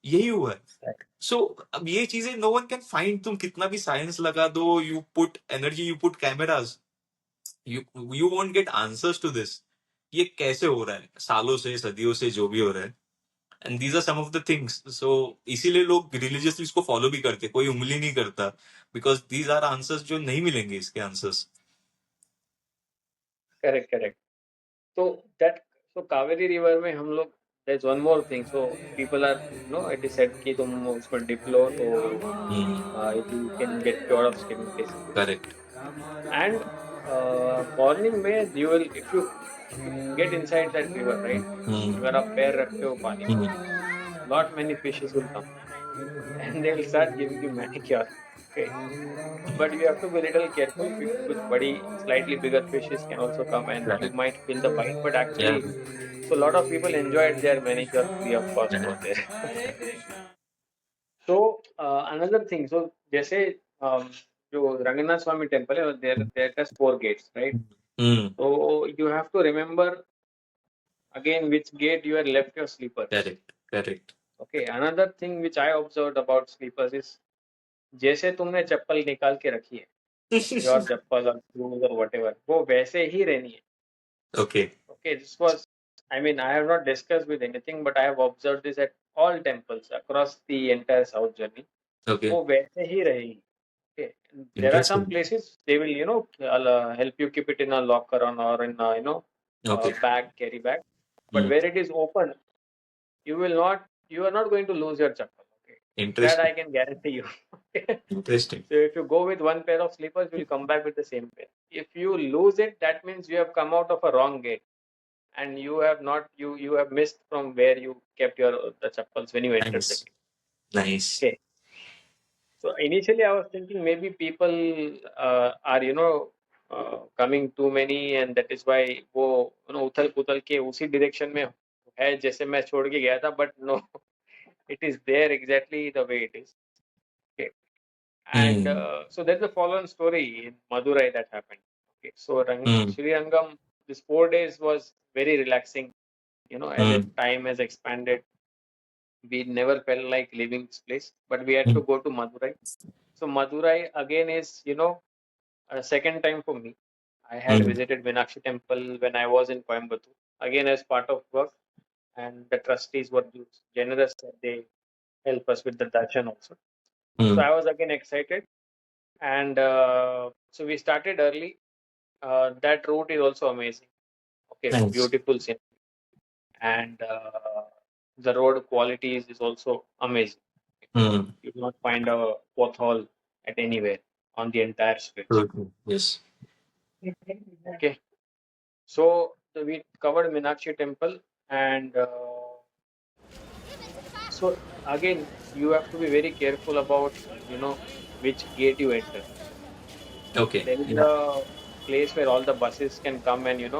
यही हुआ है. Right. सो अब ये चीजें नो वन कैन फाइंड. तुम कितना भी साइंस लगा दो, you put energy, you put cameras, you won't get answers to this. ये कैसे हो रहा है सालों से, सदियों से, जो भी हो रहा है. And these are some of the things. So इसीलिए लोग रिलीजियसली इसको फॉलो भी करते, कोई उंगली नहीं करता, बिकॉज दीज आर आंसर्स जो नहीं मिलेंगे इसके answers. Correct. Correct. So Kaveri River में हम लोग, there's one more thing. So people are, it is said कि तुम उसमें dip लो तो you can get cured of skin basically. Correct. And morning में you will, if you get inside that river, right? अगर आप पैर रखते हो पानी में, lot many fishes will come and they will start giving you manicure. Okay. But you have to be a little careful. कुछ बड़ी, slightly bigger fishes can also come and you might feel the bite. But actually, so a lot of people enjoyed their manicure free of cost over there. So another thing, so जैसे जो रंगनाथ स्वामी temple है, there are 4 gates, right? So you have to remember again which gate you have left your slippers. Correct. Okay. Another thing which I observed about slippers is जैसे तुमने चप्पल निकाल के रखी है, your chappal or shoes or whatever, वो वैसे ही रहनी है. Okay. Okay, this was, I mean, I have not discussed with anything, but I have observed this at all temples across the entire South journey. Okay. वो वैसे ही रहेगी. Okay. There are some places they will, help you keep it in a locker or in a, bag, carry bag. But where it is open, you are not going to lose your chappal. Okay. That I can guarantee you. Interesting. So if you go with one pair of slippers, you will come back with the same pair. If you lose it, that means you have come out of a wrong gate. And you have not, you have missed from where you kept the chappals when you entered the gate. Nice. Okay. So initially I was thinking maybe people are coming too many and that is why वो उथल पुथल के उसी direction में है जैसे मैं छोड़ के गया था, but no, it is there exactly the way it is. Okay. And so there's a following story in Madurai that happened. Okay. So Srirangam, this 4 days was very relaxing. As time has expanded, we never felt like leaving this place, but we had to go to Madurai. So Madurai again is, a second time for me. I had visited Meenakshi temple when I was in Coimbatore, again as part of work, and the trustees were generous. They help us with the darshan also. So I was again excited, and so we started early. That route is also amazing. Okay, Nice. beautiful scene, and the road quality is also amazing. You will not find a pothole at anywhere on the entire stretch. Yes. Okay, so we covered Meenakshi temple, and so again you have to be very careful about which gate you enter. Okay. There is a place where all the buses can come and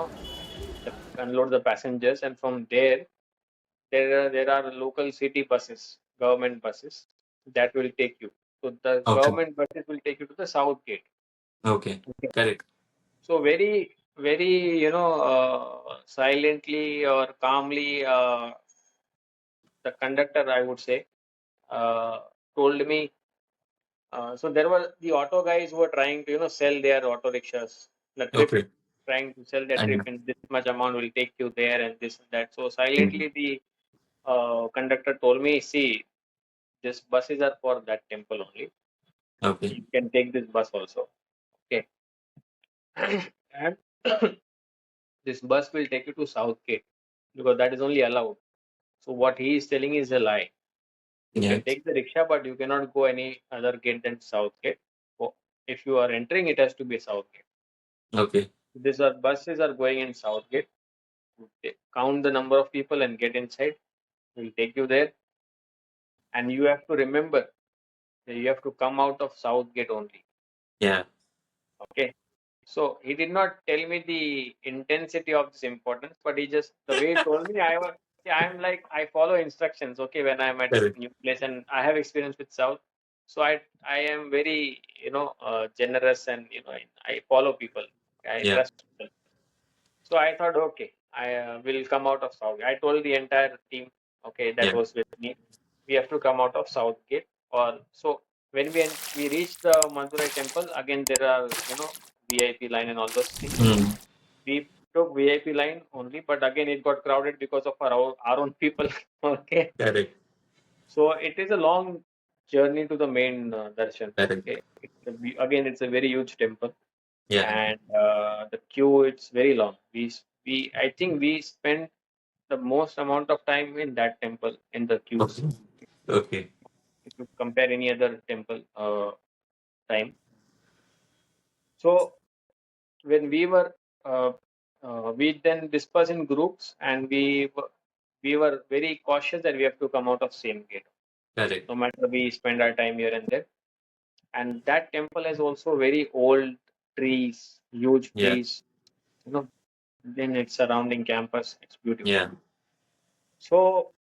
unload the passengers, and from there are local city buses, government buses that will take you. So the government buses will take you to the south gate. Okay. Correct. So very, very, silently or calmly, the conductor, I would say, told me. So there were the auto guys who were trying to, sell their auto rickshaws, the trip, trying to sell their trip, and this much amount will take you there and this and that. So silently, the conductor told me, see, these buses are for that temple only. Okay. You can take this bus also. Okay. And this bus will take you to South Gate because that is only allowed. So what he is telling is a lie. You can take the rickshaw, but you cannot go any other gate than South Gate. So if you are entering, it has to be South Gate. Okay. These buses are going in South Gate. Count the number of people and get inside. We'll take you there. And you have to remember that you have to come out of South Gate only. Yeah. Okay. So he did not tell me the intensity of this importance, but he just the way he told me, I'm like I follow instructions. Okay, when I'm at Correct. new place and I have experience with South, so I am very generous and I follow people. I Yeah. trust people. So I thought, okay, I will come out of South. I told the entire team, okay, that Yeah. was with me, we have to come out of South Gate. Or so when we reach the Madurai temple, again there are VIP line and all those things. Mm. We took VIP line only, but again it got crowded because of our own people. Okay, Correct. so it is a long journey to the main darshan. Correct. Okay, it's a very huge temple, Yeah. and the queue it's very long. We I think we spent the most amount of time in that temple in the queues. Okay. Okay. If you compare any other temple time. So when we then dispersed in groups, and we were very cautious that we have to come out of same gate, Correct. no matter we spend our time here and there. And that temple has also very old trees, huge Yeah. trees. You know, then its surrounding campus, it's beautiful. Yeah. So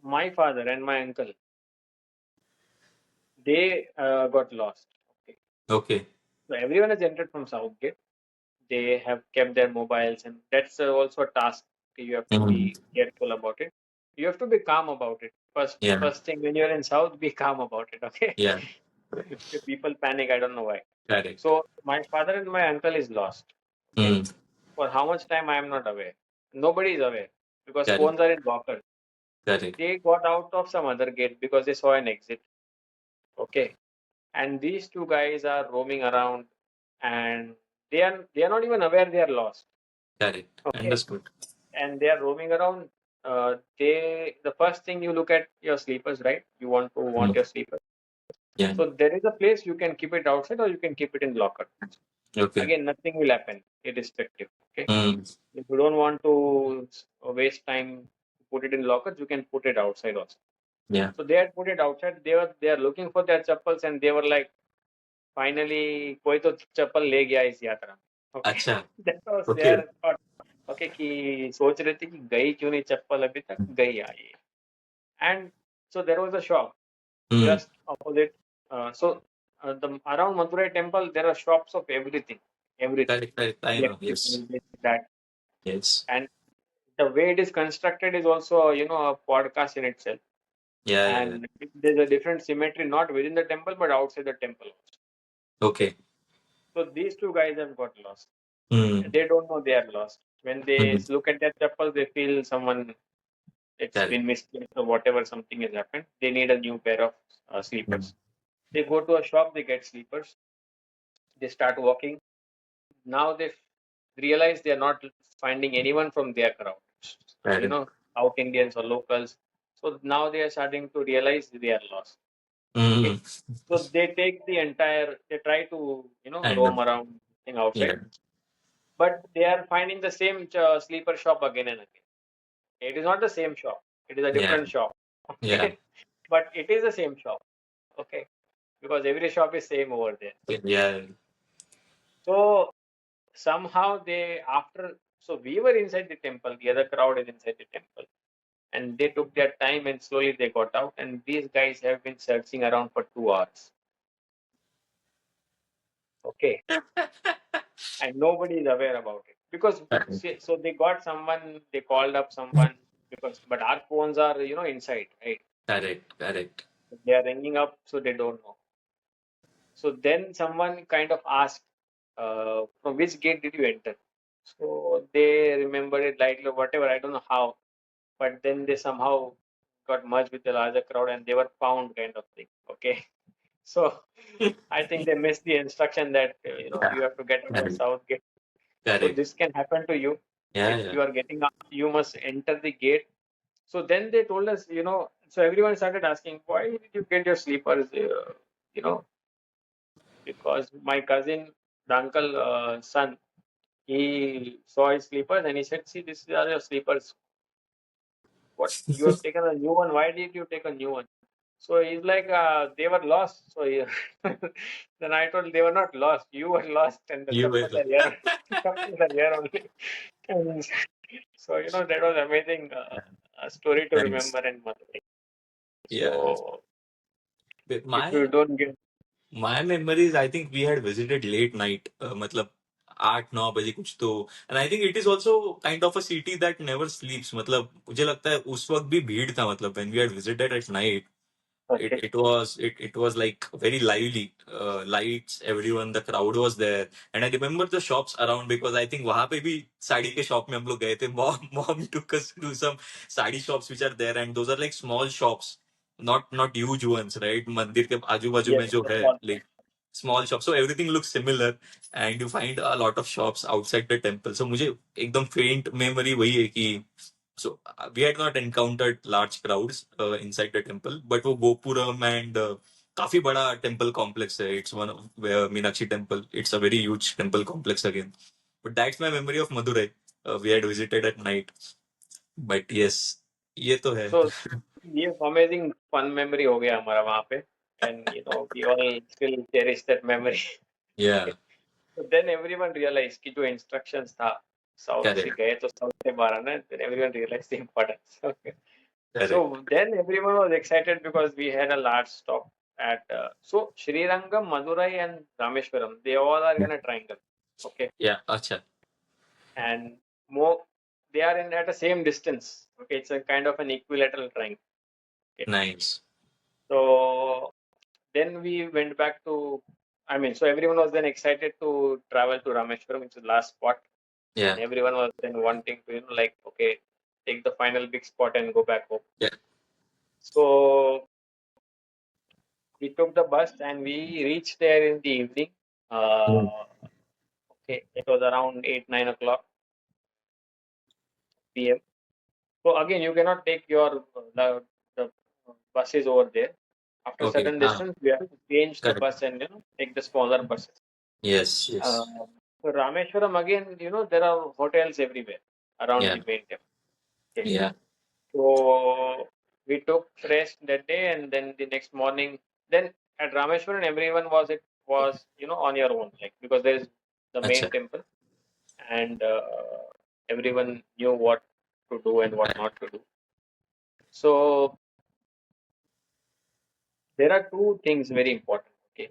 my father and my uncle, they got lost. Okay, Okay. so everyone has entered from South Gate. They have kept their mobiles, and that's also a task. You have to Mm. be careful about it. You have to be calm about it. First Yeah. first thing, when you're in South, be calm about it. Okay. Yeah. If people panic, I don't know why. Correct. So my father and my uncle is lost. Okay, Mm. for how much time I am not aware. Nobody is aware because Correct. phones are in lockers. Correct. They got out of some other gate because they saw an exit. Okay, and these two guys are roaming around, and they are not even aware they are lost. Correct. Okay, Understood. and they are roaming around. The first thing you look at your sleepers, right? You want Mm. your sleepers. Yeah. So there is a place you can keep it outside, or you can keep it in locker. Okay. Again, nothing will happen irrespective. Okay, Mm. if you don't want to waste time, put it in lockers. You can put it outside also. Yeah. So they had put it outside. They are looking for their chappals, and they were like, finally, कोई तो चप्पल ले गया इस यात्रा में. Okay, अच्छा. that was Okay. their thought. Okay, कि सोच रहे थे कि गई क्यों नहीं चप्पल अभी तक, गई आई. And so there was a shop Mm. just opposite. The around Madurai temple there are shops of everything, Correct. Correct. I know. Yes. electrical, this, that, Yes. and the way it is constructed is also a podcast in itself. Yeah. Yeah. Yeah. And there's a different symmetry not within the temple but outside the temple also. Okay. So these two guys have got lost. Mm. They don't know they are lost. When they Mm. look at their chappal, they feel it's Correct. been misplaced or whatever, something has happened. They need a new pair of Mm. sleepers. They go to a shop, they get sleepers. They start walking. Now they realize they are not finding anyone from their crowd. Correct. South Indians or locals. So now they are starting to realize they are lost. Okay. Mm. So they try to, I know. roam around outside, Yeah. but they are finding the same sleeper shop again and again. It is not the same shop. It is a Yeah. different shop. Yeah. Okay. But it is the same shop. Okay. Because every shop is same over there. Yeah. So somehow so we were inside the temple, the other crowd is inside the temple. And they took their time and slowly they got out. And these guys have been searching around for 2 hours. Okay. And nobody is aware about it. Because Correct. so they got someone, they called up someone, but our phones are, inside, right? Correct. Correct. They are ringing up, so they don't know. So then someone kind of asked, from which gate did you enter? So they remembered it lightly, or whatever, I don't know how. But then they somehow got merged with the larger crowd and they were found, kind of thing. Okay. So I think they missed the instruction that, Yeah. you have to get out of Correct. South Gate. So Correct. this can happen to you. Yeah. If Yeah. you are getting up, you must enter the gate. So then they told us, so everyone started asking, why did you get your sleepers? You know, because my cousin, the uncle, son, he saw his sleepers and he said, see, these are your sleepers. What? You have taken a new one. Why did you take a new one? So he's like, they were lost. So then I told they were not lost. You were lost, and the You were. chappals are here. Chappals are here only. And so that was amazing story to Nice. remember and Madurai. Yeah. So But if you don't get my memories, I think we had visited late night, मतलब 8-9 बजे कुछ तो, and I think it is also kind of a city that never sleeps. मतलब मुझे लगता है उस वक्त भी भीड़ था, मतलब when we had visited at night, okay. it was like very lively, lights, everyone, the crowd was there, and I remember the shops around because I think वहाँ पे भी साड़ी के shop में हम लोग गए थे. Mom took us to some sari shops which are there, and those are like small shops, not huge ones, right? मंदिर के आजू बाजू Yes, में जो the है, small. like small shops, so everything looks similar, and you find a lot of shops outside the temple. So मुझे एकदम faint memory वही है कि so we had not encountered large crowds inside the temple, but वो gopuram and काफी बड़ा temple complex है. It's one of Meenakshi temple. It's a very huge temple complex again. But that's my memory of Madurai. We had visited at night. But yes, ये तो है. So ये amazing fun memory हो गया हमारा वहाँ पे, and we all still cherish that memory. Yeah, So then everyone realized कि जो instructions था साउथ से correct, गए तो साउथ से बाहर आना, then everyone realized the importance. Okay. So correct. then everyone was excited because we had a large stop at so Srirangam, Madurai, and Rameshwaram. They all are in a triangle. Okay, Yeah, अच्छा, and more they are in at the same distance. Okay, it's a kind of an equilateral triangle. Okay, nice. so then we went back to. I mean, so everyone was then excited to travel to Rameshwaram, which is the last spot, Yeah, and everyone was then wanting to like, okay, take the final big spot and go back home. yeah. So we took the bus and we reached there in the evening. Mm. Okay, it was around 8-9 o'clock p.m. So again, you cannot take your the buses over there. After Okay. certain distance, we have to change the Correct. bus and take the smaller buses. Yes, yes. So Rameshwaram again, there are hotels everywhere around Yeah, the main temple. Okay. yeah. So we took rest that day, and then the next morning, then at Rameshwaram, everyone was on your own, like because there is the main अच्छा. temple, and everyone knew what to do and what not to do. So there are two things very important. Okay,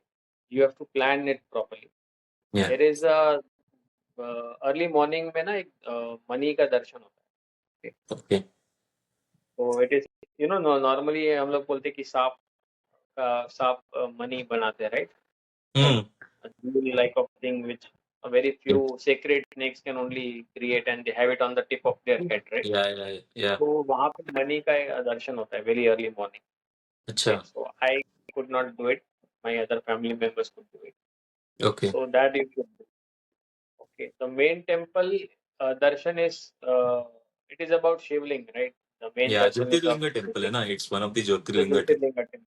you have to plan it properly. Yeah. There is a early morning में ना एक money का दर्शन होता है. Okay. तो it is normally हम लोग बोलते हैं कि सांप मनी बनाते हैं, right? Hmm. A jewel like of thing which a very few sacred snakes can only create, and they have it on the tip of their head, right? Yeah, yeah, yeah. तो वहाँ पे money का दर्शन होता है very early morning. अच्छा. Okay, so I could not do it. My other family members could do it. Okay. So that you should do. Okay, the main temple darshan is it is about Shivling, right? The main Yeah, darshan is of Jyotirlinga temple है ना? It's one of the the Jyotirlinga temple. Jyotirlinga temple.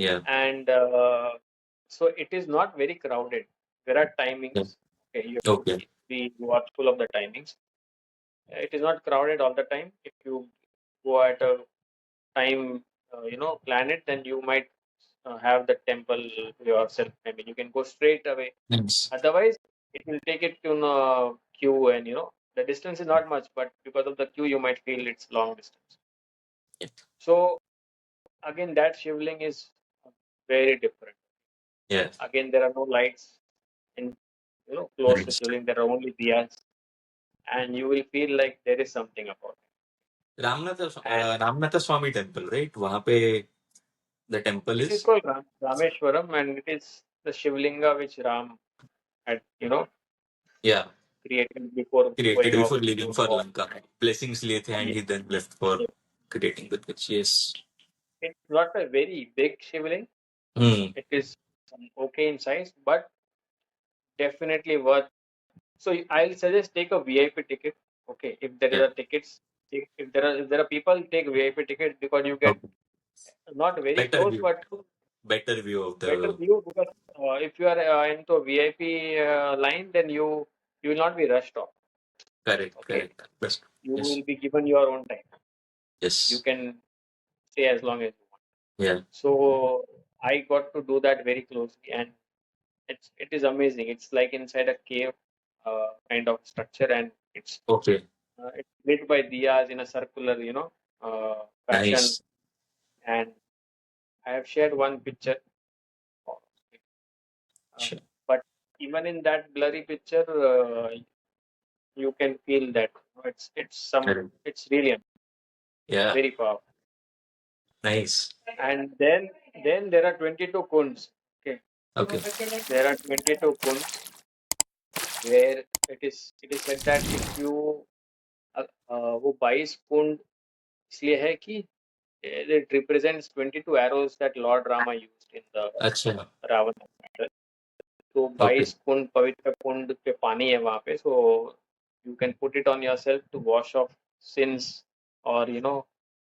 Yeah. And so it is not very crowded. There are Yeah. timings. Okay, you have to Okay. be watchful of the timings. It is not crowded all the time. If you go at a time, plan it, then you might have the temple yourself. I mean, you can go straight away. Nice. Otherwise, it will take it to a queue, and the distance is not much, but because of the queue, you might feel it's long distance. Yeah. So again, that shivling is very different. Yeah. Again, there are no lights in close to Nice. shivling. There are only diyas, and you will feel like there is something about it. And Ramnatha Swami temple, right? वहाँ पे the temple it is is. called Rameshwaram, and it is the Shivlinga which Ram had, Yeah. created before Created going off before to leaving for war. Lanka. Blessings लिए थे and Ye- he then left for ye- creating the bridge. Yes. It's not a very big Shivling. Hmm. It is okay in size, but definitely worth. So I'll suggest take a VIP ticket. Okay, if there is Yeah. a tickets, if there are people, take VIP tickets because you get Okay. not very Better close, view. but Better view of better the. view because if you are into a VIP line, then you will not be rushed off. Correct. Okay, Correct. Best. you Yes. will be given your own time. You Yes. can stay as long as you want. Yeah. So I got to do that very closely, and it is amazing. It's like inside a cave kind of structure, and Okay. it's lit by diyas in a circular, fashion. Nice. And I have shared one picture, Sure. but even in that blurry picture, you can feel that Correct. it's really Yeah. very powerful. Nice. And then there are 22 kunds. Okay, Okay. there are 22 kunds where it is said that if you वो 22 कुंड इसलिए है कि it represents 22 arrows that Lord Rama used in the अच्छा. Ravana battle. तो Okay. 22 कुंड पवित्र कुंड पे पानी है वहाँ पे, so you can put it on yourself to wash off sins or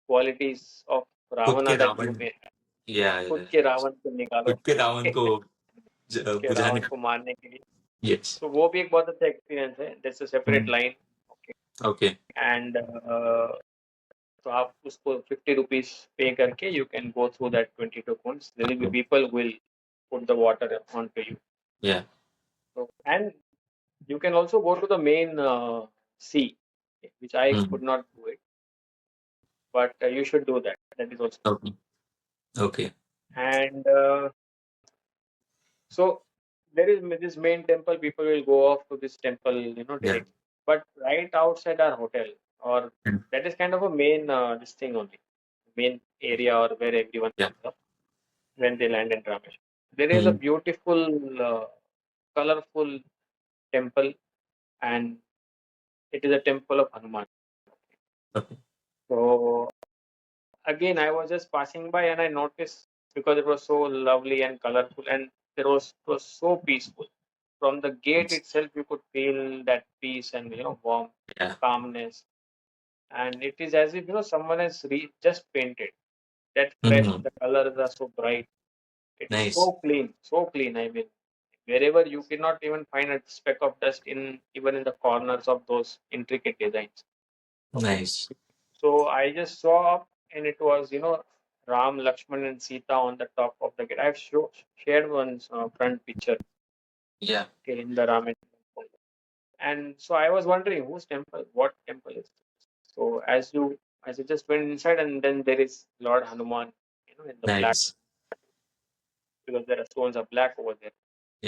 qualities of खुद Ravana के that Ravan. you may have. या खुद के रावण को निकालो खुद के रावण को खुद के बुझाने. रावण को मारने के लिए. Yes. तो वो भी एक बहुत अच्छा एक्सपीरियंस है. That's a separate line. Okay. And तो आप उसको 50 रुपीज पे करके you can go through that 22 कुंड्स. There will be people who will put the water onto you. Yeah. So, and you can also go to the main sea, which I Mm. could not do it, but you should do that. That is also. Okay. Okay. And so there is this main temple. People will go off to this temple, Yeah. directly. But right outside our hotel, or Mm. that is kind of a main this thing only, main area or where everyone Yeah. comes up when they land in Rameshwaram. There is a Mm. beautiful, colorful temple, and it is a temple of Hanuman. Okay. So again, I was just passing by and I noticed, because it was so lovely and colorful, and it was so peaceful. From the gate itself, you could feel that peace and warmth, Yeah. calmness, and it is as if someone has just painted. That fresh, Mm. the colors are so bright. It is Nice. so clean, so clean. I mean, wherever you cannot even find a speck of dust in even in the corners of those intricate designs. Okay. Nice. So I just saw up, and it was Ram, Lakshman, and Sita on the top of the gate. I've shared one front picture, Yeah. okay, in the Rameshwaram. And so I was wondering what temple is this? So as you just went inside, and then there is Lord Hanuman, in the black, Nice. because there are stones are black over there.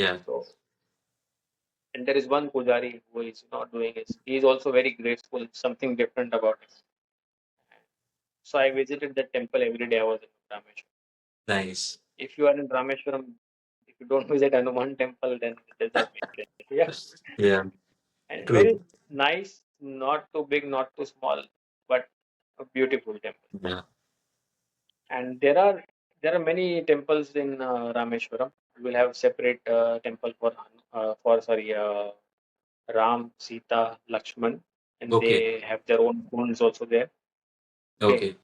Yeah. So, and there is one pujari who is not doing it. He is also very graceful. Something different about it. So I visited the temple every day I was in Rameshwaram. Nice. If you are in Rameshwaram, if you don't visit Hanuman temple, then it does not make sense. Yeah. Yeah. And True. very nice, not too big, not too small, but a beautiful temple. Yeah. And there are many temples in Rameshwaram. We will have separate temple for Ram, Sita, Lakshman, and Okay. they have their own kunds also there. Okay. Okay.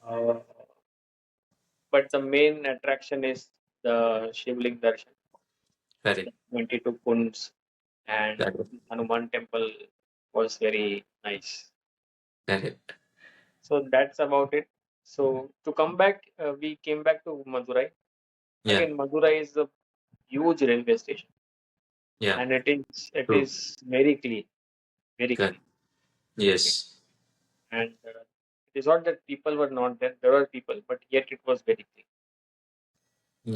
Uh, but the main attraction is the Shivling Darshan, Correct. 22 kunds, and Correct. Hanuman temple was very nice. Correct. So that's about it. So to come back, we came back to Madurai. Yeah. Again, Madurai is a huge railway station, Yeah. and it True. is very clean, very Correct. clean. Yes. And it is not that people were not there. There were people, but yet it was very clean.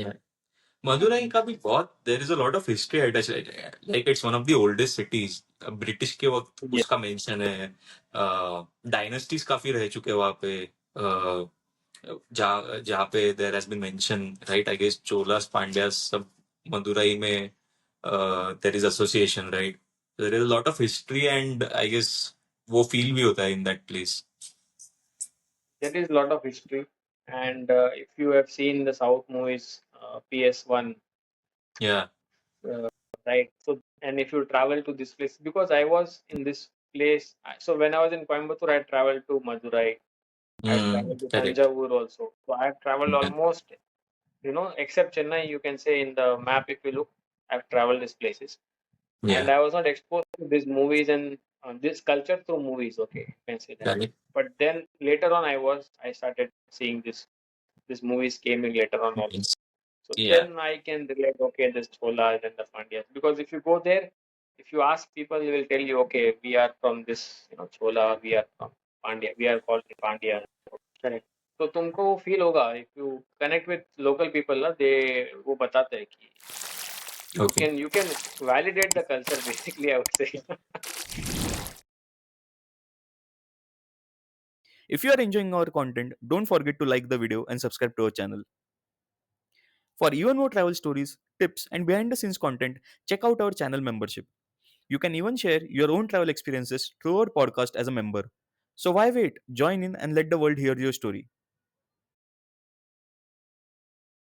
Yeah. Madurai का भी बहुत there is a lot of history attached. Like it's one of the oldest cities. British के वक्त Yes, उसका mention है. Dynasties काफी रह चुके हैं वहाँ पे. जहाँ पे there has been mention, right? I guess Cholas Pandyas सब मदुरई में there is association, right? There is a lot of history and I guess वो feel भी होता है in that place. there is a lot of history. And if you have seen the South movies, PS1, Yeah. right? So, and if you travel to this place, because I was in this place, so when I was in Coimbatore, I traveled to Madurai, I traveled to Correct. Tanjavur also. So I have traveled Yeah. almost, except Chennai, you can say in the map, if you look, I've traveled these places. And Yeah. I was not exposed to these movies and this culture through movies, okay, you can say that. Correct. But then later on, I started seeing this these movies came in later on also. So Yeah. then I can relate, okay, this Cholas and the Pandyas. Because if you go there, if you ask people, they will tell you, okay, we are from this, Chola, we are from Pandya, we are called the Pandya. Correct. तो तुमको वो feel होगा if you connect with local people ना, they वो बताते हैं कि Okay. you can validate the culture basically, I would say. If you are enjoying our content, don't forget to like the video and subscribe to our channel. For even more travel stories, tips, and behind the scenes content, check out our channel membership. You can even share your own travel experiences through our podcast as a member. So why wait? Join in and let the world hear your story.